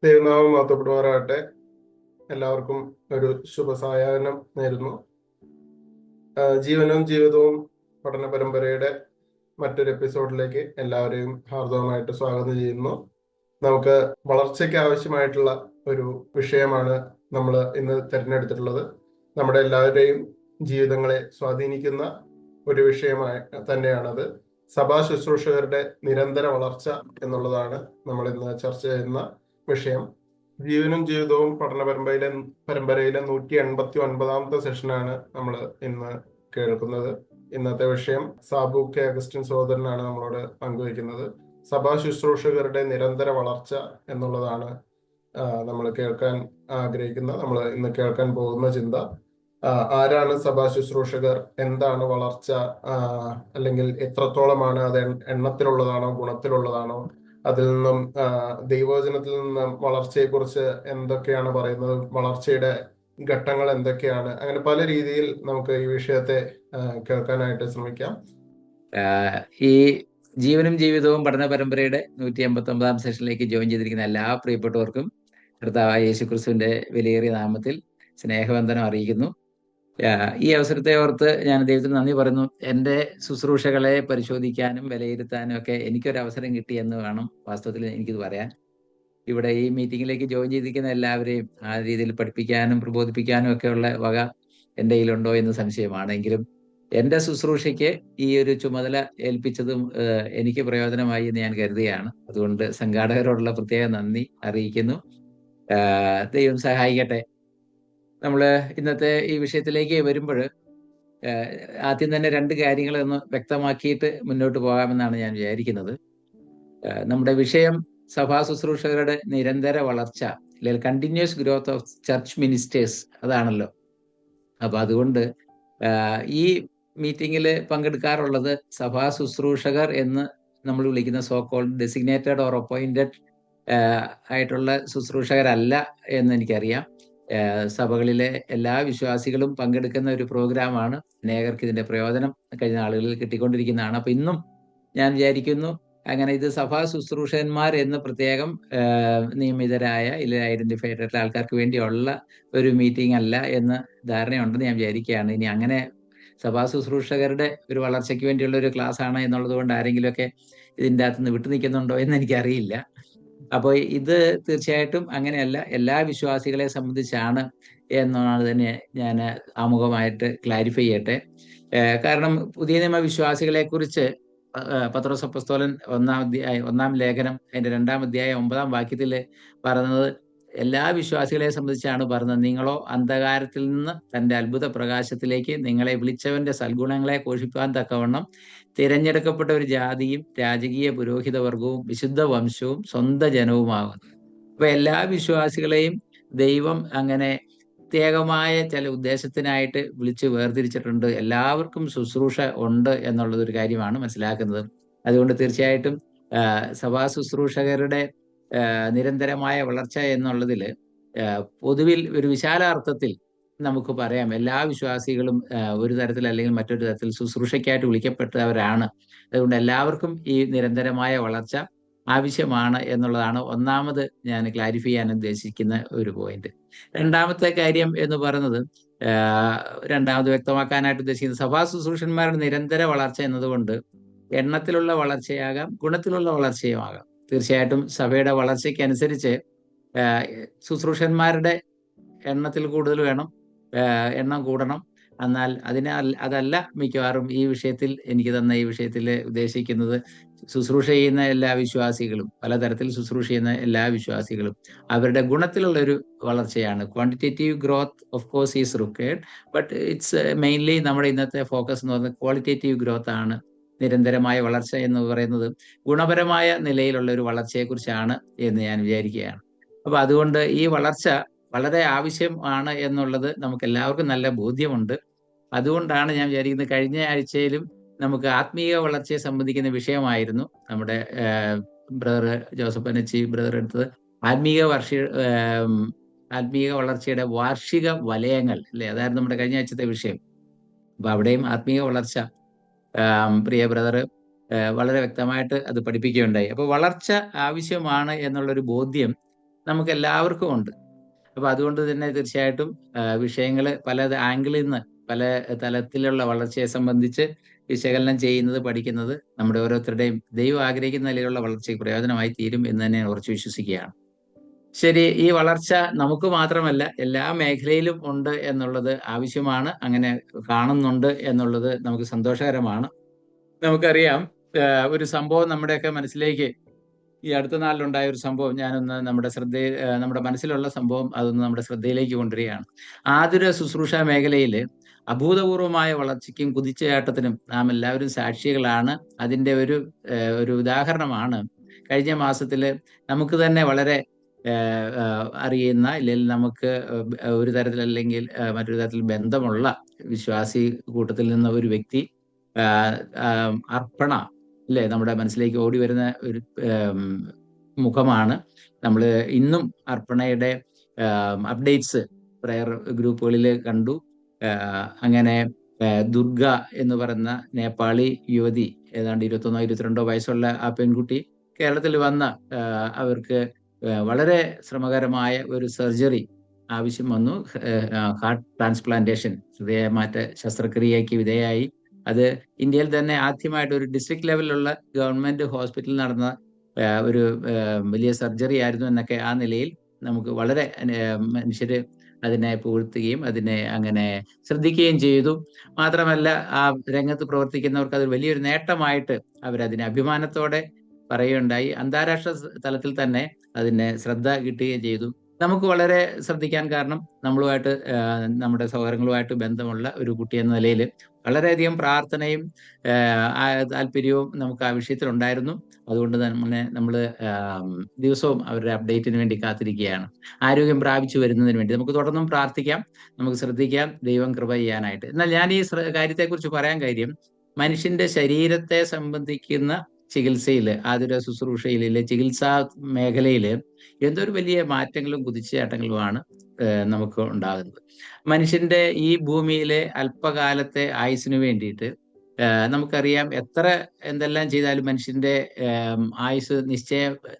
ദൈവനാമം മഹത്വപ്പെടുമാറാകട്ടെ. എല്ലാവർക്കും ഒരു ശുഭസായാഹ്നം നേരുന്നു. ജീവനും ജീവിതവും പഠന പരമ്പരയുടെ മറ്റൊരു എപ്പിസോഡിലേക്ക് എല്ലാവരെയും ഹാർദവമായിട്ട് സ്വാഗതം ചെയ്യുന്നു. നമുക്ക് വളർച്ചയ്ക്ക് ആവശ്യമായിട്ടുള്ള ഒരു വിഷയമാണ് നമ്മൾ ഇന്ന് തിരഞ്ഞെടുത്തിട്ടുള്ളത്. നമ്മുടെ എല്ലാവരുടെയും ജീവിതങ്ങളെ സ്വാധീനിക്കുന്ന ഒരു വിഷയമായി തന്നെയാണത്. സഭാ ശുശ്രൂഷകരുടെ നിരന്തര വളർച്ച എന്നുള്ളതാണ് നമ്മൾ ഇന്ന് ചർച്ച ചെയ്യുന്ന വിഷയം. ജീവനും ജീവിതവും പഠന പരമ്പരയിലെ 189ാമത്തെ സെഷനാണ് നമ്മൾ ഇന്ന് കേൾക്കുന്നത്. ഇന്നത്തെ വിഷയം സാബു കെ അഗസ്റ്റിൻ സഹോദരനാണ് നമ്മളോട് പങ്കുവയ്ക്കുന്നത്. സഭാ ശുശ്രൂഷകരുടെ നിരന്തര വളർച്ച എന്നുള്ളതാണ് നമ്മൾ കേൾക്കാൻ ആഗ്രഹിക്കുന്ന, നമ്മൾ ഇന്ന് കേൾക്കാൻ പോകുന്ന ചിന്ത. ആരാണ് സഭാ ശുശ്രൂഷകർ, എന്താണ് വളർച്ച, അല്ലെങ്കിൽ എത്രത്തോളമാണ് അത് എണ്ണത്തിലുള്ളതാണോ ഗുണത്തിലുള്ളതാണോ, അതിൽ നിന്നും ദൈവവചനത്തിൽ നിന്നും വളർച്ചയെക്കുറിച്ച് എന്തൊക്കെയാണ് പറയുന്നത്, വളർച്ചയുടെ ഘട്ടങ്ങൾ എന്തൊക്കെയാണ്, അങ്ങനെ പല രീതിയിൽ നമുക്ക് ഈ വിഷയത്തെ കേൾക്കാനായിട്ട് ശ്രമിക്കാം. ഈ ജീവനും ജീവിതവും പഠന പരമ്പരയുടെ 189ാം സെഷനിലേക്ക് ജോയിൻ ചെയ്തിരിക്കുന്ന എല്ലാ പ്രിയപ്പെട്ടവർക്കും കർത്താവായ യേശുക്രിസ്തുവിന്റെ വിലയേറിയ നാമത്തിൽ സ്നേഹവന്ദനം അറിയിക്കുന്നു. ഈ അവസരത്തെ ഓർത്ത് ഞാൻ ദൈവത്തിന് നന്ദി പറയുന്നു. എൻ്റെ ശുശ്രൂഷകളെ പരിശോധിക്കാനും വിലയിരുത്താനും ഒക്കെ എനിക്കൊരു അവസരം കിട്ടിയെന്ന് വേണം വാസ്തവത്തിൽ എനിക്കിത് പറയാൻ. ഇവിടെ ഈ മീറ്റിങ്ങിലേക്ക് ജോയിൻ ചെയ്തിരിക്കുന്ന എല്ലാവരെയും ആ രീതിയിൽ പഠിപ്പിക്കാനും പ്രബോധിപ്പിക്കാനും ഒക്കെ ഉള്ള വക എൻ്റെ കയ്യിലുണ്ടോ എന്ന് സംശയമാണെങ്കിലും എൻ്റെ ശുശ്രൂഷയ്ക്ക് ഈ ഒരു ചുമതല ഏൽപ്പിച്ചതും എനിക്ക് പ്രയോജനമായി എന്ന് ഞാൻ കരുതുകയാണ്. അതുകൊണ്ട് സംഘാടകരോടുള്ള പ്രത്യേക നന്ദി അറിയിക്കുന്നു. ദൈവം സഹായിക്കട്ടെ. നമ്മൾ ഇന്നത്തെ ഈ വിഷയത്തിലേക്ക് വരുമ്പോൾ ആദ്യം തന്നെ രണ്ട് കാര്യങ്ങളൊന്ന് വ്യക്തമാക്കിയിട്ട് മുന്നോട്ട് പോകാമെന്നാണ് ഞാൻ വിചാരിക്കുന്നത്. നമ്മുടെ വിഷയം സഭാ ശുശ്രൂഷകരുടെ നിരന്തര വളർച്ച, അല്ലെങ്കിൽ continuous growth of church ministers, അതാണല്ലോ. അപ്പൊ അതുകൊണ്ട് ഈ മീറ്റിങ്ങിൽ പങ്കെടുക്കാറുള്ളത് സഭാ ശുശ്രൂഷകർ എന്ന് നമ്മൾ വിളിക്കുന്ന so called designated or appointed ആയിട്ടുള്ള ശുശ്രൂഷകരല്ല എന്ന് എനിക്കറിയാം. സഭകളിലെ എല്ലാ വിശ്വാസികളും പങ്കെടുക്കുന്ന ഒരു പ്രോഗ്രാമാണ്. അനേകർക്ക് ഇതിന്റെ പ്രയോജനം കഴിഞ്ഞ നാളുകളിൽ കിട്ടിക്കൊണ്ടിരിക്കുന്നതാണ്. അപ്പൊ ഇന്നും ഞാൻ വിചാരിക്കുന്നു അങ്ങനെ ഇത് സഭാ ശുശ്രൂഷകന്മാർ എന്ന് പ്രത്യേകം നിയമിതരായ ഇല്ല ഐഡന്റിഫൈഡ് ആയിട്ടുള്ള ആൾക്കാർക്ക് വേണ്ടിയുള്ള ഒരു മീറ്റിംഗ് അല്ല എന്ന് ധാരണയുണ്ടെന്ന് ഞാൻ വിചാരിക്കുകയാണ്. ഇനി അങ്ങനെ സഭാ ശുശ്രൂഷകരുടെ ഒരു വളർച്ചയ്ക്ക് വേണ്ടിയുള്ള ഒരു ക്ലാസ് ആണ് എന്നുള്ളത് കൊണ്ട് ആരെങ്കിലുമൊക്കെ ഇതിൻ്റെ അകത്ത് നിന്ന് വിട്ടു നിൽക്കുന്നുണ്ടോ എന്ന് എനിക്കറിയില്ല. അപ്പോൾ ഇത് തീർച്ചയായിട്ടും അങ്ങനെയല്ല, എല്ലാ വിശ്വാസികളെ സംബന്ധിച്ചാണ് എന്നാണ് തന്നെ ഞാൻ ആമുഖമായിട്ട് ക്ലാരിഫൈ ചെയ്യട്ടെ. കാരണം പുതിയ നിയമ വിശ്വാസികളെ കുറിച്ച് പത്രോസ് അപ്പോസ്തലൻ 1-ാം ലേഖനം അതിന്റെ 2-ാം അധ്യായം 9-ാം വാക്യത്തിൽ പറയുന്നത് എല്ലാ വിശ്വാസികളെ സംബന്ധിച്ചാണ് പറയുന്നത്. നിങ്ങളോ അന്ധകാരത്തിൽ നിന്ന് തന്റെ അത്ഭുത പ്രകാശത്തിലേക്ക് നിങ്ങളെ വിളിച്ചവന്റെ സൽഗുണങ്ങളെ ഘോഷിപ്പാൻ തക്കവണ്ണം തിരഞ്ഞെടുക്കപ്പെട്ട ഒരു ജാതിയും രാജകീയ പുരോഹിത വർഗവും വിശുദ്ധ വംശവും സ്വന്തം ജനവുമാകുന്നു. അപ്പൊ എല്ലാ വിശ്വാസികളെയും ദൈവം അങ്ങനെ പ്രത്യേകമായ ചില ഉദ്ദേശത്തിനായിട്ട് വിളിച്ച് വേർതിരിച്ചിട്ടുണ്ട്. എല്ലാവർക്കും ശുശ്രൂഷ ഉണ്ട് എന്നുള്ളതൊരു കാര്യമാണ് മനസ്സിലാക്കുന്നത്. അതുകൊണ്ട് തീർച്ചയായിട്ടും സഭാ ശുശ്രൂഷകരുടെ നിരന്തരമായ വളർച്ച എന്നുള്ളതിൽ പൊതുവിൽ ഒരു വിശാലാർത്ഥത്തിൽ നമുക്ക് പറയാം എല്ലാ വിശ്വാസികളും ഒരു തരത്തിൽ അല്ലെങ്കിൽ മറ്റൊരു തരത്തിൽ ശുശ്രൂഷയ്ക്കായിട്ട് വിളിക്കപ്പെട്ടവരാണ്. അതുകൊണ്ട് എല്ലാവർക്കും ഈ നിരന്തരമായ വളർച്ച ആവശ്യമാണ് എന്നുള്ളതാണ് ഒന്നാമത് ഞാൻ ക്ലാരിഫൈ ചെയ്യാൻ ഉദ്ദേശിക്കുന്ന ഒരു പോയിന്റ്. രണ്ടാമത്തെ കാര്യം എന്ന് പറയുന്നത്, രണ്ടാമത് വ്യക്തമാക്കാനായിട്ട് ഉദ്ദേശിക്കുന്നത് സഭാ ശുശ്രൂഷന്മാരുടെ നിരന്തര വളർച്ച എന്നതുകൊണ്ട് എണ്ണത്തിലുള്ള വളർച്ചയാകാം, ഗുണത്തിലുള്ള വളർച്ചയുമാകാം. തീർച്ചയായിട്ടും സഭയുടെ വളർച്ചയ്ക്കനുസരിച്ച് ശുശ്രൂഷന്മാരുടെ എണ്ണത്തിൽ കൂടുതൽ വേണം, എണ്ണം കൂടണം. എന്നാൽ അതല്ല മിക്കവാറും ഈ വിഷയത്തിൽ എനിക്ക് തന്ന ഈ വിഷയത്തിൽ ഉദ്ദേശിക്കുന്നത് ശുശ്രൂഷ ചെയ്യുന്ന എല്ലാ വിശ്വാസികളും, പലതരത്തിൽ ശുശ്രൂഷ ചെയ്യുന്ന എല്ലാ വിശ്വാസികളും അവരുടെ ഗുണത്തിലുള്ള ഒരു വളർച്ചയാണ്. Quantitative growth of course is required, but it's mainly നമ്മുടെ ഇന്നത്തെ ഫോക്കസ് എന്ന് പറയുന്നത് ക്വാളിറ്റേറ്റീവ് ഗ്രോത്ത് ആണ്. നിരന്തരമായ വളർച്ച എന്ന് പറയുന്നത് ഗുണപരമായ നിലയിലുള്ള ഒരു വളർച്ചയെക്കുറിച്ചാണ് എന്ന് ഞാൻ വിചാരിക്കുകയാണ്. അപ്പൊ അതുകൊണ്ട് ഈ വളർച്ച വളരെ ആവശ്യമാണ് എന്നുള്ളത് നമുക്ക് എല്ലാവർക്കും നല്ല ബോധ്യമുണ്ട്. അതുകൊണ്ടാണ് ഞാൻ വിചാരിക്കുന്നത് കഴിഞ്ഞ ആഴ്ചയിലും നമുക്ക് ആത്മീയ വളർച്ചയെ സംബന്ധിക്കുന്ന വിഷയമായിരുന്നു നമ്മുടെ ബ്രദർ ജോസഫ് അനച്ചി ബ്രദർ എടുത്തത്. ആത്മീയ വളർച്ചയുടെ വാർഷിക വലയങ്ങൾ അല്ലെ, അതായിരുന്നു നമ്മുടെ കഴിഞ്ഞ ആഴ്ചത്തെ വിഷയം. അപ്പൊ അവിടെയും ആത്മീയ വളർച്ച പ്രിയ ബ്രദർ വളരെ വ്യക്തമായിട്ട് അത് പഠിപ്പിക്കുകയുണ്ടായി. അപ്പൊ വളർച്ച ആവശ്യമാണ് എന്നുള്ളൊരു ബോധ്യം നമുക്ക് എല്ലാവർക്കും ഉണ്ട്. അപ്പൊ അതുകൊണ്ട് തന്നെ തീർച്ചയായിട്ടും വിഷയങ്ങൾ പല ആംഗിളിൽ നിന്ന് പല തലത്തിലുള്ള വളർച്ചയെ സംബന്ധിച്ച് വിശകലനം ചെയ്യുന്നത്, പഠിക്കുന്നത് നമ്മുടെ ഓരോരുത്തരുടെയും ദൈവം ആഗ്രഹിക്കുന്ന നിലയിലുള്ള വളർച്ചയ്ക്ക് പ്രയോജനമായി തീരും എന്ന് തന്നെ ഞാൻ ഉറച്ചു വിശ്വസിക്കുകയാണ്. ശരി, ഈ വളർച്ച നമുക്ക് മാത്രമല്ല എല്ലാ മേഖലയിലും ഉണ്ട് എന്നുള്ളത് ആവശ്യമാണ്, അങ്ങനെ കാണുന്നുണ്ട് എന്നുള്ളത് നമുക്ക് സന്തോഷകരമാണ്. നമുക്കറിയാം, ഒരു സംഭവം നമ്മുടെയൊക്കെ മനസ്സിലേക്ക് ഈ അടുത്ത നാളിലുണ്ടായ ഒരു സംഭവം ഞാനൊന്ന് നമ്മുടെ മനസ്സിലുള്ള സംഭവം അതൊന്ന് നമ്മുടെ ശ്രദ്ധയിലേക്ക് കൊണ്ടുവരികയാണ്. ആതുര ശുശ്രൂഷ മേഖലയിൽ അഭൂതപൂർവമായ വളർച്ചയ്ക്കും കുതിച്ചുചാട്ടത്തിനും നാം എല്ലാവരും സാക്ഷികളാണ്. അതിന്റെ ഒരു ഉദാഹരണമാണ് കഴിഞ്ഞ മാസത്തില് നമുക്ക് തന്നെ വളരെ അറിയുന്ന, ഇല്ലെങ്കിൽ നമുക്ക് ഒരു തരത്തിൽ അല്ലെങ്കിൽ മറ്റൊരു തരത്തിൽ ബന്ധമുള്ള വിശ്വാസി കൂട്ടത്തിൽ നിന്ന് ഒരു വ്യക്തി അർപ്പണ അല്ലേ നമ്മുടെ മനസ്സിലേക്ക് ഓടി വരുന്ന ഒരു മുഖമാണ്. നമ്മൾ ഇന്നും അർപ്പണയുടെ അപ്ഡേറ്റ്സ് പ്രയർ ഗ്രൂപ്പുകളിൽ കണ്ടു. അങ്ങനെ ദുർഗ എന്ന് പറയുന്ന നേപ്പാളി യുവതി, ഏതാണ്ട് 21-22 വയസ്സുള്ള ആ പെൺകുട്ടി കേരളത്തിൽ വന്ന അവർക്ക് വളരെ ശ്രമകരമായ ഒരു സർജറി ആവശ്യം വന്നു. ഹാർട്ട് ട്രാൻസ്പ്ലാന്റേഷൻ, ഹൃദയമാറ്റ ശസ്ത്രക്രിയയ്ക്ക് വിധേയമായി. അത് ഇന്ത്യയിൽ തന്നെ ആദ്യമായിട്ട് ഒരു ഡിസ്ട്രിക്ട് ലെവലിലുള്ള ഗവൺമെന്റ് ഹോസ്പിറ്റലിൽ നടന്ന ഒരു വലിയ സർജറി ആയിരുന്നു എന്നൊക്കെ ആ നിലയിൽ നമുക്ക് വളരെ മനുഷ്യര് അതിനെ പുകഴ്ത്തുകയും അതിനെ അങ്ങനെ ശ്രദ്ധിക്കുകയും ചെയ്തു. മാത്രമല്ല ആ രംഗത്ത് പ്രവർത്തിക്കുന്നവർക്ക് അത് വലിയൊരു നേട്ടമായിട്ട് അവരതിനെ അഭിമാനത്തോടെ പറയുകയുണ്ടായി. അന്താരാഷ്ട്ര തലത്തിൽ തന്നെ അതിന് ശ്രദ്ധ കിട്ടുകയും ചെയ്തു. നമുക്ക് വളരെ ശ്രദ്ധിക്കാൻ കാരണം നമ്മളുമായിട്ട് നമ്മുടെ സഹോദരങ്ങളുമായിട്ട് ബന്ധമുള്ള ഒരു കുട്ടി എന്ന നിലയിൽ വളരെയധികം പ്രാർത്ഥനയും താല്പര്യവും നമുക്ക് ആ വിഷയത്തിൽ ഉണ്ടായിരുന്നു. അതുകൊണ്ട് തന്നെ നമ്മൾ ദിവസവും അവരുടെ അപ്ഡേറ്റിന് വേണ്ടി കാത്തിരിക്കുകയാണ്. ആരോഗ്യം പ്രാപിച്ചു വരുന്നതിന് വേണ്ടി നമുക്ക് തുടർന്നും പ്രാർത്ഥിക്കാം, നമുക്ക് ശ്രദ്ധിക്കാം, ദൈവം കൃപ ചെയ്യാനായിട്ട്. എന്നാൽ ഞാൻ ഈ കാര്യത്തെക്കുറിച്ച് പറയാൻ കാര്യം, മനുഷ്യന്റെ ശരീരത്തെ സംബന്ധിക്കുന്ന ചികിത്സയില്, ആതുര ശുശ്രൂഷയിലെ ചികിത്സാ മേഖലയില് എന്തൊരു വലിയ മാറ്റങ്ങളും കുതിച്ചുചാട്ടങ്ങളുമാണ് നമുക്ക് ഉണ്ടാകുന്നത്. മനുഷ്യന്റെ ഈ ഭൂമിയിലെ അല്പകാലത്തെ ആയുസ്സിനു വേണ്ടിയിട്ട് നമുക്കറിയാം, എന്തെല്ലാം ചെയ്താലും മനുഷ്യന്റെ ആയുസ്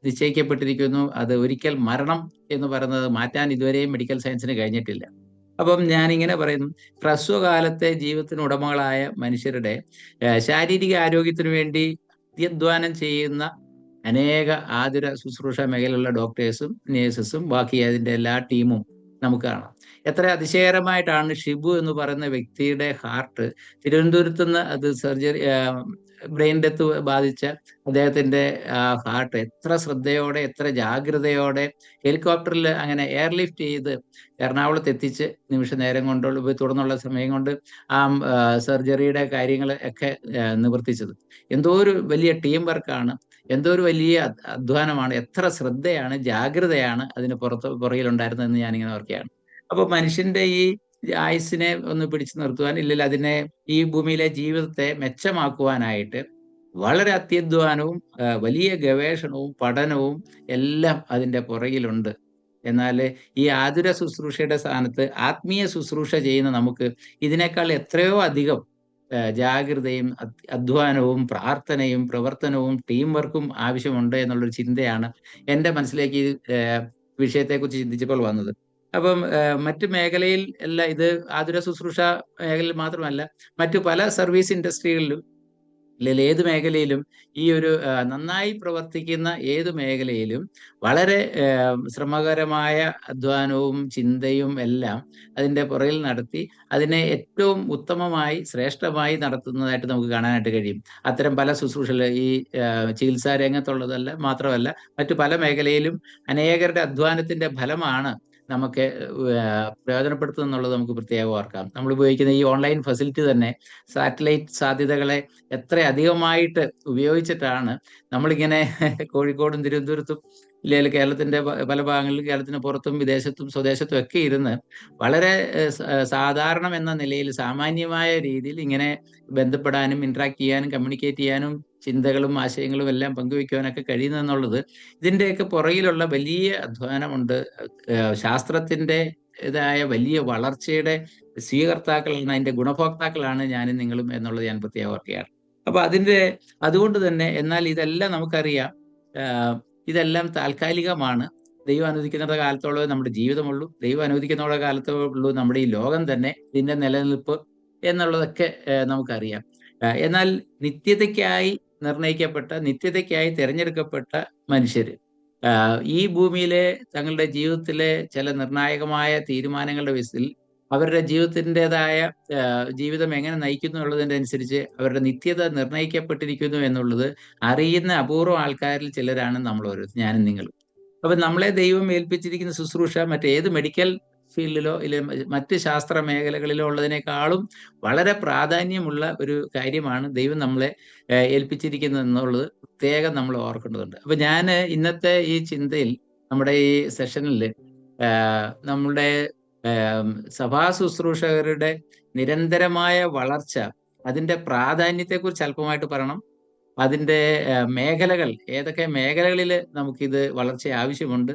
നിശ്ചയിക്കപ്പെട്ടിരിക്കുന്നു. അത് ഒരിക്കൽ മരണം എന്ന് പറയുന്നത് മാറ്റാൻ ഇതുവരെയും മെഡിക്കൽ സയൻസിന് കഴിഞ്ഞിട്ടില്ല. അപ്പം ഞാനിങ്ങനെ പറയുന്നു, ഹ്രസ്വകാലത്തെ ജീവിതത്തിന് ഉടമകളായ മനുഷ്യരുടെ ശാരീരിക ആരോഗ്യത്തിനു വേണ്ടി അത്യധ്വാനം ചെയ്യുന്ന അനേക ആതുര ശുശ്രൂഷ മേഖലയിലുള്ള ഡോക്ടേഴ്സും നേഴ്സസും ബാക്കി അതിന്റെ എല്ലാ ടീമും നമുക്ക് കാണാം. എത്ര അതിശയകരമായിട്ടാണ് ഷിബു എന്ന് പറയുന്ന വ്യക്തിയുടെ ഹാർട്ട് തിരുവനന്തപുരത്ത് നിന്ന് അത് സർജറി ബ്രെയിൻ ഡെത്ത് ബാധിച്ച അദ്ദേഹത്തിന്റെ ഹാർട്ട് എത്ര ശ്രദ്ധയോടെ, എത്ര ജാഗ്രതയോടെ ഹെലികോപ്റ്ററിൽ അങ്ങനെ എയർലിഫ്റ്റ് ചെയ്ത് എറണാകുളത്ത് എത്തിച്ച് നിമിഷ നേരം കൊണ്ടുള്ള തുടർന്നുള്ള സമയം കൊണ്ട് ആ സർജറിയുടെ കാര്യങ്ങൾ ഒക്കെ നിവർത്തിച്ചത്. എന്തോ ഒരു വലിയ ടീം വർക്കാണ്, എന്തോ ഒരു വലിയ അധ്വാനമാണ്, എത്ര ശ്രദ്ധയാണ്, ജാഗ്രതയാണ് അതിന് പുറകിലുണ്ടായിരുന്നതെന്ന് ഞാനിങ്ങനെ ഓർക്കുകയാണ്. അപ്പൊ മനുഷ്യന്റെ ഈ ആയുസ്സിനെ ഒന്ന് പിടിച്ചു നിർത്തുവാൻ, ഇല്ലെങ്കിൽ അതിനെ ഈ ഭൂമിയിലെ ജീവിതത്തെ മെച്ചമാക്കുവാനായിട്ട് വളരെ അത്യധ്വാനവും വലിയ ഗവേഷണവും പഠനവും എല്ലാം അതിന്റെ പുറകിലുണ്ട്. എന്നാൽ ഈ ആതുര ശുശ്രൂഷയുടെ സ്ഥാനത്ത് ആത്മീയ ശുശ്രൂഷ ചെയ്യുന്ന നമുക്ക് ഇതിനേക്കാൾ എത്രയോ അധികം ജാഗ്രതയും അധ്വാനവും പ്രാർത്ഥനയും പ്രവർത്തനവും ടീം വർക്കും ആവശ്യമുണ്ട് എന്നുള്ളൊരു ചിന്തയാണ് എൻ്റെ മനസ്സിലേക്ക് ഈ വിഷയത്തെക്കുറിച്ച് ചിന്തിച്ചപ്പോൾ വന്നത്. അപ്പം മറ്റു മേഖലയിൽ എല്ലാം, ഇത് ആതുര ശുശ്രൂഷ മേഖലയിൽ മാത്രമല്ല, മറ്റു പല സർവീസ് ഇൻഡസ്ട്രികളിലും അല്ലെങ്കിൽ ഏത് മേഖലയിലും ഈ ഒരു നന്നായി പ്രവർത്തിക്കുന്ന ഏത് മേഖലയിലും വളരെ ശ്രമകരമായ അധ്വാനവും ചിന്തയും എല്ലാം അതിൻ്റെ പുറകിൽ നടത്തി അതിനെ ഏറ്റവും ഉത്തമമായി ശ്രേഷ്ഠമായി നടത്തുന്നതായിട്ട് നമുക്ക് കാണാനായിട്ട് കഴിയും. അത്തരം പല ശുശ്രൂഷകൾ ഈ ചികിത്സാ രംഗത്തുള്ളതല്ല മാത്രമല്ല, മറ്റു പല മേഖലയിലും അനേകരുടെ അധ്വാനത്തിന്റെ ഫലമാണ് നമുക്ക് പ്രയോജനപ്പെടുത്തുക എന്നുള്ളത് നമുക്ക് പ്രത്യേകം ഓർക്കാം. നമ്മൾ ഉപയോഗിക്കുന്ന ഈ ഓൺലൈൻ ഫെസിലിറ്റി തന്നെ സാറ്റലൈറ്റ് സാധ്യതകളെ എത്ര അധികമായിട്ട് ഉപയോഗിച്ചിട്ടാണ് നമ്മളിങ്ങനെ കോഴിക്കോടും തിരുവനന്തപുരത്തും ഇല്ലെങ്കിൽ കേരളത്തിന്റെ പല ഭാഗങ്ങളിലും, കേരളത്തിന് പുറത്തും വിദേശത്തും സ്വദേശത്തും ഒക്കെ ഇരുന്ന് വളരെ സാധാരണം എന്ന നിലയിൽ സാമാന്യമായ രീതിയിൽ ഇങ്ങനെ ബന്ധപ്പെടാനും ഇന്ററാക്ട് ചെയ്യാനും കമ്മ്യൂണിക്കേറ്റ് ചെയ്യാനും ചിന്തകളും ആശയങ്ങളും എല്ലാം പങ്കുവെക്കുവാനൊക്കെ കഴിയുന്നെന്നുള്ളത് ഇതിൻ്റെയൊക്കെ പുറകിലുള്ള വലിയ അധ്വാനമുണ്ട്. ശാസ്ത്രത്തിന്റെ ഇതായ വലിയ വളർച്ചയുടെ സ്വീകർത്താക്കളാണ്, അതിന്റെ ഗുണഭോക്താക്കളാണ് ഞാനും നിങ്ങളും എന്നുള്ളത് ഞാൻ പ്രത്യേകം ഓർക്കുകയാണ്. അപ്പൊ അതുകൊണ്ട് തന്നെ, എന്നാൽ ഇതെല്ലാം നമുക്കറിയാം, ഇതെല്ലാം താൽക്കാലികമാണ്. ദൈവം അനുവദിക്കുന്ന കാലത്തോളം നമ്മുടെ ജീവിതമുള്ളൂ, ദൈവം അനുവദിക്കുന്ന കാലത്തേ ഉള്ളൂ നമ്മുടെ ഈ ലോകം തന്നെ, ഇതിന്റെ നിലനിൽപ്പ് എന്നുള്ളതൊക്കെ നമുക്കറിയാം. എന്നാൽ നിത്യതയ്ക്കായി നിർണയിക്കപ്പെട്ട, നിത്യതയ്ക്കായി തിരഞ്ഞെടുക്കപ്പെട്ട മനുഷ്യര് ഈ ഭൂമിയിലെ തങ്ങളുടെ ജീവിതത്തിലെ ചില നിർണായകമായ തീരുമാനങ്ങളുടെ ബേസിൽ അവരുടെ ജീവിതത്തിൻ്റെതായ ജീവിതം എങ്ങനെ നയിക്കുന്നു എന്നുള്ളതിൻ്റെ അനുസരിച്ച് അവരുടെ നിത്യത നിർണയിക്കപ്പെട്ടിരിക്കുന്നു എന്നുള്ളത് അറിയുന്ന അപൂർവം ആൾക്കാരിൽ ചിലരാണ് നമ്മൾ ഓരോ, ഞാനും നിങ്ങളും. അപ്പൊ നമ്മളെ ദൈവം ഏൽപ്പിച്ചിരിക്കുന്ന ശുശ്രൂഷ മറ്റേത് മെഡിക്കൽ ഫീൽഡിലോ ഇല്ല മറ്റ് ശാസ്ത്ര മേഖലകളിലോ ഉള്ളതിനേക്കാളും വളരെ പ്രാധാന്യമുള്ള ഒരു കാര്യമാണ് ദൈവം നമ്മളെ ഏൽപ്പിച്ചിരിക്കുന്നത് എന്നുള്ളത് പ്രത്യേകം നമ്മൾ ഓർക്കേണ്ടതുണ്ട്. അപ്പൊ ഞാൻ ഇന്നത്തെ ഈ ചിന്തയിൽ, നമ്മുടെ ഈ സെഷനിൽ നമ്മുടെ സഭാ ശുശ്രൂഷകരുടെ നിരന്തരമായ വളർച്ച, അതിന്റെ പ്രാധാന്യത്തെക്കുറിച്ച് അല്പമായിട്ട് പറയണം. അതിന്റെ മേഖലകൾ, ഏതൊക്കെ മേഖലകളിൽ നമുക്കിത് വളർച്ച ആവശ്യമുണ്ട്,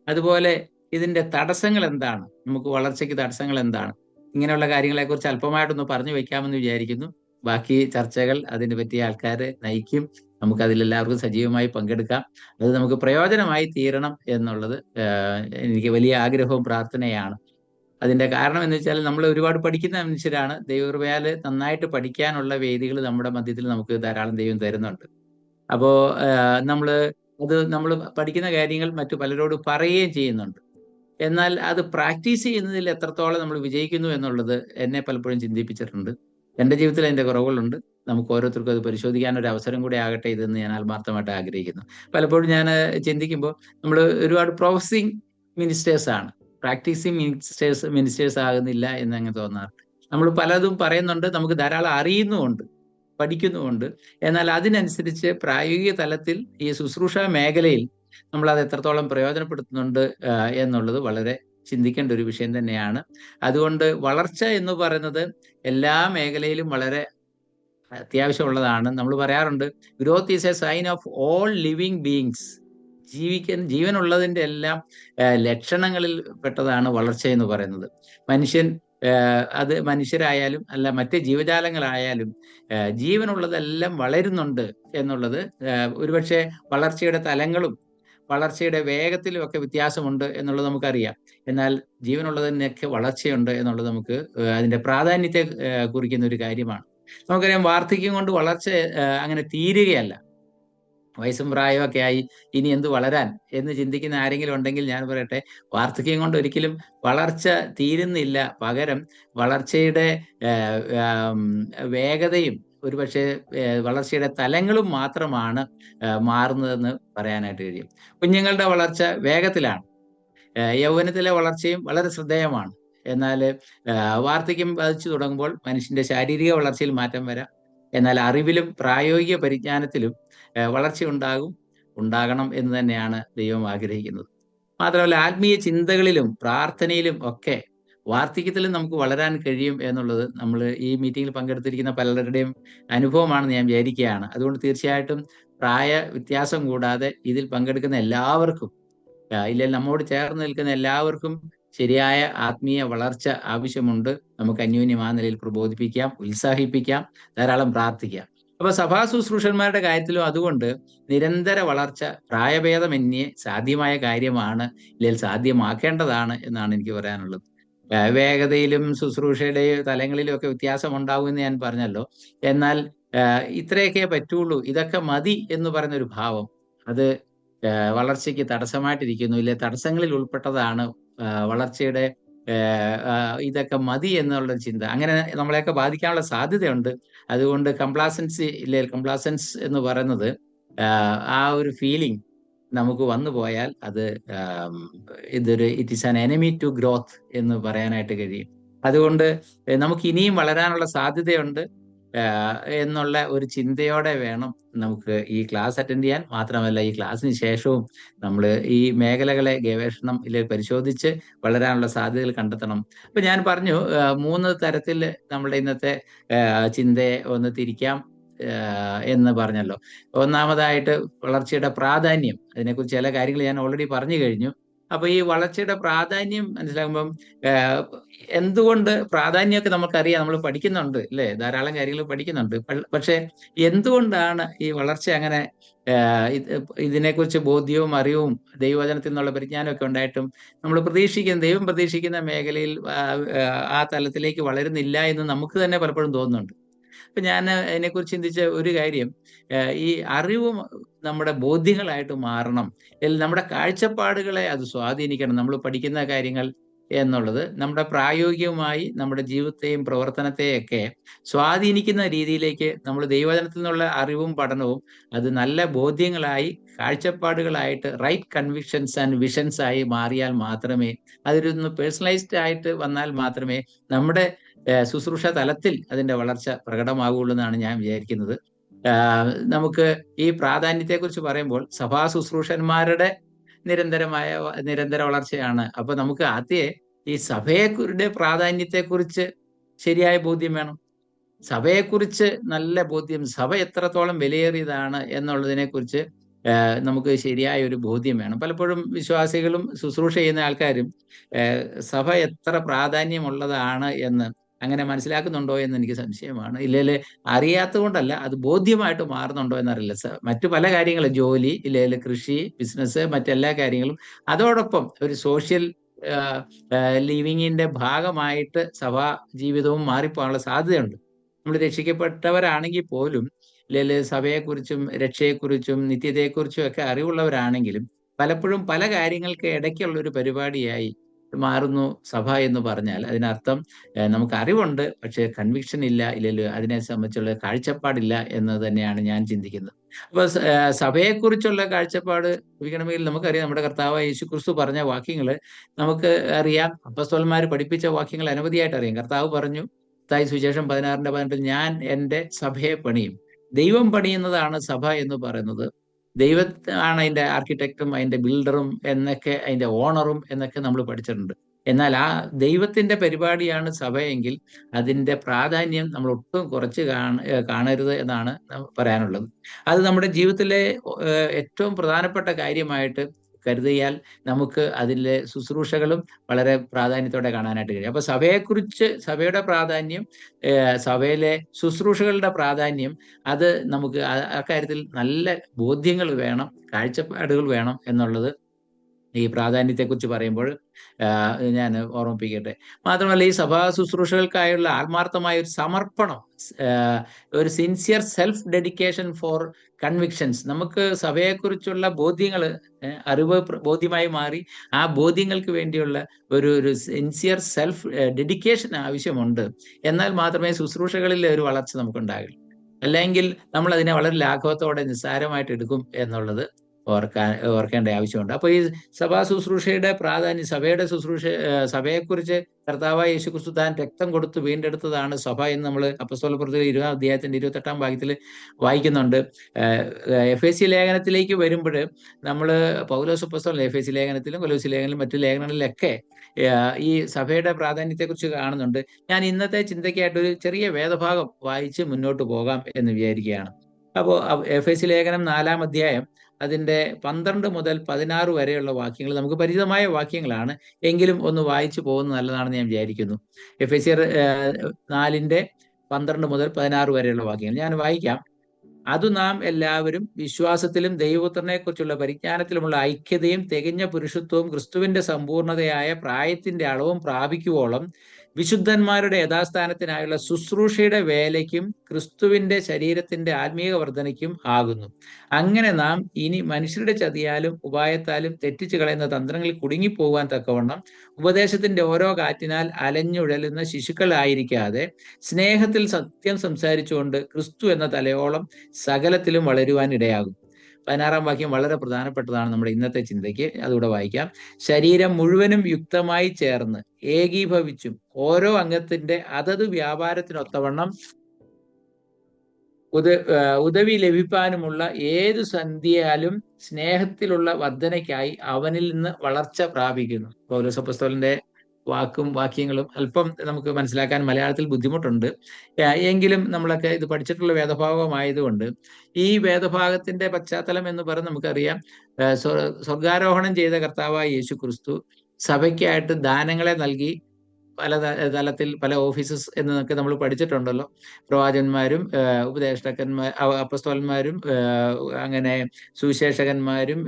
അതുപോലെ ഇതിന്റെ തടസ്സങ്ങൾ എന്താണ്, നമുക്ക് വളർച്ചയ്ക്ക് തടസ്സങ്ങൾ എന്താണ്, ഇങ്ങനെയുള്ള കാര്യങ്ങളെക്കുറിച്ച് അല്പമായിട്ടൊന്ന് പറഞ്ഞു വെക്കാമെന്ന് വിചാരിക്കുന്നു. ബാക്കി ചർച്ചകൾ അതിനെ പറ്റിയ ആൾക്കാരെ നയിക്കും. നമുക്ക് അതിലെല്ലാവർക്കും സജീവമായി പങ്കെടുക്കാം. അത് നമുക്ക് പ്രയോജനമായി തീരണം എന്നുള്ളത് എനിക്ക് വലിയ ആഗ്രഹവും പ്രാർത്ഥനയാണ്. അതിന്റെ കാരണം എന്ന് വെച്ചാൽ നമ്മൾ ഒരുപാട് പഠിക്കുന്ന മനുഷ്യരാണ്. ദൈവകൃപയാൽ നന്നായിട്ട് പഠിക്കാനുള്ള വേദികൾ നമ്മുടെ മധ്യത്തിൽ നമുക്ക് ധാരാളം ദൈവം തരുന്നുണ്ട്. അപ്പോ നമ്മൾ പഠിക്കുന്ന കാര്യങ്ങൾ മറ്റു പലരോട് പറയുകയും ചെയ്യുന്നുണ്ട്. എന്നാൽ അത് പ്രാക്ടീസ് ചെയ്യുന്നതിൽ എത്രത്തോളം നമ്മൾ വിജയിക്കുന്നു എന്നുള്ളത് എന്നെ പലപ്പോഴും ചിന്തിപ്പിച്ചിട്ടുണ്ട്. എൻ്റെ ജീവിതത്തിൽ അതിൻ്റെ കുറവുകളുണ്ട്. നമുക്ക് ഓരോരുത്തർക്കും അത് പരിശോധിക്കാൻ ഒരു അവസരം കൂടി ആകട്ടെ ഇതെന്ന് ഞാൻ ആത്മാർത്ഥമായിട്ട് ആഗ്രഹിക്കുന്നു. പലപ്പോഴും ഞാൻ ചിന്തിക്കുമ്പോൾ നമ്മൾ ഒരുപാട് പ്രൊഫസിങ് മിനിസ്റ്റേഴ്സ് ആണ്, പ്രാക്ടീസിങ് മിനിസ്റ്റേഴ്സ് ആകുന്നില്ല എന്നങ്ങ് തോന്നാറുണ്ട്. നമ്മൾ പലതും പറയുന്നുണ്ട്, നമുക്ക് ധാരാളം അറിയുന്നുമുണ്ട്, പഠിക്കുന്നുമുണ്ട്. എന്നാൽ അതിനനുസരിച്ച് പ്രായോഗിക തലത്തിൽ ഈ ശുശ്രൂഷ മേഖലയിൽ നമ്മൾ അത് എത്രത്തോളം പ്രയോജനപ്പെടുത്തുന്നുണ്ട് എന്നുള്ളത് വളരെ ചിന്തിക്കേണ്ട ഒരു വിഷയം തന്നെയാണ്. അതുകൊണ്ട് വളർച്ച എന്ന് പറയുന്നത് എല്ലാ മേഖലയിലും വളരെ അത്യാവശ്യമുള്ളതാണ്. നമ്മൾ പറയാറുണ്ട്, growth is a sign of all living beings. ജീവനുള്ളതിൻ്റെ എല്ലാം ലക്ഷണങ്ങളിൽ പെട്ടതാണ് വളർച്ച എന്ന് പറയുന്നത്. മനുഷ്യൻ, അത് മനുഷ്യരായാലും അല്ല മറ്റ് ജീവജാലങ്ങളായാലും ജീവനുള്ളതെല്ലാം വളരുന്നുണ്ട് എന്നുള്ളത്. ഒരുപക്ഷെ വളർച്ചയുടെ തലങ്ങളും വളർച്ചയുടെ വേഗത്തിലും ഒക്കെ വ്യത്യാസമുണ്ട് എന്നുള്ളത് നമുക്കറിയാം. എന്നാൽ ജീവനുള്ളതിനൊക്കെ വളർച്ചയുണ്ട് എന്നുള്ളത് നമുക്ക് അതിന്റെ പ്രാധാന്യത്തെ കുറിക്കുന്ന ഒരു കാര്യമാണ്. നമുക്കറിയാം, വാർദ്ധക്യം കൊണ്ട് വളർച്ച അങ്ങനെ തീരുകയല്ല. വയസ്സും പ്രായമൊക്കെ ആയി ഇനി എന്ത് വളരാൻ എന്ന് ചിന്തിക്കുന്ന ആരെങ്കിലും ഉണ്ടെങ്കിൽ ഞാൻ പറയട്ടെ, വാർദ്ധക്യം കൊണ്ട് ഒരിക്കലും വളർച്ച തീരുന്നില്ല. പകരം വളർച്ചയുടെ വേഗതയും ഒരുപക്ഷെ വളർച്ചയുടെ തലങ്ങളും മാത്രമാണ് മാറുന്നതെന്ന് പറയാനായിട്ട് കഴിയും. കുഞ്ഞുങ്ങളുടെ വളർച്ച വേഗത്തിലാണ്, യൗവനത്തിലെ വളർച്ചയും വളരെ ശ്രദ്ധേയമാണ്. എന്നാൽ വാർദ്ധക്യം ബാധിച്ചു തുടങ്ങുമ്പോൾ മനുഷ്യന്റെ ശാരീരിക വളർച്ചയിൽ മാറ്റം വരാം. എന്നാൽ അറിവിലും പ്രായോഗിക പരിജ്ഞാനത്തിലും വളർച്ച ഉണ്ടാകണം എന്ന് തന്നെയാണ് ദൈവം ആഗ്രഹിക്കുന്നത്. മാത്രമല്ല, ആത്മീയ ചിന്തകളിലും പ്രാർത്ഥനയിലും ഒക്കെ വാർദ്ധക്യത്തിലും നമുക്ക് വളരാൻ കഴിയും എന്നുള്ളത് നമ്മൾ ഈ മീറ്റിങ്ങിൽ പങ്കെടുത്തിരിക്കുന്ന പലരുടെയും അനുഭവമാണെന്ന് ഞാൻ വിചാരിക്കുകയാണ്. അതുകൊണ്ട് തീർച്ചയായിട്ടും പ്രായ വ്യത്യാസം കൂടാതെ ഇതിൽ പങ്കെടുക്കുന്ന എല്ലാവർക്കും, ഇല്ലെങ്കിൽ നമ്മോട് ചേർന്ന് നിൽക്കുന്ന എല്ലാവർക്കും ശരിയായ ആത്മീയ വളർച്ച ആവശ്യമുണ്ട്. നമുക്ക് അന്യോന്യം ആ നിലയിൽ പ്രബോധിപ്പിക്കാം, ഉത്സാഹിപ്പിക്കാം, ധാരാളം പ്രാർത്ഥിക്കാം. അപ്പൊ സഭാ ശുശ്രൂഷന്മാരുടെ കാര്യത്തിലും അതുകൊണ്ട് നിരന്തര വളർച്ച പ്രായഭേദമന്യേ സാധ്യമായ കാര്യമാണ്, ഇല്ലെങ്കിൽ സാധ്യമാക്കേണ്ടതാണ് എന്നാണ് എനിക്ക് പറയാനുള്ളത്. വേഗതയിലും ശുശ്രൂഷയുടെ തലങ്ങളിലും ഒക്കെ വ്യത്യാസം ഉണ്ടാകുമെന്ന് ഞാൻ പറഞ്ഞല്ലോ. എന്നാൽ ഇത്രയൊക്കെ പറ്റുള്ളൂ, ഇതൊക്കെ മതി എന്ന് പറയുന്ന ഒരു ഭാവം, അത് വളർച്ചയ്ക്ക് തടസ്സമായിട്ടിരിക്കുന്നു. ഇല്ലെ തടസ്സങ്ങളിൽ ഉൾപ്പെട്ടതാണ് വളർച്ചയുടെ ഇതൊക്കെ മതി എന്നുള്ള ചിന്ത. അങ്ങനെ നമ്മളെയൊക്കെ ബാധിക്കാനുള്ള സാധ്യതയുണ്ട്. അതുകൊണ്ട് കംപ്ലാസൻസ് എന്ന് പറയുന്നത്, ആ ഒരു ഫീലിംഗ് നമുക്ക് വന്നു പോയാൽ അത് it is an enemy to growth എന്ന് പറയാനായിട്ട് കഴിയും. അതുകൊണ്ട് നമുക്ക് ഇനിയും വളരാനുള്ള സാധ്യതയുണ്ട് എന്നുള്ള ഒരു ചിന്തയോടെ വേണം നമുക്ക് ഈ ക്ലാസ് അറ്റൻഡ് ചെയ്യാൻ. മാത്രമല്ല, ഈ ക്ലാസ്സിന് ശേഷവും നമ്മൾ ഈ മേഖലകളെ ഗവേഷണം ഇല്ലെങ്കിൽ പരിശോധിച്ച് വളരാനുള്ള സാധ്യതകൾ കണ്ടെത്തണം. അപ്പൊ ഞാൻ പറഞ്ഞു, 3 തരത്തിൽ നമ്മുടെ ഇന്നത്തെ ചിന്തയെ ഒന്ന് തിരിക്കാം എന്ന് പറഞ്ഞല്ലോ. ഒന്നാമതായിട്ട് വളർച്ചയുടെ പ്രാധാന്യം, അതിനെക്കുറിച്ച് ചില കാര്യങ്ങൾ ഞാൻ ഓൾറെഡി പറഞ്ഞു കഴിഞ്ഞു. അപ്പൊ ഈ വളർച്ചയുടെ പ്രാധാന്യം മനസ്സിലാകുമ്പം ആഹ് എന്തുകൊണ്ട് പ്രാധാന്യമൊക്കെ നമുക്കറിയാം, നമ്മൾ പഠിക്കുന്നുണ്ട് അല്ലേ, ധാരാളം കാര്യങ്ങൾ പഠിക്കുന്നുണ്ട്. പക്ഷെ എന്തുകൊണ്ടാണ് ഈ വളർച്ച അങ്ങനെ ഇതിനെക്കുറിച്ച് ബോധ്യവും അറിവും ദൈവവചനത്തിൽ നിന്നുള്ള പരിജ്ഞാനമൊക്കെ ഉണ്ടായിട്ടും നമ്മൾ ദൈവം പ്രതീക്ഷിക്കുന്ന മേഖലയിൽ ആ തലത്തിലേക്ക് വളരുന്നില്ല എന്ന് നമുക്ക് തന്നെ പലപ്പോഴും തോന്നുന്നുണ്ട്. അപ്പൊ ഞാൻ അതിനെക്കുറിച്ച് ചിന്തിച്ച ഒരു കാര്യം, ഈ അറിവും നമ്മുടെ ബോധ്യങ്ങളായിട്ട് മാറണം, നമ്മുടെ കാഴ്ചപ്പാടുകളെ അത് സ്വാധീനിക്കണം, നമ്മൾ പഠിക്കുന്ന കാര്യങ്ങൾ എന്നുള്ളത് നമ്മുടെ പ്രായോഗികമായി നമ്മുടെ ജീവിതത്തെയും പ്രവർത്തനത്തെയൊക്കെ സ്വാധീനിക്കുന്ന രീതിയിലേക്ക് നമ്മൾ ദൈവവചനത്തിൽ നിന്നുള്ള അറിവും പഠനവും അത് നല്ല ബോധ്യങ്ങളായി, കാഴ്ചപ്പാടുകളായിട്ട്, റൈറ്റ് കൺവിക്ഷൻസ് ആൻഡ് വിഷൻസ് ആയി മാറിയാൽ മാത്രമേ, അതൊരു പേഴ്സണലൈസ്ഡ് ആയിട്ട് വന്നാൽ മാത്രമേ നമ്മുടെ ശുശ്രൂഷ തലത്തിൽ അതിന്റെ വളർച്ച പ്രകടമാകുള്ളൂ എന്നാണ് ഞാൻ വിചാരിക്കുന്നത്. നമുക്ക് ഈ പ്രാധാന്യത്തെക്കുറിച്ച് പറയുമ്പോൾ സഭാ ശുശ്രൂഷന്മാരുടെ നിരന്തര വളർച്ചയാണ്. അപ്പൊ നമുക്ക് ആദ്യമേ ഈ സഭയുടെ പ്രാധാന്യത്തെക്കുറിച്ച് ശരിയായ ബോധ്യം വേണം. സഭയെക്കുറിച്ച് നല്ല ബോധ്യം, സഭ എത്രത്തോളം വിലയേറിയതാണ് എന്നുള്ളതിനെ കുറിച്ച് നമുക്ക് ശരിയായ ഒരു ബോധ്യം വേണം. പലപ്പോഴും വിശ്വാസികളും ശുശ്രൂഷ ചെയ്യുന്ന ആൾക്കാരും സഭ എത്ര പ്രാധാന്യമുള്ളതാണ് എന്ന് അങ്ങനെ മനസ്സിലാക്കുന്നുണ്ടോ എന്ന് എനിക്ക് സംശയമാണ്. ഇല്ലേല് അറിയാത്തത് കൊണ്ടല്ല, അത് ബോധ്യമായിട്ട് മാറുന്നുണ്ടോ എന്നറിയില്ല. മറ്റു പല കാര്യങ്ങളും, ജോലി, ഇല്ലേല് കൃഷി, ബിസിനസ്, മറ്റെല്ലാ കാര്യങ്ങളും അതോടൊപ്പം ഒരു സോഷ്യൽ ലിവിങ്ങിന്റെ ഭാഗമായിട്ട് സഭാ ജീവിതവും മാറിപ്പോകാനുള്ള സാധ്യതയുണ്ട്. നമ്മൾ രക്ഷിക്കപ്പെട്ടവരാണെങ്കിൽ പോലും, അല്ലെങ്കിൽ സഭയെക്കുറിച്ചും രക്ഷയെക്കുറിച്ചും നിത്യതയെക്കുറിച്ചും ഒക്കെ അറിവുള്ളവരാണെങ്കിലും പലപ്പോഴും പല കാര്യങ്ങൾക്ക് ഇടയ്ക്കുള്ള ഒരു പരിപാടിയായി മാറുന്നു സഭ എന്ന് പറഞ്ഞാൽ അതിനർത്ഥം നമുക്ക് അറിവുണ്ട്, പക്ഷെ കൺവിക്ഷൻ ഇല്ല, ഇല്ലല്ലോ അതിനെ സംബന്ധിച്ചുള്ള കാഴ്ചപ്പാടില്ല എന്ന് തന്നെയാണ് ഞാൻ ചിന്തിക്കുന്നത്. അപ്പൊ സഭയെക്കുറിച്ചുള്ള കാഴ്ചപ്പാട് ലഭിക്കണമെങ്കിൽ നമുക്കറിയാം, നമ്മുടെ കർത്താവ് യേശുക്രിസ്തു പറഞ്ഞ വാക്യങ്ങൾ നമുക്ക് അറിയാം, അപ്പസ്തലന്മാർ പഠിപ്പിച്ച വാക്യങ്ങൾ അനവധിയായിട്ട് അറിയാം. കർത്താവ് പറഞ്ഞു, മത്തായി സുവിശേഷം 16:18, ഞാൻ എൻ്റെ സഭയെ പണിയും. ദൈവം പണിയുന്നതാണ് സഭ എന്ന് പറയുന്നത്. ദൈവമാണ് അതിന്റെ ആർക്കിടെക്റ്റും അതിന്റെ ബിൽഡറും എന്നൊക്കെ, അതിന്റെ ഓണറും എന്നൊക്കെ നമ്മൾ പഠിച്ചിട്ടുണ്ട്. എന്നാൽ ആ ദൈവത്തിന്റെ പരിപാടിയാണ് സഭയെങ്കിൽ അതിന്റെ പ്രാധാന്യം നമ്മൾ ഒട്ടും കുറച്ച് കാണരുത് എന്നാണ് പറയാനുള്ളത്. അത് നമ്മുടെ ജീവിതത്തിലെ ഏറ്റവും പ്രധാനപ്പെട്ട കാര്യമായിട്ട് കരുതിയാൽ നമുക്ക് അതിലെ ശുശ്രൂഷകളും വളരെ പ്രാധാന്യത്തോടെ കാണാനായിട്ട് കഴിയും. അപ്പൊ സഭയെക്കുറിച്ച്, സഭയുടെ പ്രാധാന്യം, സഭയിലെ ശുശ്രൂഷകളുടെ പ്രാധാന്യം, അത് നമുക്ക് അക്കാര്യത്തിൽ നല്ല ബോധ്യങ്ങൾ വേണം, കാഴ്ചപ്പാടുകൾ വേണം എന്നുള്ളത് ഈ പ്രാധാന്യത്തെക്കുറിച്ച് പറയുമ്പോൾ ഞാൻ ഓർമ്മിപ്പിക്കട്ടെ. മാത്രമല്ല, ഈ സഭാ ശുശ്രൂഷകൾക്കായുള്ള ആത്മാർത്ഥമായ ഒരു സമർപ്പണം, ഒരു sincere self dedication for convictions, നമുക്ക് സഭയെക്കുറിച്ചുള്ള ബോധ്യങ്ങൾ അറിവ് ബോധ്യമായി മാറി ആ ബോധ്യങ്ങൾക്ക് വേണ്ടിയുള്ള ഒരു സിൻസിയർ സെൽഫ് ഡെഡിക്കേഷൻ ആവശ്യമുണ്ട്. എന്നാൽ മാത്രമേ ശുശ്രൂഷകളിൽ ഒരു വളർച്ച നമുക്കുണ്ടാകുള്ളൂ. അല്ലെങ്കിൽ നമ്മൾ അതിനെ വളരെ ലാഘവത്തോടെ നിസ്സാരമായിട്ട് എടുക്കും എന്നുള്ളത് ഓർക്കേണ്ട ആവശ്യമുണ്ട്. അപ്പൊ ഈ സഭാ ശുശ്രൂഷയുടെ പ്രാധാന്യം, സഭയെക്കുറിച്ച് കർത്താവായ യേശുക്രിസ്തു താൻ രക്തം കൊടുത്ത് വീണ്ടെടുത്തതാണ് സഭ എന്ന് നമ്മൾ അപ്പോസ്തലപ്രവൃത്തിയുടെ 20-ാം അധ്യായത്തിന്റെ 28-ാം ഭാഗത്തിൽ വായിക്കുന്നുണ്ട്. എഫേസ്യ ലേഖനത്തിലേക്ക് വരുമ്പോൾ നമ്മൾ പൗലോസ് അപ്പോസ്തലൻ എഫേസ്യ ലേഖനത്തിലും കൊലോസ്യ ലേഖനത്തിലും മറ്റു ലേഖനങ്ങളിലൊക്കെ ഈ സഭയുടെ പ്രാധാന്യത്തെക്കുറിച്ച് കാണുന്നുണ്ട്. ഞാൻ ഇന്നത്തെ ചിന്തയ്ക്കായിട്ട് ഒരു ചെറിയ വേദഭാഗം വായിച്ച് മുന്നോട്ട് പോകാം എന്ന് വിചാരിക്കുകയാണ്. അപ്പോൾ എഫേസ്യ ലേഖനം 4-ാം അധ്യായം അതിന്റെ 12 മുതൽ 16 വരെയുള്ള വാക്യങ്ങൾ നമുക്ക് പരിചിതമായ വാക്യങ്ങളാണ്, എങ്കിലും ഒന്ന് വായിച്ചു പോകുന്നത് നല്ലതാണെന്ന് ഞാൻ വിചാരിക്കുന്നു. എഫേസ്യർ 4:12 മുതൽ 16 വരെയുള്ള വാക്യങ്ങൾ ഞാൻ വായിക്കാം. അതു നാം എല്ലാവരും വിശ്വാസത്തിലും ദൈവപുത്രനെ കുറിച്ചുള്ള പരിജ്ഞാനത്തിലുമുള്ള ഐക്യതയും തികഞ്ഞ പുരുഷത്വവും ക്രിസ്തുവിന്റെ സമ്പൂർണതയായ പ്രായത്തിന്റെ അളവും പ്രാപിക്കുവോളം വിശുദ്ധന്മാരുടെ യഥാസ്ഥാനത്തിനായുള്ള ശുശ്രൂഷയുടെ വേലയ്ക്കും ക്രിസ്തുവിന്റെ ശരീരത്തിന്റെ ആത്മീയ വർധനയ്ക്കും ആകുന്നു. അങ്ങനെ നാം ഇനി മനുഷ്യരുടെ ചതിയാലും ഉപായത്താലും തെറ്റിച്ചു കളയുന്ന തന്ത്രങ്ങളിൽ കുടുങ്ങിപ്പോകാൻ തക്കവണ്ണം ഉപദേശത്തിന്റെ ഓരോ കാറ്റിനാൽ അലഞ്ഞുഴലുന്ന ശിശുക്കളായിരിക്കാതെ സ്നേഹത്തിൽ സത്യം സംസാരിച്ചുകൊണ്ട് ക്രിസ്തു എന്ന തലയോളം സകലത്തിലും വളരുവാൻ ഇടയാകും. 16-ാം വാക്യം വളരെ പ്രധാനപ്പെട്ടതാണ് നമ്മുടെ ഇന്നത്തെ ചിന്തയ്ക്ക്. അതുകൂടെ വായിക്കാം. ശരീരം മുഴുവനും യുക്തമായി ചേർന്ന് ഏകീഭവിച്ചും ഓരോ അംഗത്തിന്റെ അതത് വ്യാപാരത്തിനൊത്തവണ്ണം ഉദവി ലഭിപ്പാനുമുള്ള ഏതു സന്ധിയാലും സ്നേഹത്തിലുള്ള വർധനയ്ക്കായി അവനിൽ നിന്ന് വളർച്ച പ്രാപിക്കുന്നു. പൗലോസ് അപ്പോസ്തലന്റെ വാക്യങ്ങളും അല്പം നമുക്ക് മനസ്സിലാക്കാൻ മലയാളത്തിൽ ബുദ്ധിമുട്ടുണ്ട്. എങ്കിലും നമ്മളൊക്കെ ഇത് പഠിച്ചിട്ടുള്ള വേദഭാഗമായതുകൊണ്ട് ഈ വേദഭാഗത്തിന്റെ പശ്ചാത്തലം എന്ന് പറഞ്ഞ് നമുക്കറിയാം. സ്വർഗാരോഹണം ചെയ്ത കർത്താവായ യേശു ക്രിസ്തു സഭയ്ക്കായിട്ട് ദാനങ്ങളെ നൽകി. പല തലത്തിൽ പല ഓഫീസസ് എന്നൊക്കെ നമ്മൾ പഠിച്ചിട്ടുണ്ടല്ലോ. പ്രവാചകന്മാരും അപ്പസ്തോലന്മാരും അങ്ങനെ സുവിശേഷകന്മാരും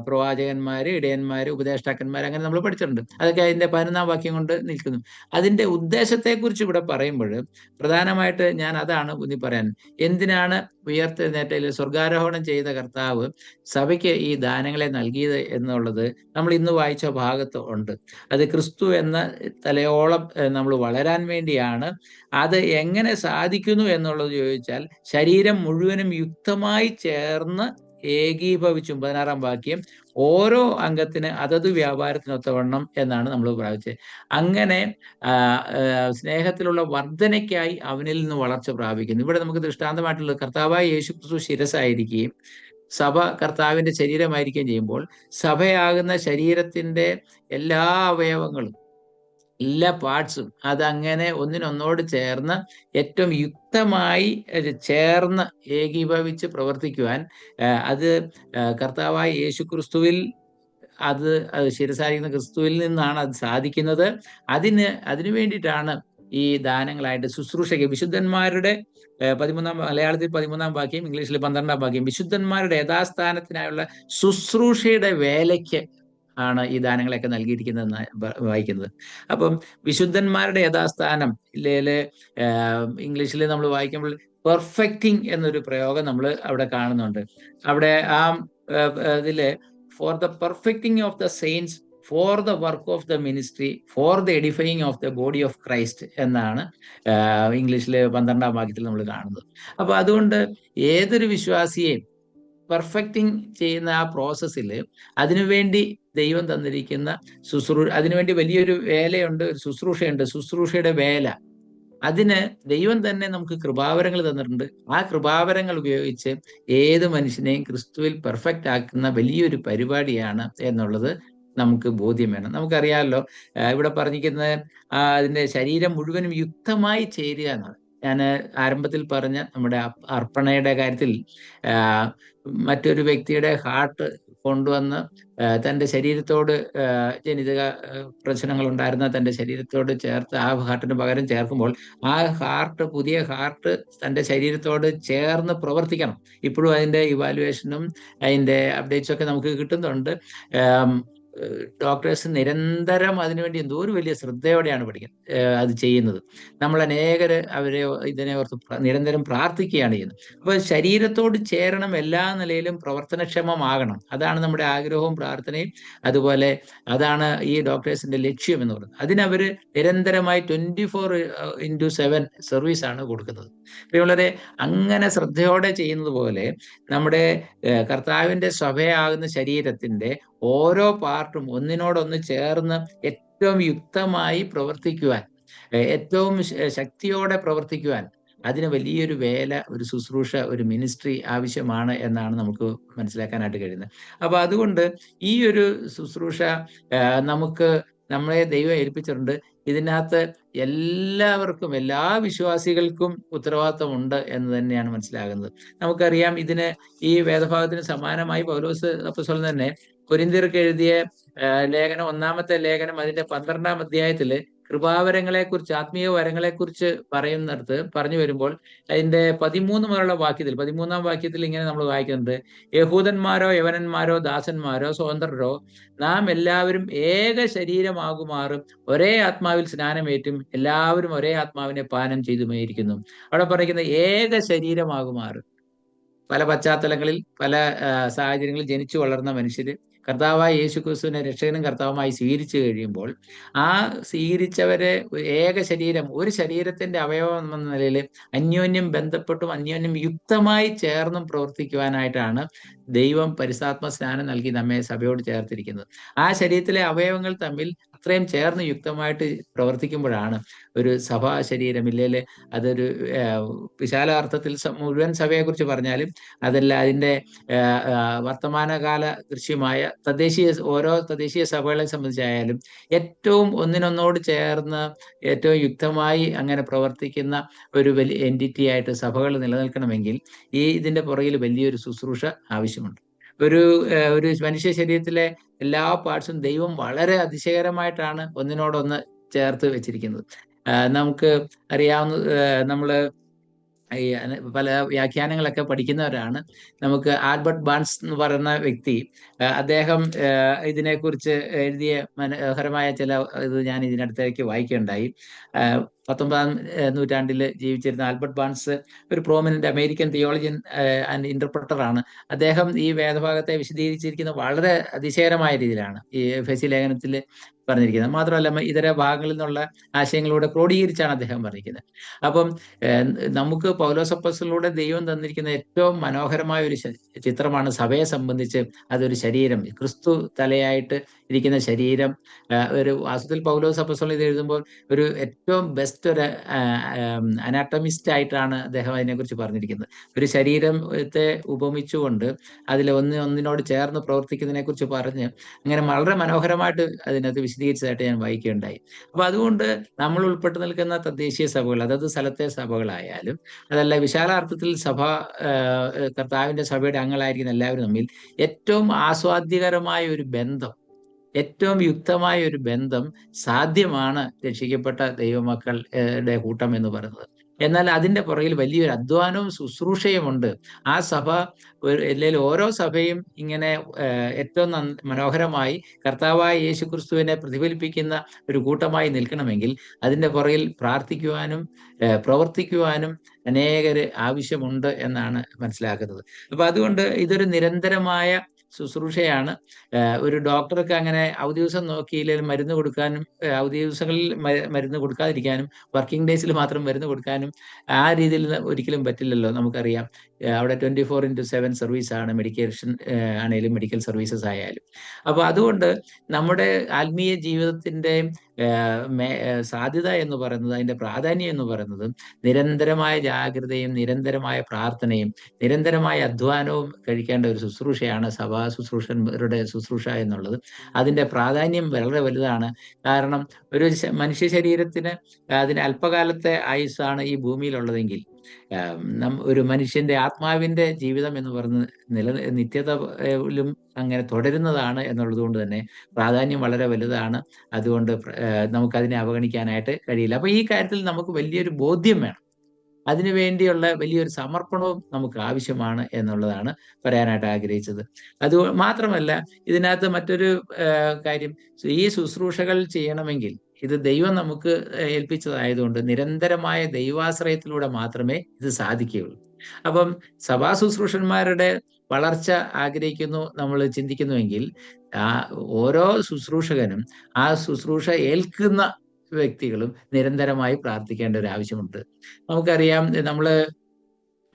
പ്രവാചകന്മാര്, ഇടയന്മാര്, ഉപദേഷ്ടാക്കന്മാർ, അങ്ങനെ നമ്മൾ പഠിച്ചിട്ടുണ്ട്. അതൊക്കെ അതിന്റെ 11-ാം വാക്യം കൊണ്ട് നിൽക്കുന്നു. അതിന്റെ ഉദ്ദേശത്തെക്കുറിച്ച് ഇവിടെ പറയുമ്പോൾ പ്രധാനമായിട്ട് ഞാൻ അതാണ് ഊന്നി പറയാൻ. എന്തിനാണ് ഉയർത്തെഴുന്നേറ്റയിൽ സ്വർഗാരോഹണം ചെയ്ത കർത്താവ് സഭയ്ക്ക് ഈ ദാനങ്ങളെ നൽകിയത് എന്നുള്ളത് നമ്മൾ ഇന്ന് വായിച്ച ഭാഗത്ത് ഉണ്ട്. അത് ക്രിസ്തു എന്ന തലയോളം നമ്മൾ വളരാൻ വേണ്ടിയാണ്. അത് എങ്ങനെ സാധിക്കുന്നു എന്നുള്ളത് ചോദിച്ചാൽ ശരീരം മുഴുവനും യുക്തമായി ചേർന്ന് ഏകീഭവിച്ചും 16-ാം വാക്യം ഓരോ അംഗത്തിന് അതത് വ്യാപാരത്തിനൊത്തവണ്ണം എന്നാണ് നമ്മൾ പ്രാപിച്ചത്. അങ്ങനെ സ്നേഹത്തിലുള്ള വർധനയ്ക്കായി അവനിൽ നിന്ന് വളർച്ച പ്രാപിക്കുന്നു. ഇവിടെ നമുക്ക് ദൃഷ്ടാന്തമായിട്ടുള്ളത് കർത്താവായ യേശു ക്രിസ്തു ശിരസ്സായിരിക്കുകയും സഭ കർത്താവിന്റെ ശരീരമായിരിക്കുകയും ചെയ്യുമ്പോൾ സഭയാകുന്ന ശരീരത്തിന്റെ എല്ലാ അവയവങ്ങളും, എല്ലാ പാർട്സും അതങ്ങനെ ഒന്നിനൊന്നോട് ചേർന്ന് ഏറ്റവും യുക്തമായി ചേർന്ന് ഏകീഭവിച്ച് പ്രവർത്തിക്കുവാൻ അത് കർത്താവായ യേശു ക്രിസ്തുവിൽ അത് ശിരസായിരിക്കുന്ന ക്രിസ്തുവിൽ നിന്നാണ് അത് സാധിക്കുന്നത്. അതിനു വേണ്ടിയിട്ടാണ് ഈ ദാനങ്ങളായിട്ട് ശുശ്രൂഷയ്ക്ക് വിശുദ്ധന്മാരുടെ മലയാളത്തിൽ 13-ാം വാക്യം, ഇംഗ്ലീഷിൽ 12-ാം വാക്യം, വിശുദ്ധന്മാരുടെ യഥാസ്ഥാനത്തിനായുള്ള ശുശ്രൂഷയുടെ വേലയ്ക്ക് ആണ് ഈ ദാനങ്ങളൊക്കെ നൽകിയിരിക്കുന്നതെന്ന് വായിക്കുന്നത്. അപ്പം വിശുദ്ധന്മാരുടെ യഥാസ്ഥാനം ഇംഗ്ലീഷിൽ നമ്മൾ വായിക്കുമ്പോൾ പെർഫെക്റ്റിംഗ് എന്നൊരു പ്രയോഗം നമ്മൾ അവിടെ കാണുന്നുണ്ട്. അവിടെ ഇതില് for the perfecting of the saints, for the work of the ministry, for the edifying of the body of Christ എന്നാണ് ഇംഗ്ലീഷിലെ 12-ാം വാക്യത്തിൽ നമ്മൾ കാണുന്നത്. അപ്പൊ അതുകൊണ്ട് ഏതൊരു വിശ്വാസിയെയും പെർഫെക്റ്റിംഗ് ചെയ്യുന്ന ആ പ്രോസസ്സിൽ അതിനുവേണ്ടി ദൈവം തന്നിരിക്കുന്ന അതിനുവേണ്ടി വലിയൊരു വേലയുണ്ട്, ഒരു ശുശ്രൂഷയുണ്ട്. ശുശ്രൂഷയുടെ വേല, അതിന് ദൈവം തന്നെ നമുക്ക് കൃപാവരങ്ങൾ തന്നിട്ടുണ്ട്. ആ കൃപാവരങ്ങൾ ഉപയോഗിച്ച് ഏത് മനുഷ്യനെയും ക്രിസ്തുവിൽ പെർഫെക്റ്റ് ആക്കുന്ന വലിയൊരു പരിപാടിയാണ് എന്നുള്ളത് നമുക്ക് ബോധ്യം വേണം. നമുക്കറിയാമല്ലോ, ഇവിടെ പറഞ്ഞിരിക്കുന്നത് അതിന്റെ ശരീരം മുഴുവനും യുക്തമായി ചേരുക എന്നാണ്. ഞാൻ ആരംഭത്തിൽ പറഞ്ഞ നമ്മുടെ അർപ്പണയുടെ കാര്യത്തിൽ മറ്റൊരു വ്യക്തിയുടെ ഹാർട്ട് കൊണ്ടുവന്ന് തൻ്റെ ശരീരത്തോട് ജനിതക പ്രശ്നങ്ങൾ ഉണ്ടായിരുന്ന തൻ്റെ ശരീരത്തോട് ചേർത്ത് ആ ഹാർട്ടിന് പകരം ചേർക്കുമ്പോൾ ആ പുതിയ ഹാർട്ട് തൻ്റെ ശരീരത്തോട് ചേർന്ന് പ്രവർത്തിക്കണം. ഇപ്പോഴും അതിൻ്റെ ഇവാലുവേഷനും അതിൻ്റെ അപ്ഡേറ്റ്സും ഒക്കെ നമുക്ക് കിട്ടുന്നുണ്ട്. ഡോക്ടേഴ്സ് നിരന്തരം അതിനുവേണ്ടി എന്തോ ഒരു വലിയ ശ്രദ്ധയോടെയാണ് അത് ചെയ്യുന്നത്. നമ്മൾ അനേകര് ഇതിനെ ഓർത്ത് നിരന്തരം പ്രാർത്ഥിക്കുകയാണ് ചെയ്യുന്നത്. അപ്പൊ ശരീരത്തോട് ചേരണം, എല്ലാ നിലയിലും പ്രവർത്തനക്ഷമമാകണം. അതാണ് നമ്മുടെ ആഗ്രഹവും പ്രാർത്ഥനയും. അതുപോലെ അതാണ് ഈ ഡോക്ടേഴ്സിന്റെ ലക്ഷ്യം എന്ന് പറയുന്നത്. അതിനവര് നിരന്തരമായി 24/7 സർവീസ് ആണ് കൊടുക്കുന്നത്. വളരെ അങ്ങനെ ശ്രദ്ധയോടെ ചെയ്യുന്നത് പോലെ നമ്മുടെ കർത്താവിന്റെ സഭയാകുന്ന ശരീരത്തിന്റെ ഓരോ പാർട്ടും ഒന്നിനോടൊന്ന് ചേർന്ന് ഏറ്റവും യുക്തമായി പ്രവർത്തിക്കുവാൻ, ഏറ്റവും ശക്തിയോടെ പ്രവർത്തിക്കുവാൻ അതിന് വലിയൊരു വേല, ഒരു ശുശ്രൂഷ, ഒരു മിനിസ്ട്രി ആവശ്യമാണ് എന്നാണ് നമുക്ക് മനസ്സിലാക്കാനായിട്ട് കഴിയുന്നത്. അപ്പൊ അതുകൊണ്ട് ഈ ഒരു ശുശ്രൂഷ നമ്മളെ ദൈവം ഏൽപ്പിച്ചിട്ടുണ്ട്. ഇതിനകത്ത് എല്ലാവർക്കും, എല്ലാ വിശ്വാസികൾക്കും ഉത്തരവാദിത്വം ഉണ്ട് എന്ന് തന്നെയാണ് മനസ്സിലാകുന്നത്. നമുക്കറിയാം, ഈ വേദഭാഗത്തിന് സമാനമായി പൗലോസ് അപ്പോസ്തലൻ തന്നെ കൊരിന്ത്യർക്ക് എഴുതിയ ലേഖനം, 1-ാമത്തെ ലേഖനം, അതിന്റെ 12-ാം അധ്യായത്തില് കൃപാവരങ്ങളെക്കുറിച്ച്, ആത്മീയ വരങ്ങളെക്കുറിച്ച് പറഞ്ഞു വരുമ്പോൾ അതിന്റെ 13 മുതലുള്ള വാക്യത്തിൽ, 13-ാം വാക്യത്തിൽ ഇങ്ങനെ നമ്മൾ വായിക്കുന്നുണ്ട്: യഹൂദന്മാരോ യവനന്മാരോ ദാസന്മാരോ സ്വതന്ത്രരോ നാം എല്ലാവരും ഏക ശരീരമാകുമാറും ഒരേ ആത്മാവിൽ സ്നാനമേറ്റും എല്ലാവരും ഒരേ ആത്മാവിനെ പാനം ചെയ്തുമേയിരിക്കുന്നു. അവിടെ പറയുന്നത് ഏക ശരീരമാകുമാറും. പല പശ്ചാത്തലങ്ങളിൽ, പല സാഹചര്യങ്ങളിൽ ജനിച്ചു വളർന്ന മനുഷ്യര് കർത്താവായ യേശു ക്രിസ്തുവിനെ രക്ഷകനും കർത്താവുമായി സ്വീകരിച്ചു കഴിയുമ്പോൾ ആ സ്വീകരിച്ചവരെ ഏക ശരീരം, ഒരു ശരീരത്തിന്റെ അവയവം എന്ന നിലയിൽ അന്യോന്യം ബന്ധപ്പെട്ടും അന്യോന്യം യുക്തമായി ചേർന്നും പ്രവർത്തിക്കുവാനായിട്ടാണ് ദൈവം പരിശുദ്ധാത്മ സ്നാനം നൽകി നമ്മെ സഭയോട് ചേർത്തിരിക്കുന്നത്. ആ ശരീരത്തിലെ അവയവങ്ങൾ തമ്മിൽ അത്രയും ചേർന്ന് യുക്തമായിട്ട് പ്രവർത്തിക്കുമ്പോഴാണ് ഒരു സഭാ ശരീരം. ഇല്ലേല് അതൊരു വിശാലാർത്ഥത്തിൽ മുഴുവൻ സഭയെക്കുറിച്ച് പറഞ്ഞാലും അതല്ല അതിൻ്റെ വർത്തമാനകാല ദൃശ്യമായ ഓരോ തദ്ദേശീയ സഭകളെ സംബന്ധിച്ചായാലും ഏറ്റവും ഒന്നിനൊന്നോട് ചേർന്ന് ഏറ്റവും യുക്തമായി അങ്ങനെ പ്രവർത്തിക്കുന്ന ഒരു വലിയ എൻറ്റിറ്റി ആയിട്ട് സഭകൾ നിലനിൽക്കണമെങ്കിൽ ഇതിന്റെ പുറകിൽ വലിയൊരു ശുശ്രൂഷ ആവശ്യമുണ്ട്. ഒരു മനുഷ്യ ശരീരത്തിലെ എല്ലാ പാർട്സും ദൈവം വളരെ അതിശയകരമായിട്ടാണ് ഒന്നിനോടൊന്ന് ചേർത്ത് വെച്ചിരിക്കുന്നത്. നമുക്ക് അറിയാവുന്ന നമ്മള് ഈ പല വ്യാഖ്യാനങ്ങളൊക്കെ പഠിക്കുന്നവരാണ്. നമുക്ക് ആൽബർട്ട് ബാൺസ് എന്ന് പറയുന്ന വ്യക്തി, അദ്ദേഹം ഇതിനെക്കുറിച്ച് എഴുതിയ മനോഹരമായ ചില ഇത് ഞാൻ ഇതിനടുത്തേക്ക് വായിക്കുകയുണ്ടായി. 19-ാം നൂറ്റാണ്ടിൽ ജീവിച്ചിരുന്ന ആൽബർട്ട് ബാൺസ് ഒരു പ്രോമിനന്റ് അമേരിക്കൻ തിയോളജിയൻ ആൻഡ് ഇന്റർപ്രട്ടറാണ്. അദ്ദേഹം ഈ വേദഭാഗത്തെ വിശദീകരിച്ചിരിക്കുന്നത് വളരെ അതിശയകരമായ രീതിയിലാണ് ഈ എഫെസി ലേഖനത്തിൽ പറഞ്ഞിരിക്കുന്നത്. മാത്രമല്ല ഇതര ഭാഗങ്ങളിൽ നിന്നുള്ള ആശയങ്ങളൂടെ ക്രോഡീകരിച്ചാണ് അദ്ദേഹം പറഞ്ഞിരിക്കുന്നത്. അപ്പം നമുക്ക് പൗലോസ് അപ്പോസ്തലനിലൂടെ ദൈവം തന്നിരിക്കുന്ന ഏറ്റവും മനോഹരമായ ഒരു ചിത്രമാണ് സഭയെ സംബന്ധിച്ച്. അതൊരു ശരീരം, ക്രിസ്തു തലയായിട്ട് ഇരിക്കുന്ന ശരീരം. ഒരു വാസ്തവത്തിൽ പൗലോസ് അപ്പോസ്തലൻ ഇത് എഴുതുമ്പോൾ ഒരു ഏറ്റവും ബെസ്റ്റ് ഒരു അനാട്ടമിസ്റ്റ് ആയിട്ടാണ് അദ്ദേഹം അതിനെക്കുറിച്ച് പറഞ്ഞിരിക്കുന്നത്. ഒരു ശരീരത്തെ ഉപമിച്ചുകൊണ്ട് അതിൽ ഒന്നിനോട് ചേർന്ന് പ്രവർത്തിക്കുന്നതിനെ കുറിച്ച് പറഞ്ഞ് അങ്ങനെ വളരെ മനോഹരമായിട്ട് അതിനകത്ത് വിശദീകരിച്ചതായിട്ട് ഞാൻ വായിക്കുകയുണ്ടായി. അപ്പൊ അതുകൊണ്ട് നമ്മൾ ഉൾപ്പെട്ട് നിൽക്കുന്ന തദ്ദേശീയ സഭകൾ, അതത് സ്ഥലത്തെ സഭകളായാലും അതല്ല വിശാലാർത്ഥത്തിൽ കർത്താവിന്റെ സഭയുടെ അംഗങ്ങളായിരിക്കുന്ന എല്ലാവരും തമ്മിൽ ഏറ്റവും ആസ്വാദ്യകരമായ ഒരു ബന്ധം, ഏറ്റവും യുക്തമായ ഒരു ബന്ധം സാധ്യമാണ് രക്ഷിക്കപ്പെട്ട ദൈവമക്കളുടെ കൂട്ടം എന്ന് പറയുന്നത്. എന്നാൽ അതിന്റെ പുറകിൽ വലിയൊരു അധ്വാനവും ശുശ്രൂഷയുമുണ്ട്. ആ സഭ അല്ലെങ്കിൽ ഓരോ സഭയും ഇങ്ങനെ ഏറ്റവും മനോഹരമായി കർത്താവായ യേശു ക്രിസ്തുവിനെ പ്രതിഫലിപ്പിക്കുന്ന ഒരു കൂട്ടമായി നിൽക്കണമെങ്കിൽ അതിന്റെ പുറകിൽ പ്രാർത്ഥിക്കുവാനും പ്രവർത്തിക്കുവാനും അനേകര് ആവശ്യമുണ്ട് എന്നാണ് മനസ്സിലാക്കുന്നത്. അപ്പൊ അതുകൊണ്ട് ഇതൊരു നിരന്തരമായ ശുശ്രൂഷയാണ്. ഒരു ഡോക്ടർക്ക് അങ്ങനെ അവധി ദിവസം നോക്കിയില്ലെങ്കിൽ മരുന്ന് കൊടുക്കാനും, അവധി ദിവസങ്ങളിൽ മരുന്ന് കൊടുക്കാതിരിക്കാനും, വർക്കിംഗ് ഡേയ്സിൽ മാത്രം മരുന്ന് കൊടുക്കാനും ആ രീതിയിൽ ഒരിക്കലും പറ്റില്ലല്ലോ. നമുക്കറിയാം അവിടെ 24/7 സർവീസാണ്, മെഡിക്കേഷൻ ആണെങ്കിലും മെഡിക്കൽ സർവീസസ് ആയാലും. അപ്പൊ അതുകൊണ്ട് നമ്മുടെ ആത്മീയ ജീവിതത്തിന്റെ സാധ്യത എന്ന് പറയുന്നത്, അതിന്റെ പ്രാധാന്യം എന്ന് പറയുന്നത് നിരന്തരമായ ജാഗ്രതയും നിരന്തരമായ പ്രാർത്ഥനയും നിരന്തരമായ അധ്വാനവും കഴിക്കേണ്ട ഒരു ശുശ്രൂഷയാണ് സഭാ ശുശ്രൂഷകരുടെ ശുശ്രൂഷ എന്നുള്ളത്. അതിന്റെ പ്രാധാന്യം വളരെ വലുതാണ്. കാരണം ഒരു മനുഷ്യ ശരീരത്തിന് അതിന് അല്പകാലത്തെ ആയുസ്സാണ് ഈ ഭൂമിയിലുള്ളതെങ്കിൽ ഒരു മനുഷ്യന്റെ ആത്മാവിന്റെ ജീവിതം എന്ന് പറയുന്നത് നിത്യതയിലും അങ്ങനെ തുടരുന്നതാണ് എന്നുള്ളത് കൊണ്ട് തന്നെ പ്രാധാന്യം വളരെ വലുതാണ്. അതുകൊണ്ട് നമുക്കതിനെ അവഗണിക്കാനായിട്ട് കഴിയില്ല. അപ്പൊ ഈ കാര്യത്തിൽ നമുക്ക് വലിയൊരു ബോധ്യം വേണം. അതിനു വേണ്ടിയുള്ള വലിയൊരു സമർപ്പണവും നമുക്ക് ആവശ്യമാണ് എന്നുള്ളതാണ് പറയാനായിട്ട് ആഗ്രഹിച്ചത്. അത് മാത്രമല്ല, ഇതിനകത്ത് മറ്റൊരു കാര്യം, ഈ ശുശ്രൂഷകൾ ചെയ്യണമെങ്കിൽ ഇത് ദൈവം നമുക്ക് ഏൽപ്പിച്ചതായതുകൊണ്ട് നിരന്തരമായ ദൈവാശ്രയത്തിലൂടെ മാത്രമേ ഇത് സാധിക്കുകയുള്ളൂ. അപ്പം സഭാ ശുശ്രൂഷന്മാരുടെ വളർച്ച ആഗ്രഹിക്കുന്നു നമ്മൾ ചിന്തിക്കുന്നുവെങ്കിൽ ഓരോ ശുശ്രൂഷകനും ആ ശുശ്രൂഷ ഏൽക്കുന്ന വ്യക്തികളും നിരന്തരമായി പ്രാർത്ഥിക്കേണ്ട ഒരു ആവശ്യമുണ്ട്. നമുക്കറിയാം, നമ്മള്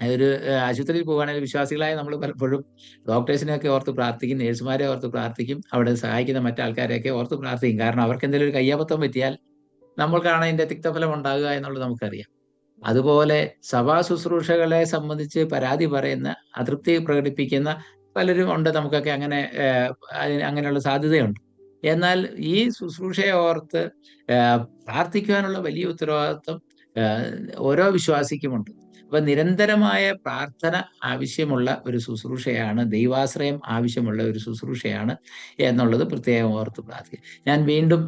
ഒരു ആശുപത്രിയിൽ പോകുകയാണെങ്കിൽ വിശ്വാസികളായ നമ്മൾ പലപ്പോഴും ഡോക്ടേഴ്സിനെയൊക്കെ ഓർത്ത് പ്രാർത്ഥിക്കും, നേഴ്സുമാരെ ഓർത്ത് പ്രാർത്ഥിക്കും, അവിടെ സഹായിക്കുന്ന മറ്റാൾക്കാരെയൊക്കെ ഓർത്ത് പ്രാർത്ഥിക്കും. കാരണം അവർക്ക് എന്തെങ്കിലും ഒരു കയ്യബദ്ധം പറ്റിയാൽ നമ്മൾക്കാണ് അതിന്റെ തിക്തഫലം ഉണ്ടാകുക എന്നുള്ളത് നമുക്കറിയാം. അതുപോലെ സഭാ ശുശ്രൂഷകളെ സംബന്ധിച്ച് പരാതി പറയുന്ന, അതൃപ്തി പ്രകടിപ്പിക്കുന്ന പലരും ഉണ്ട്. നമുക്കൊക്കെ അങ്ങനെയുള്ള സാധ്യതയുണ്ട്. എന്നാൽ ഈ ശുശ്രൂഷയെ ഓർത്ത് പ്രാർത്ഥിക്കുവാനുള്ള വലിയ ഉത്തരവാദിത്വം ഓരോ വിശ്വാസിക്കുമുണ്ട്. അപ്പൊ നിരന്തരമായ പ്രാർത്ഥന ആവശ്യമുള്ള ഒരു ശുശ്രൂഷയാണ്, ദൈവാശ്രയം ആവശ്യമുള്ള ഒരു ശുശ്രൂഷയാണ് എന്നുള്ളത് പ്രത്യേകം ഓർത്ത് പ്രാർത്ഥിക്കുക. ഞാൻ വീണ്ടും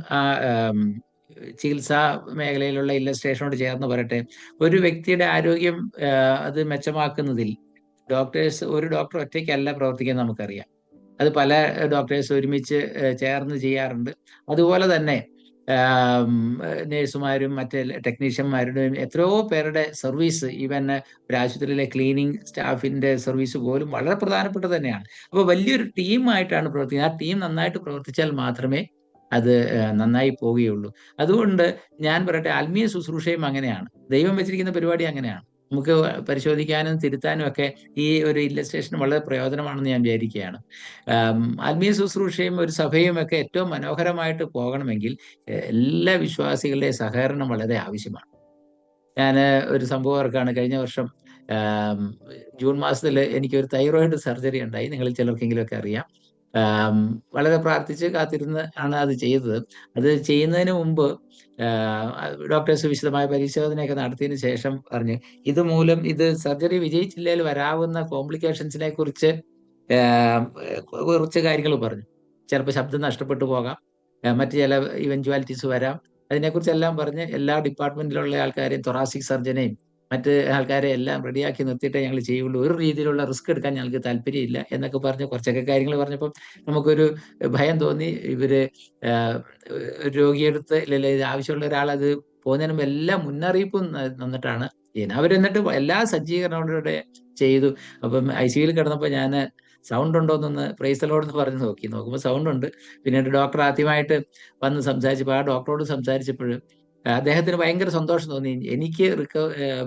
ചികിത്സാ മേഖലയിലുള്ള ഇല്ലസ്ട്രേഷനോട് ചേർന്ന് പറയട്ടെ. ഒരു വ്യക്തിയുടെ ആരോഗ്യം അത് മെച്ചമാക്കുന്നതിൽ ഒരു ഡോക്ടർ ഒറ്റയ്ക്കല്ല പ്രവർത്തിക്കുന്നത്, നമുക്കറിയാം. അത് പല ഡോക്ടേഴ്സ് ഒരുമിച്ച് ചേർന്ന് ചെയ്യാറുണ്ട്. അതുപോലെ തന്നെ നേഴ്സുമാരും മറ്റ് ടെക്നീഷ്യന്മാരുടെയും എത്രയോ പേരുടെ സർവീസ്, ഈവൻ ഒരു ആശുപത്രിയിലെ ക്ലീനിങ് സ്റ്റാഫിന്റെ സർവീസ് പോലും വളരെ പ്രധാനപ്പെട്ടത് തന്നെയാണ്. അപ്പോൾ വലിയൊരു ടീമായിട്ടാണ് പ്രവർത്തിക്കുന്നത്. ആ ടീം നന്നായിട്ട് പ്രവർത്തിച്ചാൽ മാത്രമേ അത് നന്നായി പോവുകയുള്ളൂ. അതുകൊണ്ട് ഞാൻ പറയട്ടെ, ആത്മീയ ശുശ്രൂഷയും അങ്ങനെയാണ്, ദൈവം വെച്ചിരിക്കുന്ന പരിപാടി അങ്ങനെയാണ്. നമുക്ക് പരിശോധിക്കാനും തിരുത്താനും ഒക്കെ ഈ ഒരു ഇല്ലസ്ട്രേഷൻ വളരെ പ്രയോജനമാണെന്ന് ഞാൻ വിചാരിക്കുകയാണ്. ആത്മീയ ശുശ്രൂഷയും ഒരു സഭയും ഒക്കെ ഏറ്റവും മനോഹരമായിട്ട് പോകണമെങ്കിൽ എല്ലാ വിശ്വാസികളുടെയും സഹകരണം വളരെ ആവശ്യമാണ്. ഞാൻ ഒരു സംഭവം ഓർക്കാണ്. കഴിഞ്ഞ വർഷം ആം, ജൂൺ മാസത്തിൽ എനിക്കൊരു തൈറോയിഡ് സർജറി ഉണ്ടായി. നിങ്ങളിൽ ചിലർക്കെങ്കിലും ഒക്കെ അറിയാം. ആം, വളരെ പ്രാർത്ഥിച്ച് കാത്തിരുന്ന് ആണ് അത് ചെയ്തത്. അത് ചെയ്യുന്നതിന് മുമ്പ് ഡോക്ടേഴ്സ് വിശദമായ പരിശോധനയൊക്കെ നടത്തിയതിനു ശേഷം പറഞ്ഞു, ഇതുമൂലം ഇത് സർജറി വിജയിച്ചില്ലെങ്കിൽ വരാവുന്ന കോംപ്ലിക്കേഷൻസിനെ കുറിച്ച് ആം, കുറച്ച് കാര്യങ്ങൾ പറഞ്ഞു. ചിലപ്പോൾ ശബ്ദം നഷ്ടപ്പെട്ടു പോകാം, മറ്റ് ചില ഇവഞ്ച്വാലിറ്റീസ് വരാം. അതിനെക്കുറിച്ചെല്ലാം പറഞ്ഞ് എല്ലാ ഡിപ്പാർട്ട്മെന്റിലുള്ള ആൾക്കാരെയും, തൊറാസിക് സർജനെയും മറ്റ് ആൾക്കാരെ എല്ലാം റെഡിയാക്കി നിർത്തിയിട്ടേ ഞങ്ങൾ ചെയ്യുള്ളൂ, ഒരു രീതിയിലുള്ള റിസ്ക് എടുക്കാൻ ഞങ്ങൾക്ക് താല്പര്യമില്ല എന്നൊക്കെ പറഞ്ഞ് കുറച്ചൊക്കെ കാര്യങ്ങൾ പറഞ്ഞപ്പോൾ നമുക്കൊരു ഭയം തോന്നി. ഇവര് രോഗിയെടുത്ത് ഇല്ലല്ലേ, ഇത് ആവശ്യമുള്ള ഒരാൾ അത് പോകുന്നതിന് മുമ്പ് എല്ലാ മുന്നറിയിപ്പും തന്നിട്ടാണ് ചെയ്യുന്നത്. അവരെന്നിട്ട് എല്ലാ സജ്ജീകരണങ്ങളോടെ ചെയ്തു. അപ്പം ICUയിൽ കിടന്നപ്പോൾ ഞാൻ സൗണ്ട് ഉണ്ടോ എന്നൊന്ന് പ്രൈസ് ദി ലോർഡ് എന്ന് പറഞ്ഞ് നോക്കി. നോക്കുമ്പോൾ സൗണ്ട് ഉണ്ട്. പിന്നീട് ഡോക്ടർ ആദ്യമായിട്ട് വന്ന് സംസാരിച്ചപ്പോൾ ആ ഡോക്ടറോട് സംസാരിച്ചപ്പോൾ അദ്ദേഹത്തിന് ഭയങ്കര സന്തോഷം തോന്നി. എനിക്ക്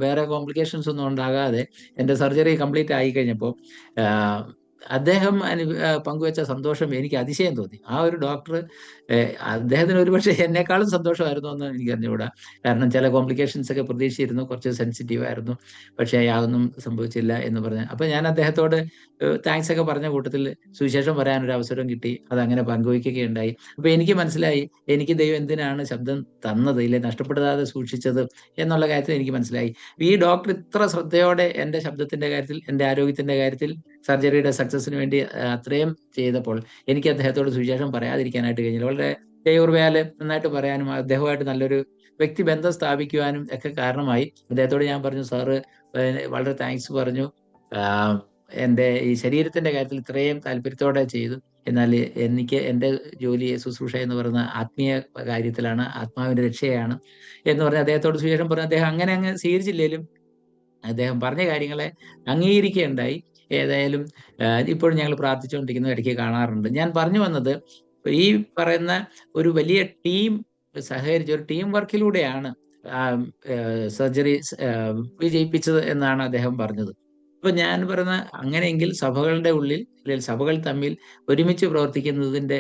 വേറെ കോംപ്ലിക്കേഷൻസ് ഒന്നും ഉണ്ടാകാതെ എൻ്റെ സർജറി കംപ്ലീറ്റ് ആയി കഴിഞ്ഞപ്പോൾ അദ്ദേഹം പങ്കുവെച്ച സന്തോഷം എനിക്ക് അതിശയം തോന്നി. ആ ഒരു ഡോക്ടർ, അദ്ദേഹത്തിന് ഒരുപക്ഷെ എന്നെക്കാളും സന്തോഷമായിരുന്നു എന്ന് എനിക്ക് അറിഞ്ഞുകൂടാ. കാരണം ചില കോംപ്ലിക്കേഷൻസ് ഒക്കെ പ്രതീക്ഷിച്ചിരുന്നു, കുറച്ച് സെൻസിറ്റീവ് ആയിരുന്നു, പക്ഷേ യാതൊന്നും സംഭവിച്ചില്ല എന്ന് പറഞ്ഞ്. അപ്പം ഞാൻ അദ്ദേഹത്തോട് താങ്ക്സ് ഒക്കെ പറഞ്ഞ കൂട്ടത്തിൽ സുവിശേഷം പറയാനൊരു അവസരം കിട്ടി. അതങ്ങനെ പങ്കുവയ്ക്കുകയുണ്ടായി. അപ്പൊ എനിക്ക് മനസ്സിലായി, എനിക്ക് ദൈവം എന്തിനാണ് ശബ്ദം തന്നത്, ഇല്ലെ നഷ്ടപ്പെടുത്താതെ സൂക്ഷിച്ചത് എന്നുള്ള കാര്യത്തിൽ എനിക്ക് മനസ്സിലായി. ഈ ഡോക്ടർ ഇത്ര ശ്രദ്ധയോടെ എൻ്റെ ശബ്ദത്തിന്റെ കാര്യത്തിൽ, എൻ്റെ ആരോഗ്യത്തിന്റെ കാര്യത്തിൽ, സർജറിയുടെ സക്സസിന് വേണ്ടി അത്രയും ചെയ്തപ്പോൾ എനിക്ക് അദ്ദേഹത്തോട് സുവിശേഷം പറയാതിരിക്കാനായിട്ട് കഴിഞ്ഞില്ല. വളരെ ദൈവകൃപയാൽ നന്നായിട്ട് പറയാനും അദ്ദേഹവുമായിട്ട് നല്ലൊരു വ്യക്തിബന്ധം സ്ഥാപിക്കുവാനും ഒക്കെ കാരണമായി. അദ്ദേഹത്തോട് ഞാൻ പറഞ്ഞു, സാറ് വളരെ താങ്ക്സ് പറഞ്ഞു, എൻ്റെ ഈ ശരീരത്തിന്റെ കാര്യത്തിൽ ഇത്രയും താല്പര്യത്തോടെ ചെയ്തു, എന്നാൽ എനിക്ക് എൻ്റെ ജോലി ശുശ്രൂഷ എന്ന് പറയുന്ന ആത്മീയ കാര്യത്തിലാണ്, ആത്മാവിന്റെ രക്ഷയാണ് എന്ന് പറഞ്ഞ് അദ്ദേഹത്തോട് സുവിശേഷം പറഞ്ഞു. അദ്ദേഹം അങ്ങനെ അങ്ങ് സ്വീകരിച്ചില്ലേലും അദ്ദേഹം പറഞ്ഞ കാര്യങ്ങളെ അംഗീകരിക്കുകയുണ്ടായി. ഏതായാലും ഇപ്പോഴും ഞങ്ങൾ പ്രാർത്ഥിച്ചുകൊണ്ടിരിക്കുന്നു, ഇടയ്ക്ക് കാണാറുണ്ട്. ഞാൻ പറഞ്ഞു വന്നത്, ഈ പറയുന്ന ഒരു വലിയ ടീം സഹകരിച്ച് ഒരു ടീം വർക്കിലൂടെയാണ് സർജറി വിജയിപ്പിച്ചത് എന്നാണ് അദ്ദേഹം പറഞ്ഞത്. അപ്പൊ ഞാൻ പറയുന്ന, അങ്ങനെയെങ്കിൽ സഭകളുടെ ഉള്ളിൽ, അല്ലെങ്കിൽ സഭകൾ തമ്മിൽ ഒരുമിച്ച് പ്രവർത്തിക്കുന്നതിന്റെ